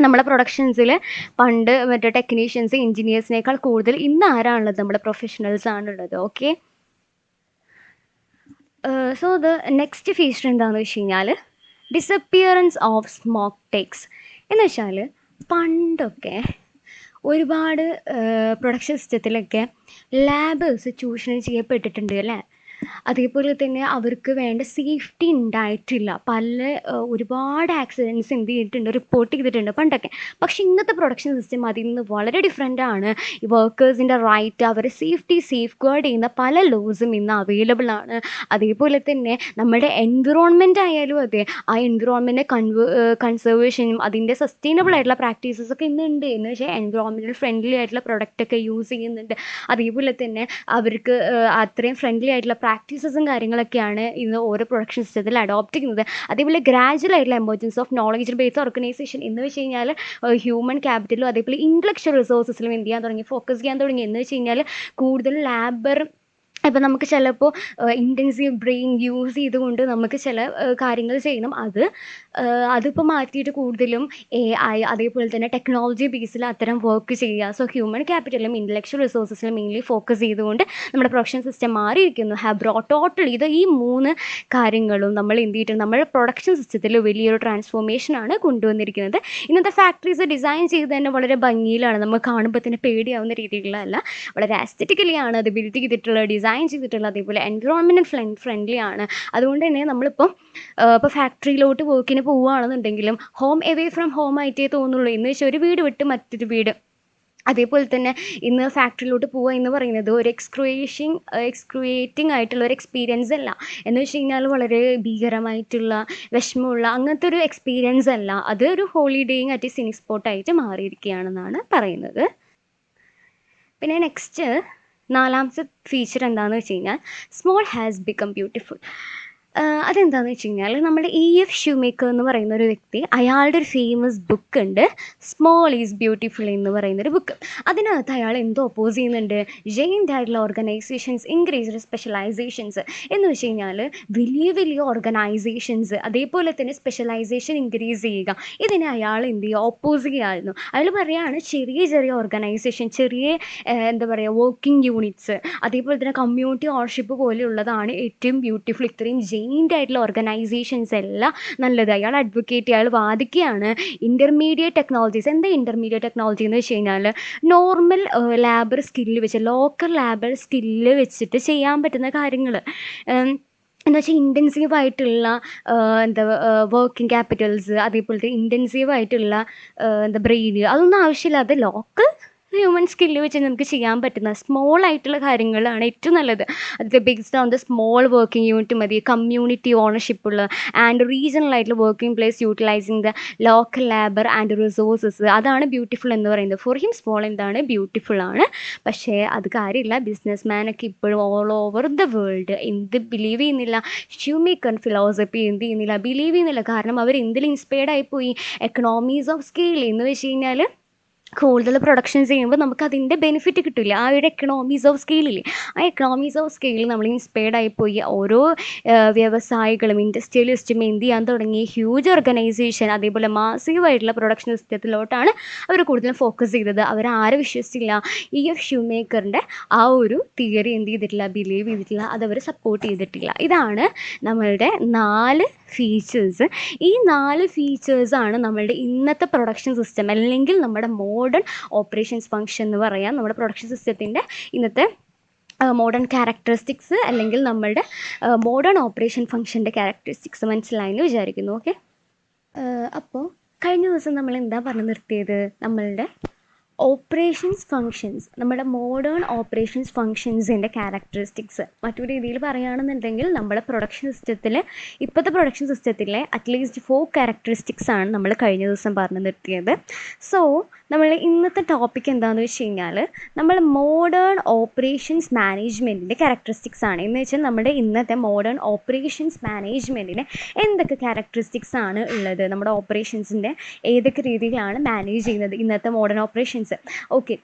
നമ്മുടെ പ്രൊഡക്ഷൻസിൽ പണ്ട് മറ്റേ ടെക്നീഷ്യൻസ് എഞ്ചിനീയേഴ്സിനേക്കാൾ കൂടുതൽ ഇന്ന് ആരാണുള്ളത്? നമ്മുടെ പ്രൊഫഷണൽസ് ആണുള്ളത്. Okay, so the next feature എന്താണെന്ന് വെച്ച് കഴിഞ്ഞാൽ ഡിസപ്പിയറൻസ് ഓഫ് സ്മോക്ക് ടേക്സ്. എന്ന് വെച്ചാൽ പണ്ടൊക്കെ ഒരുപാട് പ്രൊഡക്ഷൻ സിസ്റ്റത്തിലൊക്കെ ലാബേഴ്സ് ചൂഷണം ചെയ്യപ്പെട്ടിട്ടുണ്ട് അല്ലേ? അതേപോലെ തന്നെ അവർക്ക് വേണ്ട സേഫ്റ്റി ഉണ്ടായിട്ടില്ല. ഒരുപാട് ആക്സിഡൻറ്റ്സ് എന്ത് ചെയ്തിട്ടുണ്ട്? റിപ്പോർട്ട് ചെയ്തിട്ടുണ്ട് പണ്ടൊക്കെ. പക്ഷേ ഇന്നത്തെ പ്രൊഡക്ഷൻ സിസ്റ്റം അതിൽ നിന്ന് വളരെ ഡിഫറെൻ്റ് ആണ്. ഈ വർക്കേഴ്സിൻ്റെ റൈറ്റ്, അവരെ സേഫ്റ്റി സേഫ് ഗാർഡ് ചെയ്യുന്ന പല ലോസും ഇന്ന് അവൈലബിൾ ആണ്. അതേപോലെ തന്നെ നമ്മുടെ എൻവിറോൺമെൻറ്റ് ആയാലും അതെ, ആ എൻവിറോൺമെൻറ്റ് കൺസർവേഷനും അതിൻ്റെ സസ്റ്റൈനബിൾ ആയിട്ടുള്ള പ്രാക്ടീസസ് ഒക്കെ ഇന്നുണ്ട്. എന്ന് വെച്ചാൽ എൻവിറോൺമെൻറ്റൽ ഫ്രണ്ട്ലി ആയിട്ടുള്ള പ്രൊഡക്റ്റൊക്കെ യൂസ് ചെയ്യുന്നുണ്ട്. അതേപോലെ തന്നെ അവർക്ക് അത്രയും ഫ്രണ്ട്ലി ആയിട്ടുള്ള പ്രാക്ടീസസും കാര്യങ്ങളൊക്കെയാണ് ഇന്ന് ഓരോ പ്രൊഡക്ഷൻ സിസ്റ്റത്തിൽ അഡോപ്റ്റ് ചെയ്യുന്നത്. അതേപോലെ ഗ്രാജുവൽ ആയിട്ടുള്ള emergence of knowledge based organisation എന്ന് വെച്ച് കഴിഞ്ഞാൽ ഹ്യൂമൻ ക്യാപിറ്റലും അതേപോലെ ഇൻ്റലക്ച്വൽ റിസോഴ്സസിലും എന്ത് ചെയ്യാൻ തുടങ്ങി? ഫോക്കസ് ചെയ്യാൻ തുടങ്ങി. എന്ന് വെച്ച് കഴിഞ്ഞാൽ കൂടുതൽ ലാബർ ഇപ്പം നമുക്ക് ചിലപ്പോൾ ഇൻറ്റൻസീവ് ബ്രെയിൻ യൂസ് ചെയ്തുകൊണ്ട് നമുക്ക് ചില കാര്യങ്ങൾ ചെയ്യണം. അതിപ്പോൾ മാറ്റിയിട്ട് കൂടുതലും AI അതേപോലെ തന്നെ ടെക്നോളജി ബേസിൽ അത്തരം വർക്ക് ചെയ്യുക. സോ ഹ്യൂമൻ ക്യാപിറ്റലും ഇൻ്റലക്ച്വൽ റിസോഴ്സസിലും മെയിൻലി ഫോക്കസ് ചെയ്തുകൊണ്ട് നമ്മുടെ പ്രൊഡക്ഷൻ സിസ്റ്റം മാറിയിരിക്കുന്നു. ടോട്ടലി ഈ 3 കാര്യങ്ങളും നമ്മൾ എന്ത് ചെയ്തിട്ടുണ്ട്? നമ്മുടെ പ്രൊഡക്ഷൻ സിസ്റ്റത്തിൽ വലിയൊരു ട്രാൻസ്ഫോർമേഷനാണ് കൊണ്ടുവന്നിരിക്കുന്നത്. ഇന്നത്തെ ഫാക്ടറീസ് ഡിസൈൻ ചെയ്ത് തന്നെ വളരെ ഭംഗിയിലാണ്, നമുക്ക് കാണുമ്പോൾ തന്നെ പേടിയാവുന്ന രീതിയിലുള്ള വളരെ ആസ്തെറ്റിക്കലി ആണ് അത് ബിൽഡ് ചെയ്തിട്ടുള്ള, ഡിസൈൻ ചെയ്തിട്ടുള്ള. അതേപോലെ എൻവിറോൺമെൻറ്റ് ഫ്രണ്ട്ലി ആണ്. അതുകൊണ്ട് തന്നെ നമ്മളിപ്പോൾ ഫാക്ടറിയിലോട്ട് വർക്കിന് പോവുകയാണെന്നുണ്ടെങ്കിലും ഹോം എവേ ഫ്രം ഹോം ആയിട്ടേ തോന്നുള്ളൂ. എന്ന് വെച്ചാൽ ഒരു വീട് വിട്ട് മറ്റൊരു വീട്. അതേപോലെ തന്നെ ഇന്ന് ഫാക്ടറിയിലോട്ട് പോവുക എന്ന് പറയുന്നത് ഒരു എക്സ്ക്രൂയേറ്റിംഗ് ആയിട്ടുള്ള ഒരു എക്സ്പീരിയൻസ് അല്ല. എന്ന് വെച്ച് കഴിഞ്ഞാൽ വളരെ ഭീകരമായിട്ടുള്ള വിഷമമുള്ള അങ്ങനത്തെ ഒരു എക്സ്പീരിയൻസ് അല്ല. അത് ഒരു ഹോളിഡേയിങ് അറ്റ് സിനിക് സ്പോട്ടായിട്ട് മാറിയിരിക്കുകയാണെന്നാണ് പറയുന്നത്. പിന്നെ നെക്സ്റ്റ് 4ാമത്തെ ഫീച്ചർ എന്താണെന്ന് വെച്ച് കഴിഞ്ഞാൽ സ്മോൾ ഹാസ് ബിക്കം ബ്യൂട്ടിഫുൾ. അതെന്താണെന്ന് വെച്ച് കഴിഞ്ഞാൽ നമ്മുടെ E.F. ഷൂമേക്കർ എന്ന് പറയുന്ന ഒരു വ്യക്തി, അയാളുടെ ഒരു ഫേമസ് ബുക്ക് ഉണ്ട്, സ്മോൾ ഈസ് ബ്യൂട്ടിഫുൾ എന്ന് പറയുന്നൊരു ബുക്ക്. അതിനകത്ത് അയാൾ എന്തോ ഒപ്പോസ് ചെയ്യുന്നുണ്ട്? ജെയിൻഡ് ആയിട്ടുള്ള ഓർഗനൈസേഷൻസ് ഇൻക്രീസ്ഡ് സ്പെഷ്യലൈസേഷൻസ്. എന്ന് വെച്ച് കഴിഞ്ഞാൽ വലിയ വലിയ ഓർഗനൈസേഷൻസ് അതേപോലെ തന്നെ സ്പെഷ്യലൈസേഷൻ ഇൻക്രീസ് ചെയ്യുക. ഇതിനെ അയാൾ എന്ത് ചെയ്യുക? ഓപ്പോസ് ചെയ്യുമായിരുന്നു. അയാൾ പറയുകയാണ് ചെറിയ ചെറിയ ഓർഗനൈസേഷൻ, ചെറിയ എന്താ പറയുക, വർക്കിംഗ് യൂണിറ്റ്സ് അതേപോലെ തന്നെ കമ്മ്യൂണിറ്റി ഓണർഷിപ്പ് പോലെയുള്ളതാണ് ഏറ്റവും ബ്യൂട്ടിഫുൾ. ഇത്രയും ജെയിൻഡ് ആയിട്ടുള്ള ഓർഗനൈസേഷൻസ് എല്ലാം നല്ലത്. അയാൾ അഡ്വക്കേറ്റ്, അയാൾ വാദിക്കുകയാണ് ഇൻ്റർമീഡിയറ്റ് ടെക്നോളജീസ്. എന്താ ഇൻ്റർമീഡിയറ്റ് ടെക്നോളജി എന്ന് വെച്ച് കഴിഞ്ഞാൽ നോർമൽ ലാബർ സ്കില്ല് വെച്ച്, ലോക്കൽ ലാബർ സ്കില്ല് വെച്ചിട്ട് ചെയ്യാൻ പറ്റുന്ന കാര്യങ്ങൾ. എന്ന് വെച്ചാൽ ഇൻറ്റൻസീവ് ആയിട്ടുള്ള വർക്കിംഗ് ക്യാപിറ്റൽസ് അതേപോലത്തെ ഇൻറ്റൻസീവ് ആയിട്ടുള്ള ബ്രെയിൻ അതൊന്നും ആവശ്യമില്ലാതെ ലോക്കൽ ഹ്യൂമൻ സ്കില്ല് വെച്ച് നമുക്ക് ചെയ്യാൻ പറ്റുന്ന സ്മോൾ ആയിട്ടുള്ള കാര്യങ്ങളാണ് ഏറ്റവും നല്ലത്. അത് based on the small working unit മതി, കമ്മ്യൂണിറ്റി ഓണർഷിപ്പുള്ള ആൻഡ് റീജിയണൽ ആയിട്ടുള്ള working place utilising the local labour and resources. അതാണ് ബ്യൂട്ടിഫുൾ എന്ന് പറയുന്നത്. ഫോർ ഹിം സ്മോൾ എന്താണ്? ബ്യൂട്ടിഫുൾ ആണ്. പക്ഷേ അത് കാര്യമില്ല, ബിസിനസ് മാനൊക്കെ ഇപ്പോഴും all over the world believe ചെയ്യുന്നില്ല. ഷൂമേക്കർ ഫിലോസഫി എന്ത് ചെയ്യുന്നില്ല? ബിലീവ് ചെയ്യുന്നില്ല. കാരണം അവർ എന്തിൽ ഇൻസ്പയർഡ് ആയിപ്പോയി? എക്കണോമീസ് ഓഫ് സ്കെയിൽ എന്ന് വെച്ച് കഴിഞ്ഞാൽ കൂടുതൽ പ്രൊഡക്ഷൻസ് ചെയ്യുമ്പോൾ നമുക്ക് അതിൻ്റെ ബെനിഫിറ്റ് കിട്ടില്ല. ആ ഒരു എക്കണോമീസ് ഓഫ് സ്കെയിലില്ലേ, ആ എക്കണോമീസ് ഓഫ് സ്കെയിൽ നമ്മൾ ഇൻസ്പയർഡ് ആയിപ്പോയി. ഓരോ വ്യവസായികളും ഇൻഡസ്ട്രിയലിസ്റ്റും എന്ത് ചെയ്യാൻ തുടങ്ങി? ഹ്യൂജ് ഓർഗനൈസേഷൻ അതേപോലെ മാസീവായിട്ടുള്ള പ്രൊഡക്ഷൻ സിസ്റ്റത്തിലോട്ടാണ് അവർ കൂടുതലും ഫോക്കസ് ചെയ്തത്. അവരാരെ വിശ്വസിച്ചില്ല? E.F. ഷൂമേക്കറിൻ്റെ ആ ഒരു തിയറി എന്ത് ചെയ്തിട്ടില്ല? ബിലീവ് ചെയ്തിട്ടില്ല. അതവർ സപ്പോർട്ട് ചെയ്തിട്ടില്ല. ഇതാണ് നമ്മളുടെ 4 ഫീച്ചേഴ്സ്. ഈ 4 ഫീച്ചേഴ്സാണ് നമ്മളുടെ ഇന്നത്തെ പ്രൊഡക്ഷൻ സിസ്റ്റം അല്ലെങ്കിൽ നമ്മുടെ മോഡേൺ ഓപ്പറേഷൻസ് ഫംഗ്ഷൻ എന്ന് പറയാം. നമ്മുടെ പ്രൊഡക്ഷൻ സിസ്റ്റത്തിൻ്റെ ഇന്നത്തെ മോഡേൺ ക്യാരക്ടറിസ്റ്റിക്സ് അല്ലെങ്കിൽ നമ്മളുടെ മോഡേൺ ഓപ്പറേഷൻ ഫംഗ്ഷൻ്റെ ക്യാരക്ടറിസ്റ്റിക്സ് മനസ്സിലായെന്ന് വിചാരിക്കുന്നു. ഓക്കെ, അപ്പോൾ കഴിഞ്ഞ ദിവസം നമ്മൾ എന്താ പറഞ്ഞു നിർത്തിയത്? നമ്മളുടെ ഓപ്പറേഷൻസ് ഫങ്ഷൻസ്, നമ്മുടെ മോഡേൺ ഓപ്പറേഷൻസ് ഫങ്ഷൻസിൻ്റെ ക്യാരക്ടറിസ്റ്റിക്സ്. മറ്റൊരു രീതിയിൽ പറയുകയാണെന്നുണ്ടെങ്കിൽ നമ്മുടെ പ്രൊഡക്ഷൻ സിസ്റ്റത്തിൽ, ഇപ്പോഴത്തെ പ്രൊഡക്ഷൻ സിസ്റ്റത്തിലെ അറ്റ്ലീസ്റ്റ് 4 ക്യാരക്ടറിസ്റ്റിക്സ് ആണ് നമ്മൾ കഴിഞ്ഞ ദിവസം പറഞ്ഞു നിർത്തിയത്. സോ നമ്മൾ ഇന്നത്തെ ടോപ്പിക് എന്താണെന്ന് വെച്ച് കഴിഞ്ഞാൽ നമ്മൾ മോഡേൺ ഓപ്പറേഷൻസ് മാനേജ്മെൻറ്റിൻ്റെ ക്യാരക്ടറിസ്റ്റിക്സ് ആണ്. എന്ന് വെച്ചാൽ നമ്മുടെ ഇന്നത്തെ മോഡേൺ ഓപ്പറേഷൻസ് മാനേജ്മെൻറ്റിന് എന്തൊക്കെ ക്യാരക്ടറിസ്റ്റിക്സ് ആണ് ഉള്ളത്, നമ്മുടെ ഓപ്പറേഷൻസിൻ്റെ ഏതൊക്കെ രീതിയിലാണ് മാനേജ് ചെയ്യുന്നത് ഇന്നത്തെ മോഡേൺ ഓപ്പറേഷൻസ്. ഓക്കെ,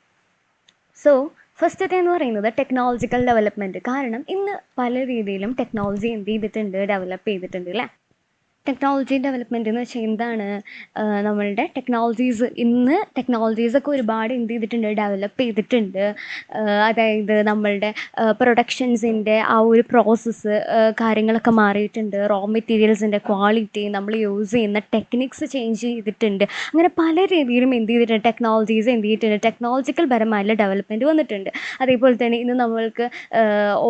സോ ഫസ്റ്റത്തെ എന്ന് പറയുന്നത് ടെക്നോളജിക്കൽ ഡെവലപ്മെൻറ്റ്. കാരണം ഇന്ന് പല രീതിയിലും ടെക്നോളജി എന്ത് ചെയ്തിട്ടുണ്ട്, ഡെവലപ്പ് ചെയ്തിട്ടുണ്ട് അല്ലേ. ടെക്നോളജി ഡെവലപ്മെൻറ്റ് എന്ന് വെച്ചാൽ എന്താണ്? നമ്മളുടെ ടെക്നോളജീസൊക്കെ ഒരുപാട് എന്ത് ചെയ്തിട്ടുണ്ട്, ഡെവലപ്പ് ചെയ്തിട്ടുണ്ട്. അതായത് നമ്മളുടെ പ്രൊഡക്ഷൻസിൻ്റെ ആ ഒരു പ്രോസസ്സ് കാര്യങ്ങളൊക്കെ മാറിയിട്ടുണ്ട്. റോ മെറ്റീരിയൽസിൻ്റെ ക്വാളിറ്റി, നമ്മൾ യൂസ് ചെയ്യുന്ന ടെക്നിക്സ് ചേഞ്ച് ചെയ്തിട്ടുണ്ട്. അങ്ങനെ പല രീതിയിലും എന്ത് ചെയ്തിട്ടുണ്ട്, ടെക്നോളജീസ് എന്ത് ചെയ്തിട്ടുണ്ട്, ടെക്നോളജിക്കൽ പരമായിട്ടുള്ള ഡെവലപ്മെൻറ്റ് വന്നിട്ടുണ്ട്. അതേപോലെ തന്നെ ഇന്ന് നമ്മൾക്ക്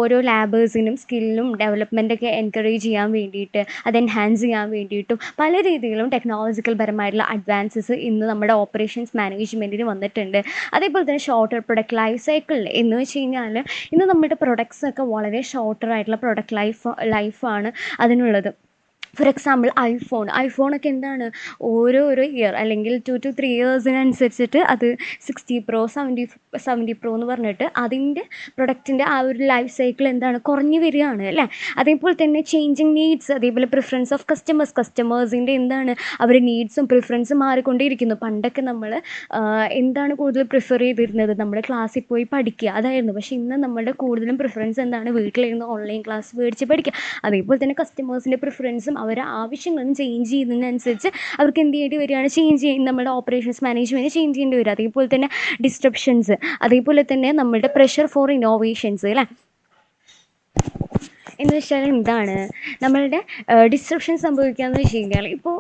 ഓരോ ലാബേഴ്സിനും സ്കില്ലും ഡെവലപ്മെൻറ്റൊക്കെ എൻകറേജ് ചെയ്യാൻ വേണ്ടിയിട്ട്, അത് എൻഹാൻസ് ചെയ്യാൻ വേണ്ടിയിട്ടും പല രീതിയിലും ടെക്നോളജിക്കൽ പരമായിട്ടുള്ള അഡ്വാൻസസ് ഇന്ന് നമ്മുടെ ഓപ്പറേഷൻസ് മാനേജ്മെൻറ്റിന് വന്നിട്ടുണ്ട്. അതേപോലെ തന്നെ ഷോർട്ടർ പ്രൊഡക്റ്റ് ലൈഫ് സൈക്കിളിൽ എന്ന് വെച്ച് കഴിഞ്ഞാൽ ഇന്ന് നമ്മുടെ പ്രൊഡക്ട്സൊക്കെ വളരെ ഷോർട്ടറായിട്ടുള്ള പ്രൊഡക്റ്റ് ലൈഫാണ് അതിനുള്ളത്. ഫോർ എക്സാമ്പിൾ ഐഫോണൊക്കെ എന്താണ്, ഓരോ ഇയർ അല്ലെങ്കിൽ 2 to 3 ഇയേഴ്സിനനുസരിച്ചിട്ട് അത് 60 Pro 70 Pro എന്ന് പറഞ്ഞിട്ട് അതിൻ്റെ പ്രൊഡക്റ്റിൻ്റെ ആ ഒരു ലൈഫ് സൈക്കിൾ എന്താണ്, കുറഞ്ഞു വരികയാണ് അല്ലേ. അതേപോലെ തന്നെ ചേഞ്ചിങ് നീഡ്സ്, അതേപോലെ പ്രിഫറൻസ് ഓഫ് കസ്റ്റമേഴ്സിൻ്റെ എന്താണ്, അവരുടെ നീഡ്സും പ്രിഫറൻസും മാറിക്കൊണ്ടിരിക്കുന്നു. പണ്ടൊക്കെ നമ്മൾ എന്താണ് കൂടുതൽ പ്രിഫർ ചെയ്തിരുന്നത്, നമ്മുടെ ക്ലാസ്സിൽ പോയി പഠിക്കുക അതായിരുന്നു. പക്ഷേ ഇന്ന് നമ്മുടെ കൂടുതലും പ്രിഫറൻസ് എന്താണ്, വീട്ടിലിരുന്ന് ഓൺലൈൻ ക്ലാസ് മേടിച്ച് പഠിക്കുക. അതേപോലെ തന്നെ കസ്റ്റമേഴ്സിൻ്റെ പ്രിഫറൻസും അവരുടെ ആവശ്യങ്ങളും ചേഞ്ച് ചെയ്യുന്നതിനനുസരിച്ച് അവർക്ക് എന്ത് ചെയ്യേണ്ടി വരികയാണ്, നമ്മുടെ ഓപ്പറേഷൻസ് മാനേജ്മെൻറ്റ് ചേഞ്ച് ചെയ്യേണ്ടി വരും. അതേപോലെ തന്നെ ഡിസ്ട്രപ്ഷൻസ്, അതേപോലെ തന്നെ നമ്മുടെ പ്രഷർ ഫോർ ഇന്നോവേഷൻസ് അല്ലേ. എന്ന് വെച്ചാൽ എന്താണ്, നമ്മളുടെ ഡിസ്ട്രപ്ഷൻ സംഭവിക്കുകയെന്ന് വെച്ച് കഴിഞ്ഞാൽ ഇപ്പോൾ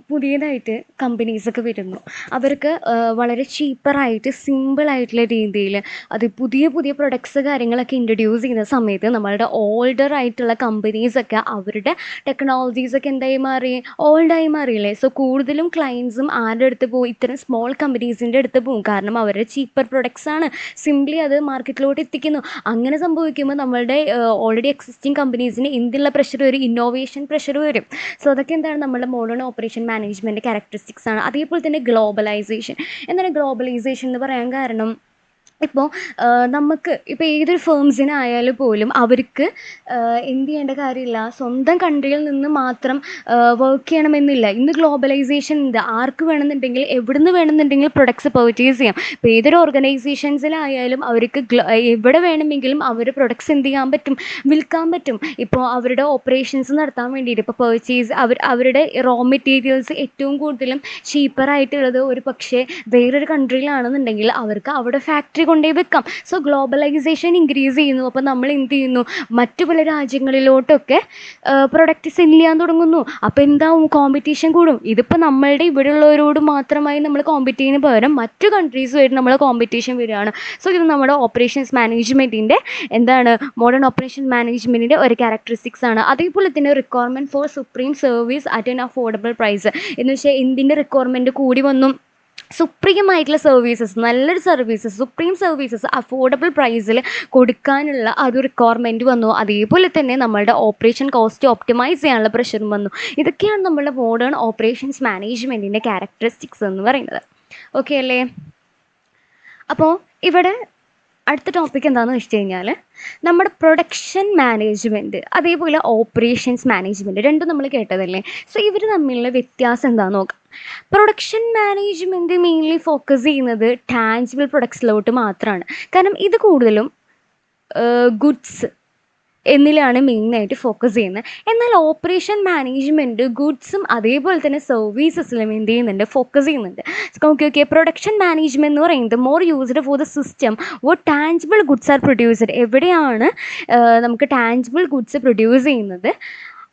പുതിയതായിട്ട് കമ്പനീസൊക്കെ വരുന്നു. അവർക്ക് വളരെ ചീപ്പറായിട്ട് സിമ്പിളായിട്ടുള്ള രീതിയിൽ അത് പുതിയ പ്രൊഡക്ട്സ് കാര്യങ്ങളൊക്കെ ഇൻട്രൊഡ്യൂസ് ചെയ്യുന്ന സമയത്ത് നമ്മളുടെ ഓൾഡർ ആയിട്ടുള്ള കമ്പനീസൊക്കെ അവരുടെ ടെക്നോളജീസൊക്കെ ഓൾഡായി മാറിയില്ലേ. സോ കൂടുതലും ക്ലയൻസും ആരുടെ അടുത്ത് പോകും, ഇത്തരം സ്മോൾ കമ്പനീസിൻ്റെ അടുത്ത് പോകും. കാരണം അവരുടെ ചീപ്പർ പ്രൊഡക്ട്സാണ്, സിംപ്ലി അത് മാർക്കറ്റിലോട്ട് എത്തിക്കുന്നു. അങ്ങനെ സംഭവിക്കുമ്പോൾ നമ്മളുടെ ഓൾറെഡി എക്സിസ്റ്റിംഗ് കമ്പനീസിന് എന്തുള്ള പ്രഷർ വരും, ഇന്നോവേഷൻ പ്രഷർ വരും. സോ അതൊക്കെ എന്താണ്, നമ്മുടെ മോഡേൺ ഓപ്പറേഷൻ മാനേജ്മെൻറ്റ് ക്യാരക്ടറിസ്റ്റിക്സ് ആണ്. അതേപോലെ തന്നെ ഗ്ലോബലൈസേഷൻ. എന്താണ് ഗ്ലോബലൈസേഷൻ എന്ന് പറയാൻ കാരണം, ഇപ്പോൾ നമുക്ക് ഇപ്പോൾ ഏതൊരു ഫേംസിനായാലും പോലും അവർക്ക് എന്ത് ചെയ്യേണ്ട കാര്യമില്ല, സ്വന്തം കൺട്രിയിൽ നിന്ന് മാത്രം വർക്ക് ചെയ്യണമെന്നില്ല. ഇന്ന് ഗ്ലോബലൈസേഷൻ ഉണ്ട്, ആർക്ക് വേണമെന്നുണ്ടെങ്കിൽ എവിടുന്ന് വേണമെന്നുണ്ടെങ്കിൽ പ്രൊഡക്ട്സ് പർച്ചേസ് ചെയ്യാം. ഇപ്പോൾ ഏതൊരു ഓർഗനൈസേഷൻസിലായാലും അവർക്ക് എവിടെ വേണമെങ്കിലും അവർ പ്രൊഡക്ട്സ് എന്ത് ചെയ്യാൻ പറ്റും, വിൽക്കാൻ പറ്റും. ഇപ്പോൾ അവരുടെ ഓപ്പറേഷൻസ് നടത്താൻ വേണ്ടിയിട്ട് ഇപ്പോൾ അവരുടെ റോ മെറ്റീരിയൽസ് ഏറ്റവും കൂടുതലും ചീപ്പറായിട്ടുള്ളത് ഒരു പക്ഷേ വേറൊരു കൺട്രിയിലാണെന്നുണ്ടെങ്കിൽ അവർക്ക് അവിടെ ഫാക്ടറി കൊണ്ടുപോയി വെക്കാം. സോ ഗ്ലോബലൈസേഷൻ ഇൻക്രീസ് ചെയ്യുന്നു. അപ്പോൾ നമ്മൾ എന്ത് ചെയ്യുന്നു, മറ്റു പല രാജ്യങ്ങളിലോട്ടൊക്കെ പ്രൊഡക്റ്റ് സെല് ചെയ്യാൻ തുടങ്ങുന്നു. അപ്പോൾ എന്താവും, കോമ്പറ്റീഷൻ കൂടും. ഇതിപ്പോൾ നമ്മളുടെ ഇവിടെയുള്ളവരോട് മാത്രമായി നമ്മൾ കോമ്പറ്റ് ചെയ്യുന്ന പകരം മറ്റു കൺട്രീസുമായിട്ട് നമ്മൾ കോമ്പറ്റീഷൻ വരികയാണ്. സോ ഇത് നമ്മുടെ ഓപ്പറേഷൻസ് മാനേജ്മെൻറ്റിൻ്റെ എന്താണ്, മോഡേൺ ഓപ്പറേഷൻ മാനേജ്മെൻറ്റിൻ്റെ ഒരു ക്യാരക്ടറിസ്റ്റിക്സ് ആണ്. അതേപോലെ തന്നെ requirement for supreme service at an affordable price. എന്ന് വെച്ചാൽ എന്തിൻ്റെ റിക്വയർമെൻറ്റ് കൂടി വന്നു, സുപ്രീമായിട്ടുള്ള സർവീസസ്, നല്ലൊരു സർവീസസ്, സുപ്രീം സർവീസസ് അഫോർഡബിൾ പ്രൈസിൽ കൊടുക്കാനുള്ള ഒരു റിക്വയർമെൻറ്റ് വന്നു. അതേപോലെ തന്നെ നമ്മളുടെ ഓപ്പറേഷൻ കോസ്റ്റ് ഒപ്റ്റിമൈസ് ചെയ്യാനുള്ള പ്രഷറും വന്നു. ഇതൊക്കെയാണ് നമ്മളുടെ മോഡേൺ ഓപ്പറേഷൻസ് മാനേജ്മെൻറ്റിൻ്റെ ക്യാരക്ടറിസ്റ്റിക്സ് എന്ന് പറയുന്നത്. ഓക്കെ അല്ലേ. അപ്പോൾ ഇവിടെ അടുത്ത ടോപ്പിക് എന്താണെന്ന് വെച്ച് കഴിഞ്ഞാൽ നമ്മുടെ പ്രൊഡക്ഷൻ മാനേജ്മെൻറ്റ് അതേപോലെ ഓപ്പറേഷൻസ് മാനേജ്മെൻറ്റ് രണ്ടും നമ്മൾ കേട്ടതല്ലേ. സോ ഇവർ തമ്മിലുള്ള വ്യത്യാസം എന്താണെന്ന് നോക്കാം. പ്രൊഡക്ഷൻ മാനേജ്മെൻറ്റ് മെയിൻലി ഫോക്കസ് ചെയ്യുന്നത് ടാഞ്ചിബിൾ പ്രൊഡക്ട്സിലോട്ട് മാത്രമാണ്. കാരണം ഇത് കൂടുതലും ഗുഡ്സ് എന്നിലാണ് മെയിനായിട്ട് ഫോക്കസ് ചെയ്യുന്നത്. എന്നാൽ ഓപ്പറേഷൻ മാനേജ്മെൻറ്റ് ഗുഡ്സും അതേപോലെ തന്നെ സർവീസസിലും എന്ത് ചെയ്യുന്നുണ്ട്, ഫോക്കസ് ചെയ്യുന്നുണ്ട്. ഓക്കെ, പ്രൊഡക്ഷൻ മാനേജ്മെൻറ്റ് എന്ന് പറയുന്നത് more used for the system war tangible goods are produced. എവിടെയാണ് നമുക്ക് ടാഞ്ചിബിൾ ഗുഡ്സ് പ്രൊഡ്യൂസ് ചെയ്യുന്നത്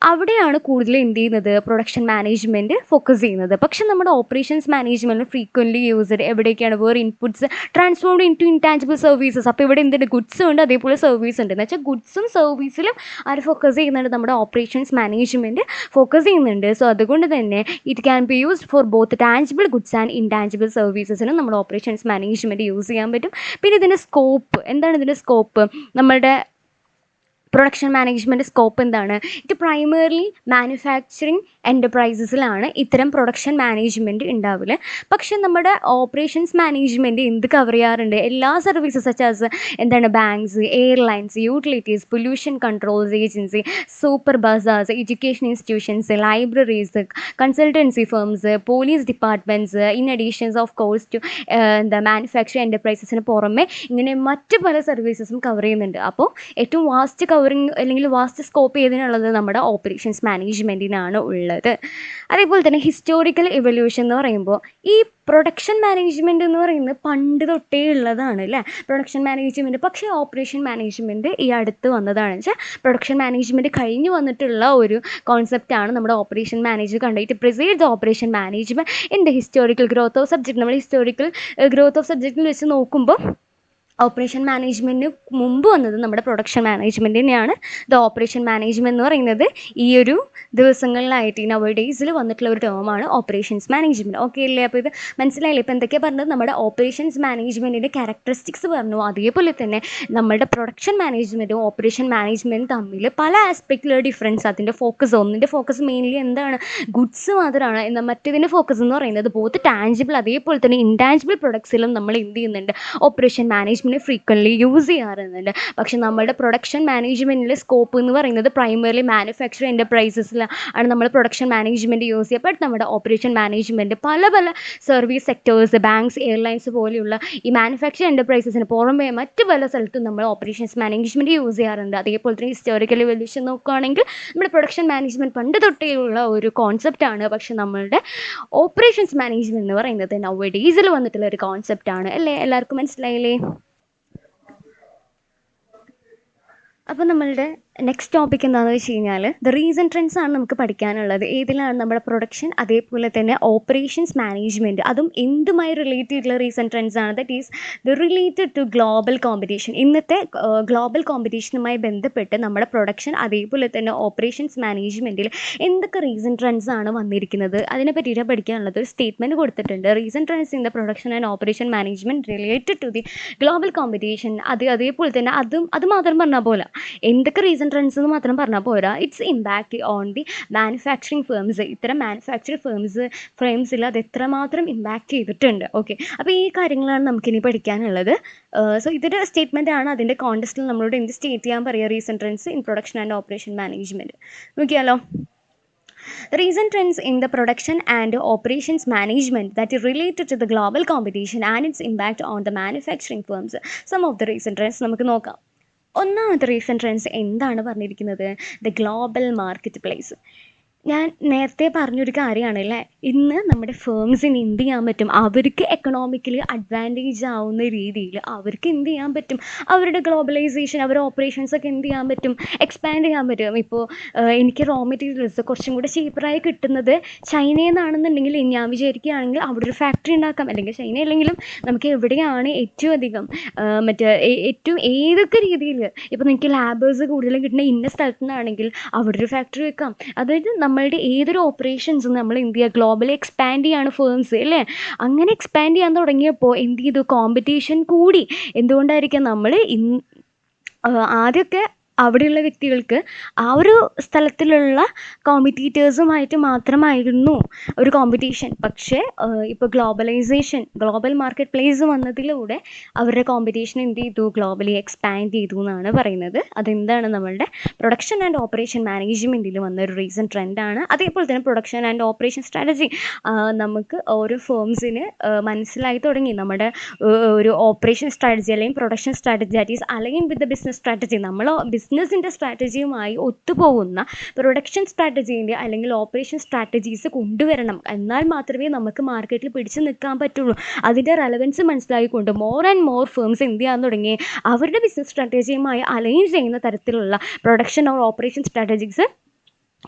അവിടെയാണ് കൂടുതൽ എന്ത് ചെയ്യുന്നത്, പ്രൊഡക്ഷൻ മാനേജ്മെൻറ്റ് ഫോക്കസ് ചെയ്യുന്നത്. പക്ഷെ നമ്മുടെ ഓപ്പറേഷൻസ് മാനേജ്മെൻറ്റ് ഫ്രീക്വൻ്റ്ലി യൂസ്ഡ് എവിടേക്കാണ്, വേറെ inputs transformed into intangible services. അപ്പോൾ ഇവിടെ എന്തുണ്ട്, ഗുഡ്സ് ഉണ്ട്, അതേപോലെ സർവീസ് ഉണ്ട്. എന്ന് വെച്ചാൽ ഗുഡ്സും സർവീസിലും ആര് ഫോക്കസ് ചെയ്യുന്നുണ്ട്, നമ്മുടെ ഓപ്പറേഷൻസ് മാനേജ്മെൻറ്റ് ഫോക്കസ് ചെയ്യുന്നുണ്ട്. സോ അതുകൊണ്ട് തന്നെ it can be used for both tangible goods and intangible സർവീസസിനും നമ്മുടെ ഓപ്പറേഷൻസ് മാനേജ്മെൻറ്റ് യൂസ് ചെയ്യാൻ പറ്റും. പിന്നെ ഇതിൻ്റെ സ്കോപ്പ് എന്താണ്, ഇതിൻ്റെ സ്കോപ്പ് നമ്മുടെ പ്രൊഡക്ഷൻ മാനേജ്മെൻറ്റ് സ്കോപ്പ് എന്താണ്, ഇത് പ്രൈമർലി മാനുഫാക്ചറിങ് എൻ്റർപ്രൈസസിലാണ് ഇത്തരം പ്രൊഡക്ഷൻ മാനേജ്മെൻറ്റ് ഉണ്ടാവില്ല. പക്ഷെ നമ്മുടെ ഓപ്പറേഷൻസ് മാനേജ്മെൻറ്റ് എന്ത് കവർ ചെയ്യാറുണ്ട്, എല്ലാ സർവീസസ് സച്ചാസ് എന്താണ്, banks, airlines, utilities, pollution controls agency, super bazaars, education institutions, libraries, consultancy firms, police departments, in additions of course to manufacturing എൻ്റർപ്രൈസസിന് പുറമെ ഇങ്ങനെ മറ്റ് പല സർവീസസും കവർ ചെയ്യുന്നുണ്ട്. അപ്പോൾ ഏറ്റവും വാസ്റ്റ് കവറിങ് അല്ലെങ്കിൽ വാസ്റ്റ് സ്കോപ്പ് ചെയ്തതിനുള്ളത് നമ്മുടെ ഓപ്പറേഷൻസ് മാനേജ്മെൻറ്റിനാണ് ഉള്ളത്. അതേപോലെ തന്നെ ഹിസ്റ്റോറിക്കൽ ഇവല്യൂഷൻ എന്ന് പറയുമ്പോൾ ഈ പ്രൊഡക്ഷൻ മാനേജ്മെൻറ്റ് എന്ന് പറയുന്നത് പണ്ട് തൊട്ടേ ഉള്ളതാണ് അല്ലേ, പ്രൊഡക്ഷൻ മാനേജ്മെൻറ്റ്. പക്ഷേ ഓപ്പറേഷൻ മാനേജ്മെൻറ്റ് ഈ അടുത്ത് വന്നതാണ്. വെച്ചാൽ പ്രൊഡക്ഷൻ മാനേജ്മെൻറ്റ് കഴിഞ്ഞ് വന്നിട്ടുള്ള ഒരു കോൺസെപ്റ്റാണ് നമ്മുടെ ഓപ്പറേഷൻ മാനേജ് കണ്ടത്. It പ്രിസൈഡ് the operation management in the historical growth of subject. നമ്മൾ ഹിസ്റ്റോറിക്കൽ ഗ്രോത്ത് ഓഫ് സബ്ജക്റ്റിൽ വെച്ച് നോക്കുമ്പോൾ ഓപ്പറേഷൻ മാനേജ്മെൻറ്റിന് മുമ്പ് വന്നത് നമ്മുടെ പ്രൊഡക്ഷൻ മാനേജ്മെൻറ്റ് തന്നെയാണ്. ദ ഓപ്പറേഷൻ മാനേജ്മെൻറ്റ് എന്ന് പറയുന്നത് ഈ ഒരു ദിവസങ്ങളിലായിട്ട് ഈ നവർ ഡേയ്സിൽ വന്നിട്ടുള്ള ഒരു ടേമാണ് ഓപ്പറേഷൻസ് മാനേജ്മെൻറ്റ്. ഓക്കെ അല്ലേ, അപ്പോൾ ഇത് മനസ്സിലായില്ലേ? ഇപ്പോൾ എന്തൊക്കെയാണ് പറഞ്ഞത്, നമ്മുടെ ഓപ്പറേഷൻസ് മാനേജ്മെൻറ്റിൻ്റെ ക്യാരക്ടറിസ്റ്റിക്സ് പറഞ്ഞു. അതേപോലെ തന്നെ നമ്മുടെ പ്രൊഡക്ഷൻ മാനേജ്മെൻറ്റും ഓപ്പറേഷൻ മാനേജ്മെൻറ്റും തമ്മിൽ പല ആസ്പെക്റ്റിലുള്ള ഡിഫറൻസ്. അതിൻ്റെ ഫോക്കസ്, ഒന്നിൻ്റെ ഫോക്കസ് മെയിൻലി എന്താണ്, ഗുഡ്സ് മാത്രമാണ്. എന്നാൽ മറ്റേതിൻ്റെ ഫോക്കസ് എന്ന് പറയുന്നത് ബോത്ത് ടാഞ്ചിബിൾ അതേപോലെ തന്നെ ഇൻടാഞ്ചിബിൾ പ്രൊഡക്ട്സിലും നമ്മൾ എന്ത് ചെയ്യുന്നുണ്ട്, ഓപ്പറേഷൻ മാനേജ്മെൻറ്റ് ഫ്രീക്വൻ്റ്ലി യൂസ് ചെയ്യാറുണ്ട്. പക്ഷെ നമ്മുടെ പ്രൊഡക്ഷൻ മാനേജ്മെൻറ്റിലെ സ്കോപ്പ് എന്ന് പറയുന്നത് പ്രൈമറിലി മാനുഫാക്ചറിങ് എൻ്റർപ്രൈസസിലാണ് നമ്മൾ പ്രൊഡക്ഷൻ മാനേജ്മെൻറ്റ് യൂസ് ചെയ്യുക. ബട്ട് നമ്മുടെ ഓപ്പറേഷൻ മാനേജ്മെൻറ്റ് പല പല സർവീസ് സെക്ടേഴ്സ്, ബാങ്ക്സ്, എയർലൈൻസ് പോലെയുള്ള ഈ മാനുഫാക്ചറിങ് എൻ്റർപ്രൈസസിന് പുറമെ മറ്റ് പല സ്ഥലത്തും നമ്മൾ ഓപ്പറേഷൻസ് മാനേജ്മെൻറ്റ് യൂസ് ചെയ്യാറുണ്ട്. അതേപോലെ തന്നെ ഹിസ്റ്റോറിക്കൽ ഇവല്യൂഷൻ നോക്കുകയാണെങ്കിൽ നമ്മുടെ പ്രൊഡക്ഷൻ മാനേജ്മെൻറ്റ് പണ്ട് തൊട്ടേ ഉള്ള ഒരു കോൺസെപ്റ്റാണ്. പക്ഷെ നമ്മളുടെ ഓപ്പറേഷൻസ് മാനേജ്മെൻറ്റ് എന്ന് പറയുന്നത് നൗ ഡേയ്സിൽ വന്നിട്ടുള്ള ഒരു കോൺസെപ്റ്റാണ് അല്ലേ. എല്ലാവർക്കും മനസ്സിലായില്ലേ? അപ്പോൾ നമ്മളുടെ നെക്സ്റ്റ് ടോപ്പിക് എന്താണെന്ന് വെച്ച് കഴിഞ്ഞാൽ ദ റീസൺ ട്രെൻഡ്സ് ആണ് നമുക്ക് പഠിക്കാനുള്ളത്. ഏതിലാണ്, നമ്മുടെ പ്രൊഡക്ഷൻ അതേപോലെ തന്നെ ഓപ്പറേഷൻസ് മാനേജ്മെൻറ്റ്, അതും എന്തുമായി റിലേറ്റ് ചെയ്തിട്ടുള്ള റീസൺ ട്രെൻഡ്സ് ആണ്. That is the related to global competition. ഇന്നത്തെ ഗ്ലോബൽ കോമ്പറ്റീഷനുമായി ബന്ധപ്പെട്ട് നമ്മുടെ പ്രൊഡക്ഷൻ അതേപോലെ തന്നെ ഓപ്പറേഷൻസ് മാനേജ്മെൻറ്റിൽ എന്തൊക്കെ റീസൺ ട്രെൻഡ്സ് ആണ് വന്നിരിക്കുന്നത് അതിനെ പറ്റിയിട്ടാണ് പഠിക്കാനുള്ളത്. ഒരു സ്റ്റേറ്റ്മെൻറ്റ് കൊടുത്തിട്ടുണ്ട്, recent trends in the production and operation management related to the global competition. അതേപോലെ തന്നെ അത് മാത്രം പറഞ്ഞാൽ പോലെ എന്തൊക്കെ റീസൺ ട്രെൻഡ്സ് എന്ന് മാത്രം പറഞ്ഞാൽ പോരാ, it's impact on the manufacturing firms. ഇത്തരം മാനുഫാക്ചറിങ് ഫേംസിൽ അത് എത്രമാത്രം ഇമ്പാക്റ്റ് ചെയ്തിട്ടുണ്ട്. ഓക്കെ, അപ്പോൾ ഈ കാര്യങ്ങളാണ് നമുക്കിനി പഠിക്കാനുള്ളത്. സോ ഇതൊരു സ്റ്റേറ്റ്മെൻ്റ് ആണ്. അതിൻ്റെ കോണ്ടസ്റ്റിൽ നമ്മളോട് എന്ത് സ്റ്റേറ്റ് ചെയ്യാൻ പറയുക, reason trends in production and operation management. നോക്കിയാലോ, recent trends in the production and operations management that is related to the global competition and its impact on the manufacturing firms. Some of the recent trends നമുക്ക് നോക്കാം. ഒന്നാമത്തെ റീസെൻറ്റ് ട്രെൻഡ്സ് എന്താണ് പറഞ്ഞിരിക്കുന്നത്, ദ ഗ്ലോബൽ മാർക്കറ്റ് പ്ലേസ്. ഞാൻ നേരത്തെ പറഞ്ഞൊരു കാര്യമാണ് അല്ലേ, ഇന്ന് നമ്മുടെ ഫേംസിന് എന്ത് ചെയ്യാൻ പറ്റും, അവർക്ക് എക്കണോമിക്കലി അഡ്വാൻറ്റേജ് ആവുന്ന രീതിയിൽ അവർക്ക് എന്ത് ചെയ്യാൻ പറ്റും, അവരുടെ ഗ്ലോബലൈസേഷൻ, അവരുടെ ഓപ്പറേഷൻസൊക്കെ എന്ത് ചെയ്യാൻ പറ്റും, എക്സ്പാൻഡ് ചെയ്യാൻ പറ്റും. ഇപ്പോൾ എനിക്ക് റോ മെറ്റീരിയൽസ് കുറച്ചും കൂടെ ചീപ്പറായി കിട്ടുന്നത് ചൈനയിൽ നിന്നാണെന്നുണ്ടെങ്കിൽ ഞാൻ വിചാരിക്കുകയാണെങ്കിൽ അവിടെ ഒരു ഫാക്ടറി ഉണ്ടാക്കാം. അല്ലെങ്കിൽ ചൈന അല്ലെങ്കിലും നമുക്ക് എവിടെയാണ് ഏറ്റവും അധികം ഏറ്റവും ഏതൊക്കെ രീതിയിൽ, ഇപ്പോൾ നിങ്ങൾക്ക് ലാബേഴ്സ് കൂടുതലും കിട്ടുന്ന ഇന്ന സ്ഥലത്തു നിന്നാണെങ്കിൽ അവിടെ ഒരു ഫാക്ടറി വെക്കാം. അതായത് നമ്മളുടെ ഏതൊരു ഓപ്പറേഷൻസും നമ്മൾ എന്ത് ചെയ്യുക, ഗ്ലോബലി എക്സ്പാൻഡ് ചെയ്യാണ് ഫേംസ് അല്ലേ. അങ്ങനെ എക്സ്പാൻഡ് ചെയ്യാൻ തുടങ്ങിയപ്പോൾ എന്ത് ചെയ്തു, കോമ്പറ്റീഷൻ കൂടി. എന്തുകൊണ്ടായിരിക്കാം, നമ്മൾ ആദ്യമൊക്കെ അവിടെയുള്ള വ്യക്തികൾക്ക് ആ ഒരു സ്ഥലത്തിലുള്ള കോമ്പറ്റീറ്റേഴ്സുമായിട്ട് മാത്രമായിരുന്നു ഒരു കോമ്പറ്റീഷൻ. പക്ഷേ ഇപ്പോൾ ഗ്ലോബൽ മാർക്കറ്റ് പ്ലേസ് വന്നതിലൂടെ അവരുടെ കോമ്പറ്റീഷൻ എന്ത് ചെയ്തു, ഗ്ലോബലി എക്സ്പാൻഡ് ചെയ്തു എന്നാണ് പറയുന്നത്. അതെന്താണ്, നമ്മളുടെ പ്രൊഡക്ഷൻ ആൻഡ് ഓപ്പറേഷൻ മാനേജ്മെൻറ്റിൽ വന്നൊരു റീസൺ ട്രെൻഡാണ്. അതേപോലെ തന്നെ പ്രൊഡക്ഷൻ ആൻഡ് ഓപ്പറേഷൻ സ്ട്രാറ്റജി നമുക്ക് ഓരോ ഫേംസിന് മനസ്സിലായി തുടങ്ങി. നമ്മുടെ ഒരു ഓപ്പറേഷൻ സ്ട്രാറ്റജി അല്ലെങ്കിൽ production strategy that is align with the business strategy. നമ്മൾ ബിസിനസ്സിൻ്റെ സ്ട്രാറ്റജിയുമായി ഒത്തുപോകുന്ന പ്രൊഡക്ഷൻ സ്ട്രാറ്റജീൻ്റെ അല്ലെങ്കിൽ ഓപ്പറേഷൻ സ്ട്രാറ്റജീസ് കൊണ്ടുവരണം. എന്നാൽ മാത്രമേ നമുക്ക് മാർക്കറ്റിൽ പിടിച്ചു നിൽക്കാൻ പറ്റുള്ളൂ. അതിൻ്റെ റെലവൻസ് മനസ്സിലാക്കിക്കൊണ്ട് മോർ ആൻഡ് മോർ ഫേംസ് എന്ത് ചെയ്യാൻ തുടങ്ങി, അവരുടെ ബിസിനസ് സ്ട്രാറ്റജിയുമായി അലൈൻ ചെയ്യുന്ന തരത്തിലുള്ള പ്രൊഡക്ഷൻ ഓർ ഓപ്പറേഷൻ സ്ട്രാറ്റജീസ്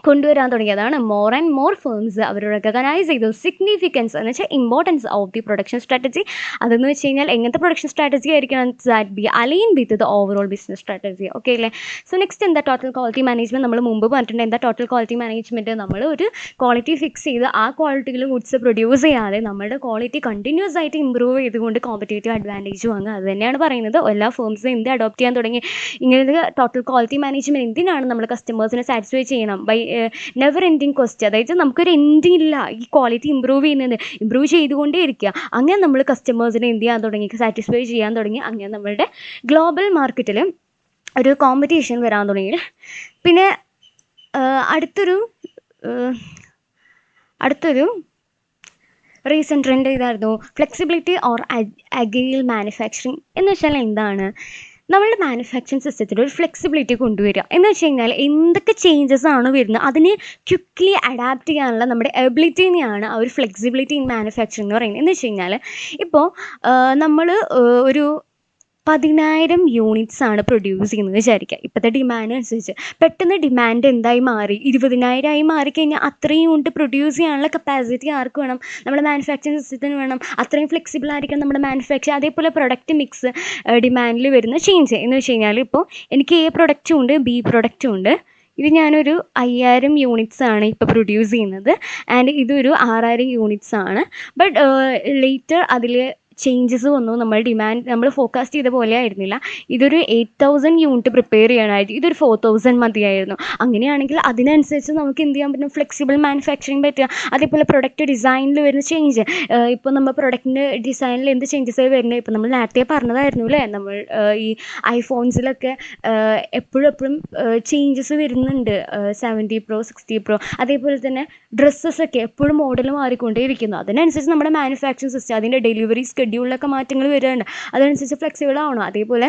കൊണ്ടുവരാൻ തുടങ്ങിയതാണ്. മോർ ആൻഡ് മോർ ഫേംസ് അവർ റെക്കഗ്നൈസ് ചെയ്തു സിഗ്നിഫിക്കൻസ് എന്ന് വെച്ചാൽ importance of the production strategy. അതെന്ന് വെച്ച് കഴിഞ്ഞാൽ എങ്ങനത്തെ പ്രൊഡക്ഷൻ സ്ട്രാറ്റജി ആയിരിക്കണം, that be align with the overall business strategy. Okay അല്ലേ? സോ നെക്സ്റ്റ് എന്താ ടോട്ടൽ ക്വാളിറ്റി മാനേജ്മെൻറ്റ്. നമ്മൾ മുമ്പ് പറഞ്ഞിട്ടുണ്ട് എന്താ ടോട്ടൽ ക്വാളിറ്റി മാനേജ്മെൻറ്റ്. നമ്മൾ ഒരു ക്വാളിറ്റി ഫിക്സ് ചെയ്ത് ആ ക്വാളിറ്റിയിൽ ഗുഡ്സ് പ്രൊഡ്യൂസ് ചെയ്യാതെ നമ്മുടെ ക്വാളിറ്റി കണ്ടിന്യൂസ് ആയിട്ട് ഇമ്പ്രൂവ് ചെയ്തുകൊണ്ട് കോമ്പറ്റേറ്റീവ് അഡ്വാൻറ്റേജ് വാങ്ങുക. അത് തന്നെയാണ് പറയുന്നത്. എല്ലാ ഫേംസും എന്ത് അഡോപ്റ്റ് ചെയ്യാൻ തുടങ്ങി ഇങ്ങനത്തെ ടോട്ടൽ ക്വാളിറ്റി മാനേജ്മെൻറ്റ്. എന്തിനാണ് നമ്മൾ കസ്റ്റമേഴ്സിനെ സാറ്റിസ്ഫൈ ചെയ്യണം ബൈ നെവർ എൻഡിങ് ക്വസ്റ്റ്യൻ. അതായത് നമുക്കൊരു എൻഡിങ് ഇല്ല ഈ ക്വാളിറ്റി ഇമ്പ്രൂവ് ചെയ്തുകൊണ്ടേ ഇരിക്കുക. അങ്ങനെ നമ്മൾ കസ്റ്റമേഴ്സിനെ എന്ത് ചെയ്യാൻ തുടങ്ങി, സാറ്റിസ്ഫൈ ചെയ്യാൻ തുടങ്ങി. അങ്ങനെ നമ്മളുടെ ഗ്ലോബൽ മാർക്കറ്റിൽ ഒരു കോമ്പറ്റീഷൻ വരാൻ തുടങ്ങി. പിന്നെ അടുത്തൊരു റീസെൻറ്റ് ട്രെൻഡ് ഇതായിരുന്നു ഫ്ലെക്സിബിലിറ്റി ഓർ അഗൈൽ മാനുഫാക്ചറിങ്. എന്ന് വെച്ചാൽ എന്താണ്, നമ്മളുടെ മാനുഫാക്ചറിങ് സിസ്റ്റത്തിൽ ഒരു ഫ്ലെക്സിബിലിറ്റി കൊണ്ടുവരിക. എന്ന് വെച്ച് കഴിഞ്ഞാൽ എന്തൊക്കെ ചേഞ്ചസ് ആണ് വരുന്നത് അതിന് ക്വിക്ക്ലി അഡാപ്റ്റ് ചെയ്യാനുള്ള നമ്മുടെ എബിലിറ്റിനെയാണ് ആ ഒരു ഫ്ലെക്സിബിലിറ്റി ഇൻ മാനുഫാക്ചറിങ് എന്ന് പറയുന്നത്. എന്ന് വെച്ച് കഴിഞ്ഞാൽ ഇപ്പോൾ നമ്മൾ ഒരു 10,000 യൂണിറ്റ്സ് ആണ് പ്രൊഡ്യൂസ് ചെയ്യുന്നത് വിചാരിക്കുക. ഇപ്പോഴത്തെ ഡിമാൻഡ് അനുസരിച്ച് പെട്ടെന്ന് ഡിമാൻഡ് എന്തായി മാറി, 20,000 ആയി മാറിക്കഴിഞ്ഞാൽ അത്രയും യൂണിറ്റ് പ്രൊഡ്യൂസ് ചെയ്യാനുള്ള കപ്പാസിറ്റി ആർക്ക് വേണം, നമ്മുടെ മാനുഫാക്ചറിങ് സിസ്റ്റത്തിന് വേണം. അത്രയും ഫ്ലെക്സിബിൾ ആയിരിക്കണം നമ്മുടെ മാനുഫാക്ചർ. അതേപോലെ പ്രൊഡക്റ്റ് മിക്സ് ഡിമാൻഡിൽ വരുന്ന ചേഞ്ച് എന്ന് വെച്ച് കഴിഞ്ഞാൽ ഇപ്പോൾ എനിക്ക് എ പ്രൊഡക്റ്റും ഉണ്ട് ബി പ്രൊഡക്റ്റും ഉണ്ട്. ഇത് ഞാനൊരു 5,000 യൂണിറ്റ്സ് ആണ് ഇപ്പോൾ പ്രൊഡ്യൂസ് ചെയ്യുന്നത് ആൻഡ് ഇതൊരു 6,000 യൂണിറ്റ്സ് ആണ്. ബട്ട് ലേറ്റർ അതിൽ ചേഞ്ചസ് വന്നു. നമ്മൾ ഫോക്കാസ്റ്റ് ചെയ്ത പോലെ ആയിരുന്നില്ല. ഇതൊരു 8,000 യൂണിറ്റ് പ്രിപ്പയർ ചെയ്യാനായിട്ട് ഇതൊരു 4,000 മതിയായിരുന്നു. അങ്ങനെയാണെങ്കിൽ അതിനനുസരിച്ച് നമുക്ക് എന്ത് ചെയ്യാൻ പറ്റും, ഫ്ലെക്സിബിൾ മാനുഫാക്ചറിങ് പറ്റുക. അതേപോലെ പ്രൊഡക്റ്റ് ഡിസൈനിൽ വരുന്ന ചേഞ്ച്, ഇപ്പോൾ നമ്മൾ പ്രൊഡക്റ്റിൻ്റെ ഡിസൈനിൽ എന്ത് ചേഞ്ചസ് വരുന്നത്, ഇപ്പോൾ നമ്മൾ നേരത്തെ പറഞ്ഞതായിരുന്നു അല്ലേ, നമ്മൾ ഈ ഐഫോൺസിലൊക്കെ എപ്പോഴും ചേഞ്ചസ് വരുന്നുണ്ട്. 70 Pro 60 Pro. അതേപോലെ തന്നെ ഡ്രസ്സസൊക്കെ എപ്പോഴും മോഡൽ മാറിക്കൊണ്ടേയിരിക്കുന്നു. അതിനനുസരിച്ച് നമ്മുടെ മാനുഫാക്ചറിങ് സിസ്റ്റം അതിൻ്റെ ഡെലിവറി ഷെഡ്യൂളിലൊക്കെ മാറ്റങ്ങൾ വരുന്നുണ്ട്. അതനുസരിച്ച് ഫ്ലെക്സിബിൾ ആവണം. അതേപോലെ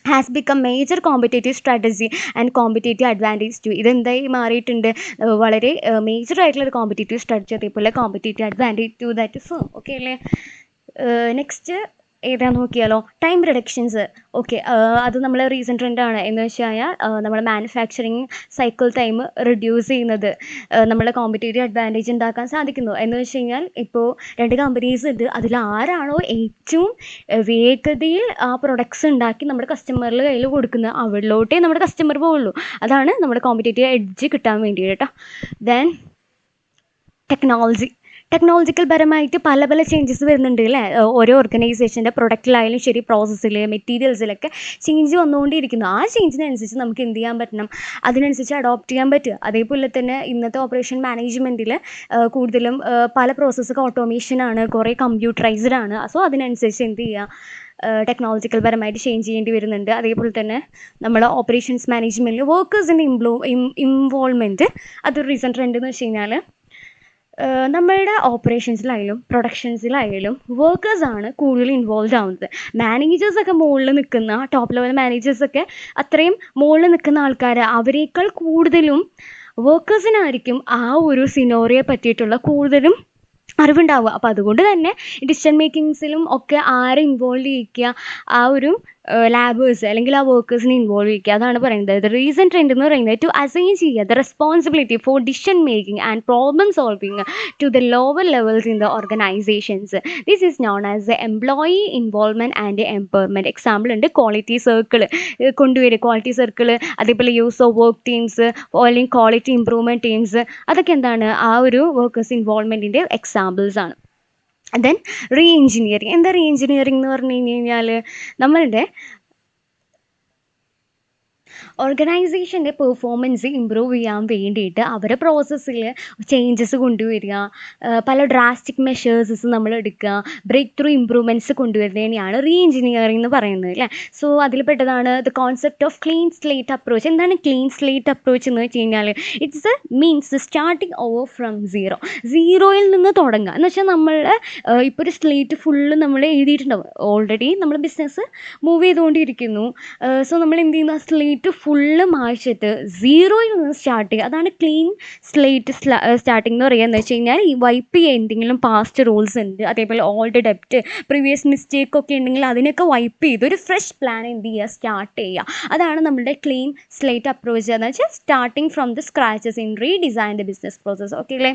has become major competitive strategy and competitive advantage to. ഇതെന്തായി മാറിയിട്ടുണ്ട്, വളരെ മേജർ ആയിട്ടുള്ളൊരു കോമ്പറ്റേറ്റീവ് സ്ട്രാറ്റജി, അതേപോലെ competitive advantage to that firm. Okay അല്ലേ? നെക്സ്റ്റ് ഏതാണെന്ന് നോക്കിയാലോ, ടൈം റിഡക്ഷൻസ്. ഓക്കെ, അത് നമ്മൾ റീസെൻറ്റ് ട്രെൻഡാണ്. എന്ന് വെച്ച് കഴിഞ്ഞാൽ നമ്മുടെ മാനുഫാക്ചറിങ് സൈക്കിൾ ടൈം റിഡ്യൂസ് ചെയ്യുന്നത് നമ്മളെ കോമ്പറ്റേറ്റീവ് അഡ്വാൻറ്റേജ് ഉണ്ടാക്കാൻ സാധിക്കുന്നു. എന്ന് വെച്ച് കഴിഞ്ഞാൽ ഇപ്പോൾ 2 കമ്പനീസ് ഉണ്ട്, അതിൽ ആരാണോ ഏറ്റവും വേഗതയിൽ ആ പ്രൊഡക്ട്സ് ഉണ്ടാക്കി നമ്മുടെ കസ്റ്റമറുടെ കയ്യിൽ കൊടുക്കുന്നത് അവരിലോട്ടേ നമ്മുടെ കസ്റ്റമർ പോവുള്ളൂ. അതാണ് നമ്മുടെ കോമ്പറ്റേറ്റീവ് എഡ്ജ് കിട്ടാൻ വേണ്ടിയിട്ട് കേട്ടോ. ദെൻ ടെക്നോളജിക്കൽ പരമായിട്ട് പല ചേഞ്ചസ് വരുന്നുണ്ട് അല്ലേ. ഓരോ ഓർഗനൈസേഷൻ്റെ പ്രൊഡക്റ്റിലായാലും ശരി, പ്രോസസ്സിൽ, മെറ്റീരിയൽസിലൊക്കെ ചേഞ്ച് വന്നുകൊണ്ടിരിക്കുന്നു. ആ ചേഞ്ചിനനുസരിച്ച് നമുക്ക് എന്ത് ചെയ്യാൻ പറ്റണം, അതിനനുസരിച്ച് അഡോപ്റ്റ് ചെയ്യാൻ പറ്റുക. അതേപോലെ തന്നെ ഇന്നത്തെ ഓപ്പറേഷൻ മാനേജ്മെൻറ്റിൽ കൂടുതലും പല പ്രോസസ്സൊക്കെ ഓട്ടോമേഷനാണ്, കുറേ കമ്പ്യൂട്ടറൈസ്ഡ് ആണ്. സോ അതിനനുസരിച്ച് എന്ത് ചെയ്യുക, ടെക്നോളജിക്കൽ പരമായിട്ട് ചേഞ്ച് ചെയ്യേണ്ടി വരുന്നുണ്ട്. അതേപോലെ തന്നെ നമ്മൾ ഓപ്പറേഷൻസ് മാനേജ്മെൻറ്റിൽ വർക്കേഴ്സിൻ്റെ ഇൻവോൾവ്മെൻറ്റ് അതൊരു റീസെൻറ്റ് ട്രെൻഡ് എന്ന് വെച്ച് കഴിഞ്ഞാൽ നമ്മളുടെ ഓപ്പറേഷൻസിലായാലും പ്രൊഡക്ഷൻസിലായാലും വർക്കേഴ്സാണ് കൂടുതൽ ഇൻവോൾവ് ആവുന്നത്. മാനേജേഴ്സൊക്കെ മുകളിൽ നിൽക്കുന്ന ടോപ്പ് ലെവൽ മാനേജേഴ്സൊക്കെ അത്രയും മുകളിൽ നിൽക്കുന്ന ആൾക്കാർ, അവരേക്കാൾ കൂടുതലും വർക്കേഴ്സിനായിരിക്കും ആ ഒരു സിനോറിയെ പറ്റിയിട്ടുള്ള കൂടുതലും അറിവുണ്ടാവുക. അപ്പോൾ അതുകൊണ്ട് തന്നെ ഡിസിഷൻ മേക്കിങ്സിലും ഒക്കെ ആരെ ഇൻവോൾവ് ചെയ്യിക്കുക, ആ ഒരു ലാബേഴ്സ് അല്ലെങ്കിൽ ആ വർക്കേഴ്സിനെ ഇൻവോൾവ് ചെയ്യിക്കുക. അതാണ് പറയുന്നത് ദ റീസെൻറ്റ് ട്രെൻഡ് എന്ന് പറയുന്നത് ടു അസൈൻ ചെയ്യുക the responsibility for decision making and problem solving to the lower levels in the organisations. This is known as the employee involvement and empowerment. Example ഉണ്ട്, ക്വാളിറ്റി സർക്കിൾ കൊണ്ടുവരിക. ക്വാളിറ്റി സർക്കിൾ, അതേപോലെ യൂസ് ഓഫ് വർക്ക് ടീംസ് അല്ലെങ്കിൽ ക്വാളിറ്റി ഇംപ്രൂവ്മെൻറ്റ് ടീംസ്, അതൊക്കെ എന്താണ് ആ ഒരു വർക്കേഴ്സ് ഇൻവോൾവ്മെൻറ്റിൻ്റെ എക്സാമ്പിൾസ് ആണ്. Then reengineering. എന്താ റീ എഞ്ചിനീയറിംഗ് എന്ന് പറഞ്ഞു കഴിഞ്ഞാൽ നമ്മളുടെ ഓർഗനൈസേഷൻ്റെ പെർഫോമൻസ് ഇമ്പ്രൂവ് ചെയ്യാൻ വേണ്ടിയിട്ട് അവരെ പ്രോസസ്സിൽ ചേഞ്ചസ് കൊണ്ടുവരിക, പല ഡ്രാസ്റ്റിക് മെഷേഴ്സസ് നമ്മൾ എടുക്കുക, ബ്രേക്ക് ത്രൂ ഇമ്പ്രൂവ്മെൻറ്റ്സ് കൊണ്ടുവരുന്നതിനെയാണ് റീ എഞ്ചിനീയറിംഗ് എന്ന് പറയുന്നത് അല്ലേ. സോ അതിൽ പെട്ടതാണ് the concept of clean slate approach. എന്താണ് ക്ലീൻ സ്ലേറ്റ് അപ്രോച്ച് എന്ന് വെച്ച് കഴിഞ്ഞാൽ it's means starting over from സീറോയിൽ നിന്ന് തുടങ്ങുക. എന്ന് വെച്ചാൽ നമ്മൾ ഇപ്പോൾ ഒരു സ്ലേറ്റ് ഫുള്ള് നമ്മൾ എഴുതിയിട്ടുണ്ടാവും. ഓൾറെഡി നമ്മൾ ബിസിനസ് മൂവ് ചെയ്തുകൊണ്ടിരിക്കുന്നു. സോ നമ്മൾ എന്ത് ചെയ്യുന്നു, ആ സ്ലേറ്റ് എന്നിട്ട് ഫുള്ള് മായ്ച്ചിട്ട് സീറോയിൽ നിന്ന് സ്റ്റാർട്ട് ചെയ്യുക. അതാണ് ക്ലീൻ സ്ലേറ്റ് സ്റ്റാർട്ടിംഗ് എന്ന് പറയുക. എന്ന് വെച്ച് കഴിഞ്ഞാൽ ഈ വൈപ്പ് ചെയ്യുക എന്തെങ്കിലും പാസ്റ്റ് റൂൾസ് ഉണ്ട്, അതേപോലെ ഓൾഡ് ഡെപ്റ്റ്, പ്രീവിയസ് മിസ്റ്റേക്ക് ഒക്കെ ഉണ്ടെങ്കിൽ അതിനൊക്കെ വൈപ്പ് ചെയ്ത് ഒരു ഫ്രഷ് പ്ലാൻ എന്ത് ചെയ്യുക, സ്റ്റാർട്ട് ചെയ്യുക. അതാണ് നമ്മുടെ ക്ലീൻ സ്ലേറ്റ് അപ്രോച്ച് എന്ന് വെച്ചാൽ starting from the scratches in redesign the business process. Okay അല്ലേ?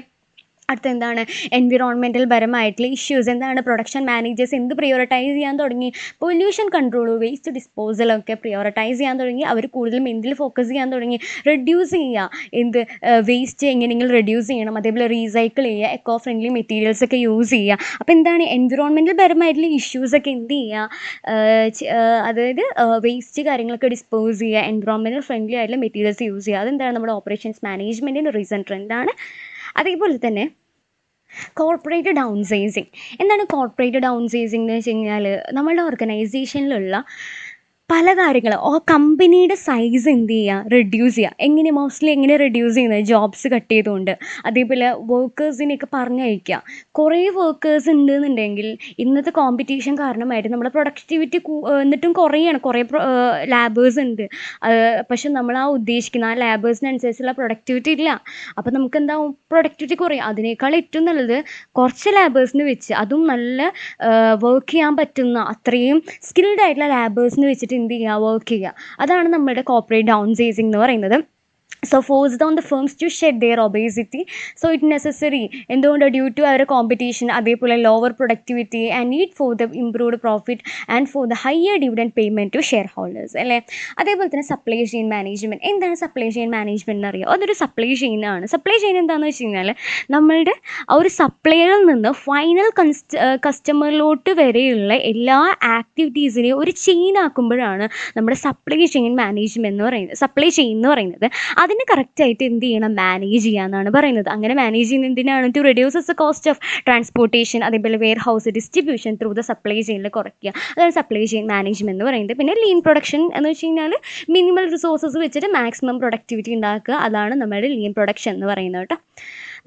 അടുത്ത എന്താണ്, എൻവിറോൺമെൻറ്റൽ പരമായിട്ടുള്ള ഇഷ്യൂസ് എന്താണ്, പ്രൊഡക്ഷൻ മാനേജേഴ്സ് എന്ത് പ്രിയോറിറ്റൈസ് ചെയ്യാൻ തുടങ്ങി, പൊല്യൂഷൻ കൺട്രോൾ, വേസ്റ്റ് ഡിസ്പോസലൊക്കെ പ്രിയോറിറ്റൈസ് ചെയ്യാൻ തുടങ്ങി. അവർ കൂടുതലും എന്തിൽ ഫോക്കസ് ചെയ്യാൻ തുടങ്ങി, റെഡ്യൂസ് ചെയ്യുക, എന്ത് വേസ്റ്റ് എങ്ങനെയെങ്കിലും റെഡ്യൂസ് ചെയ്യണം, അതേപോലെ റീസൈക്കിൾ ചെയ്യുക, എക്കോ ഫ്രണ്ട്ലി മെറ്റീരിയൽസ് ഒക്കെ യൂസ് ചെയ്യുക. അപ്പോൾ എന്താണ്, എൻവിറോൺമെൻറ്റൽ പരമായിട്ടുള്ള ഇഷ്യൂസൊക്കെ എന്ത് ചെയ്യുക, അതായത് വേസ്റ്റ് കാര്യങ്ങളൊക്കെ ഡിസ്പോസ് ചെയ്യുക, എൻവിറോൺമെൻറ്റൽ ഫ്രണ്ട്ലി ആയിട്ടുള്ള മെറ്റീരിയൽസ് യൂസ് ചെയ്യുക. അതെന്താണ് നമ്മുടെ ഓപ്പറേഷൻസ് മാനേജ്മെൻറ്റിൻ്റെ റീസെൻറ്റ് ട്രെൻഡാണ്. അതേപോലെ തന്നെ കോർപ്പറേറ്റ് ഡൗൺ സൈസിങ്. എന്താണ് കോർപ്പറേറ്റ് ഡൗൺ സൈസിങ് എന്ന് വെച്ച് കഴിഞ്ഞാൽ, നമ്മളുടെ ഓർഗനൈസേഷനിലുള്ള പല കാര്യങ്ങൾ കമ്പനിയുടെ സൈസ് എന്ത് ചെയ്യുക, റെഡ്യൂസ് ചെയ്യുക. എങ്ങനെ റെഡ്യൂസ് ചെയ്യുന്നത്, ജോബ്സ് കട്ട് ചെയ്തുകൊണ്ട്, അതേപോലെ വർക്കേഴ്സിനെയൊക്കെ പറഞ്ഞയക്കുക. കുറേ വർക്കേഴ്സ് ഉണ്ടെന്നുണ്ടെങ്കിൽ ഇന്നത്തെ കോമ്പറ്റീഷൻ കാരണമായിട്ട് നമ്മുടെ പ്രൊഡക്ടിവിറ്റി എന്നിട്ടും കുറയാണ്. കുറേ ലാബേഴ്സ് ഉണ്ട്, പക്ഷെ നമ്മൾ ഉദ്ദേശിക്കുന്ന ആ ലാബേഴ്സിനനുസരിച്ചുള്ള പ്രൊഡക്ടിവിറ്റി ഇല്ല. അപ്പോൾ നമുക്ക് എന്താവും, പ്രൊഡക്ടിവിറ്റി കുറയും. അതിനേക്കാൾ ഏറ്റവും നല്ലത് കുറച്ച് ലാബേഴ്സിന് വെച്ച്, അതും നല്ല വർക്ക് ചെയ്യാൻ പറ്റുന്ന അത്രയും സ്കിൽഡ് ആയിട്ടുള്ള ലാബേഴ്സിന് വെച്ചിട്ട് എന്ത് ചെയ്യുക, വർക്ക് ചെയ്യുക. അതാണ് നമ്മുടെ കോർപ്പറേറ്റ് ഡൗൺ സൈസിങ് എന്ന് പറയുന്നത്. So forced on the firms to shed their obesity. So it necessary. എന്തുകൊണ്ട്, ഡ്യൂ ടു അവർ കോമ്പറ്റീഷൻ, അതേപോലെ lower productivity and need for the improved profit and for the higher dividend payment to shareholders അല്ലേ. അതേപോലെ തന്നെ സപ്ലൈ ചെയിൻ മാനേജ്മെൻറ്റ്. എന്താണ് സപ്ലൈ ചെയിൻ മാനേജ്മെൻറ്റ് എന്നറിയോ? അതൊരു സപ്ലൈ ചെയിനാണ്. സപ്ലൈ ചെയിൻ എന്താണെന്ന് വെച്ച് കഴിഞ്ഞാൽ, നമ്മളുടെ ആ ഒരു സപ്ലൈറിൽ നിന്ന് ഫൈനൽ കസ്റ്റമറിലോട്ട് വരെയുള്ള എല്ലാ ആക്ടിവിറ്റീസിനെയും ഒരു ചെയിൻ ആക്കുമ്പോഴാണ് നമ്മുടെ സപ്ലൈ ചെയിൻ മാനേജ്മെൻറ്റ് എന്ന് പറയുന്നത്, സപ്ലൈ ചെയിൻ എന്ന് പറയുന്നത്. അതിന് കറക്റ്റായിട്ട് എന്ത് ചെയ്യണം, മാനേജ് ചെയ്യാമെന്നാണ് പറയുന്നത്. അങ്ങനെ മാനേജ് ചെയ്യുന്നത് എന്തിനാണ്, to reduces the cost of transportation, അതേപോലെ warehouse distribution through the supply ചെയിനിൽ കുറയ്ക്കുക. അതാണ് സപ്ലൈ ചെയിൻ മാനേജ്മെൻറ്റ് എന്ന് പറയുന്നത്. പിന്നെ ലീൻ പ്രൊഡക്ഷൻ എന്ന് വെച്ച് കഴിഞ്ഞാൽ മിനിമൽ റിസോഴ്സസ് വെച്ചിട്ട് മാക്സിമം പ്രൊഡക്ടിവിറ്റി ഉണ്ടാക്കുക. അതാണ് നമ്മുടെ ലീൻ പ്രൊഡക്ഷൻ എന്ന് പറയുന്നത് കേട്ടോ.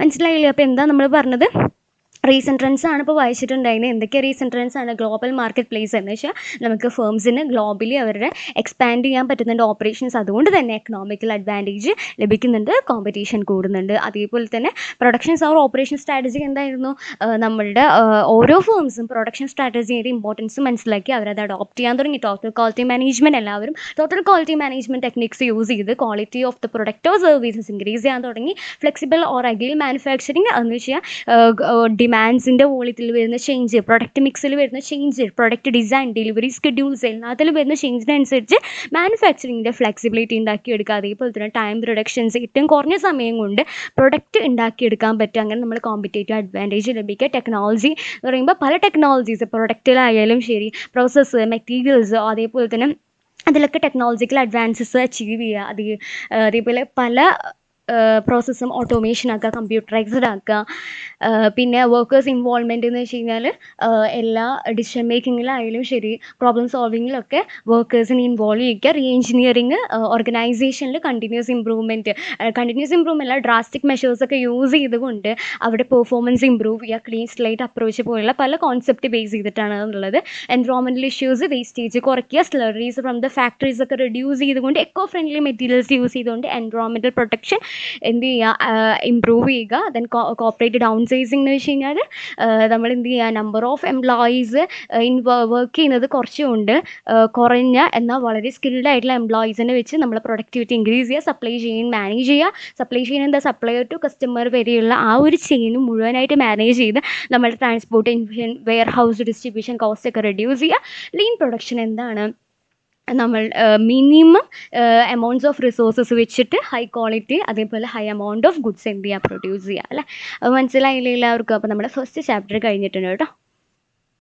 മനസ്സിലായില്ലേ? അപ്പോൾ എന്താ നമ്മൾ പറഞ്ഞത്, റീസെൻറ്റ് ട്രെൻഡ്സ് ആണ് ഇപ്പോൾ വായിച്ചിട്ടുണ്ടായിരുന്നത്. എന്തൊക്കെ റീസെൻറ്റ് ട്രെൻഡ്സ് ആണ്? ഗ്ലോബൽ മാർക്കറ്റ് പ്ലേസ് എന്ന് വെച്ചാൽ നമുക്ക് ഫേംസിന് ഗ്ലോബലി അവരുടെ എക്സ്പാൻഡ് ചെയ്യാൻ പറ്റുന്നുണ്ട് ഓപ്പറേഷൻസ്, അതുകൊണ്ട് തന്നെ എക്കണോമിക്കൽ അഡ്വാൻറ്റേജ് ലഭിക്കുന്നുണ്ട്, കോമ്പറ്റീഷൻ കൂടുന്നുണ്ട്. അതേപോലെ തന്നെ പ്രൊഡക്ഷൻസ് ഓർ ഓപ്പറേഷൻ സ്ട്രാറ്റജി എന്തായിരുന്നു, നമ്മളുടെ ഓരോ ഫേംസും പ്രൊഡക്ഷൻ സ്ട്രാറ്റജിയുടെ ഇമ്പോർട്ടൻസ് മനസ്സിലാക്കി അവരത് അഡോപ്റ്റ് ചെയ്യാൻ തുടങ്ങി. ടോട്ടൽ ക്വാളിറ്റി മാനേജ്മെൻറ്റ്, എല്ലാവരും total quality management techniques use ചെയ്ത് quality of the product or services increase ചെയ്യാൻ തുടങ്ങി. ഫ്ലെക്സിബിൾ ഓർ അഗൈൽ മാനുഫാക്ചറിങ് എന്ന് വെച്ചാൽ ഡിമാൻഡ്സിൻ്റെ വോളിയത്തിൽ വരുന്ന ചേഞ്ച്, പ്രൊഡക്റ്റ് മിക്സിൽ വരുന്ന change, product design, delivery schedules എല്ലാത്തിലും വരുന്ന ചേഞ്ചിനനുസരിച്ച് മാനുഫാക്ചറിങ്ങിൻ്റെ ഫ്ലെക്സിബിലിറ്റി ഉണ്ടാക്കിയെടുക്കുക. അതേപോലെ തന്നെ ടൈം റിഡക്ഷൻസ്, ഏറ്റവും കുറഞ്ഞ സമയം കൊണ്ട് പ്രൊഡക്റ്റ് ഉണ്ടാക്കിയെടുക്കാൻ പറ്റുക. അങ്ങനെ നമ്മൾ കോമ്പറ്റേറ്റീവ് അഡ്വാൻറ്റേജ് ലഭിക്കുക. ടെക്നോളജി എന്ന് പറയുമ്പോൾ പല ടെക്നോളജീസ്, പ്രൊഡക്റ്റിലായാലും ശരി, പ്രോസസ്സ്, മെറ്റീരിയൽസ്, അതേപോലെ തന്നെ അതിലൊക്കെ ടെക്നോളജിക്കൽ അഡ്വാൻസസ് അച്ചീവ് ചെയ്യുക. അതേപോലെ പല പ്രോസസ്സും ഓട്ടോമേഷൻ ആക്കുക, കമ്പ്യൂട്ടറൈസ്ഡ് ആക്കുക. പിന്നെ വർക്കേഴ്സ് ഇൻവോൾവ്മെൻറ്റ് എന്ന് വെച്ച് കഴിഞ്ഞാൽ എല്ലാ ഡിസിഷൻ മേക്കിങ്ങിലായാലും ശരി, പ്രോബ്ലം സോൾവിങ്ങിലൊക്കെ വർക്കേഴ്സിനെ ഇൻവോൾവ് ചെയ്യിക്കുക. റീ എഞ്ചിനീയറിങ്, ഓർഗനൈസേഷനിൽ കണ്ടിന്യൂസ് ഇമ്പ്രൂവ്മെൻറ്റ് അല്ല, ഡ്രാസ്റ്റിക് മെഷേഴ്സൊക്കെ യൂസ് ചെയ്തുകൊണ്ട് അവിടെ പെർഫോമൻസ് ഇമ്പ്രൂവ് ചെയ്യുക. ക്ലീൻ സ്ലേറ്റ് അപ്രോച്ച് പോലുള്ള പല കോൺസെപ്റ്റ് ബേസ് ചെയ്തിട്ടാണ് ഉള്ളത്. എൻവറോൺമെൻറ്റൽ ഇഷ്യൂസ്, വേസ്റ്റേജ് കുറയ്ക്കുക, സ്ലറീസ് ഫ്രം ദ ഫാക്ടറീസ് ഒക്കെ റെഡ്യൂസ് ചെയ്തുകൊണ്ട് എക്കോ ഫ്രണ്ട്ലി മെറ്റീരിയൽസ് യൂസ് ചെയ്തുകൊണ്ട് എൻവറോൺമെൻറ്റൽ പ്രൊട്ടക്ഷൻ എന്ത് ചെയ്യുക, ഇമ്പ്രൂവ് ചെയ്യുക. ദെൻ കോർപ്പറേറ്റ് ഡൗൺ സൈസിങ് എന്ന് വെച്ച് കഴിഞ്ഞാൽ നമ്മൾ എന്ത് ചെയ്യുക, നമ്പർ ഓഫ് എംപ്ലോയീസ് വർക്ക് ചെയ്യുന്നത് കുറഞ്ഞ എന്നാൽ വളരെ സ്കിൽഡ് ആയിട്ടുള്ള എംപ്ലോയീസിനെ വെച്ച് നമ്മൾ പ്രൊഡക്ടിവിറ്റി ഇൻക്രീസ് ചെയ്യുക. സപ്ലൈ ചെയിൻ മാനേജ് ചെയ്യുക. സപ്ലൈ ചെയിൻ എന്താ, സപ്ലയർ ടു കസ്റ്റമർ വരെയുള്ള ആ ഒരു ചെയിനും മുഴുവനായിട്ട് മാനേജ് ചെയ്ത് നമ്മുടെ transportation, warehouse distribution cost ഒക്കെ റെഡ്യൂസ് ചെയ്യുക. ലീൻ പ്രൊഡക്ഷൻ എന്താണ്, നമ്മൾ മിനിമം എമൗണ്ട്സ് ഓഫ് റിസോഴ്സസ് വെച്ചിട്ട് ഹൈ ക്വാളിറ്റി, അതേപോലെ ഹൈ എമൗണ്ട് ഓഫ് ഗുഡ്സ് എന്ത് ചെയ്യുക, പ്രൊഡ്യൂസ് ചെയ്യുക അല്ലേ. മനസ്സിലായില്ലേ എല്ലാവർക്കും? അപ്പോൾ നമ്മുടെ ഫസ്റ്റ് ചാപ്റ്റർ കഴിഞ്ഞിട്ടുണ്ട് കേട്ടോ.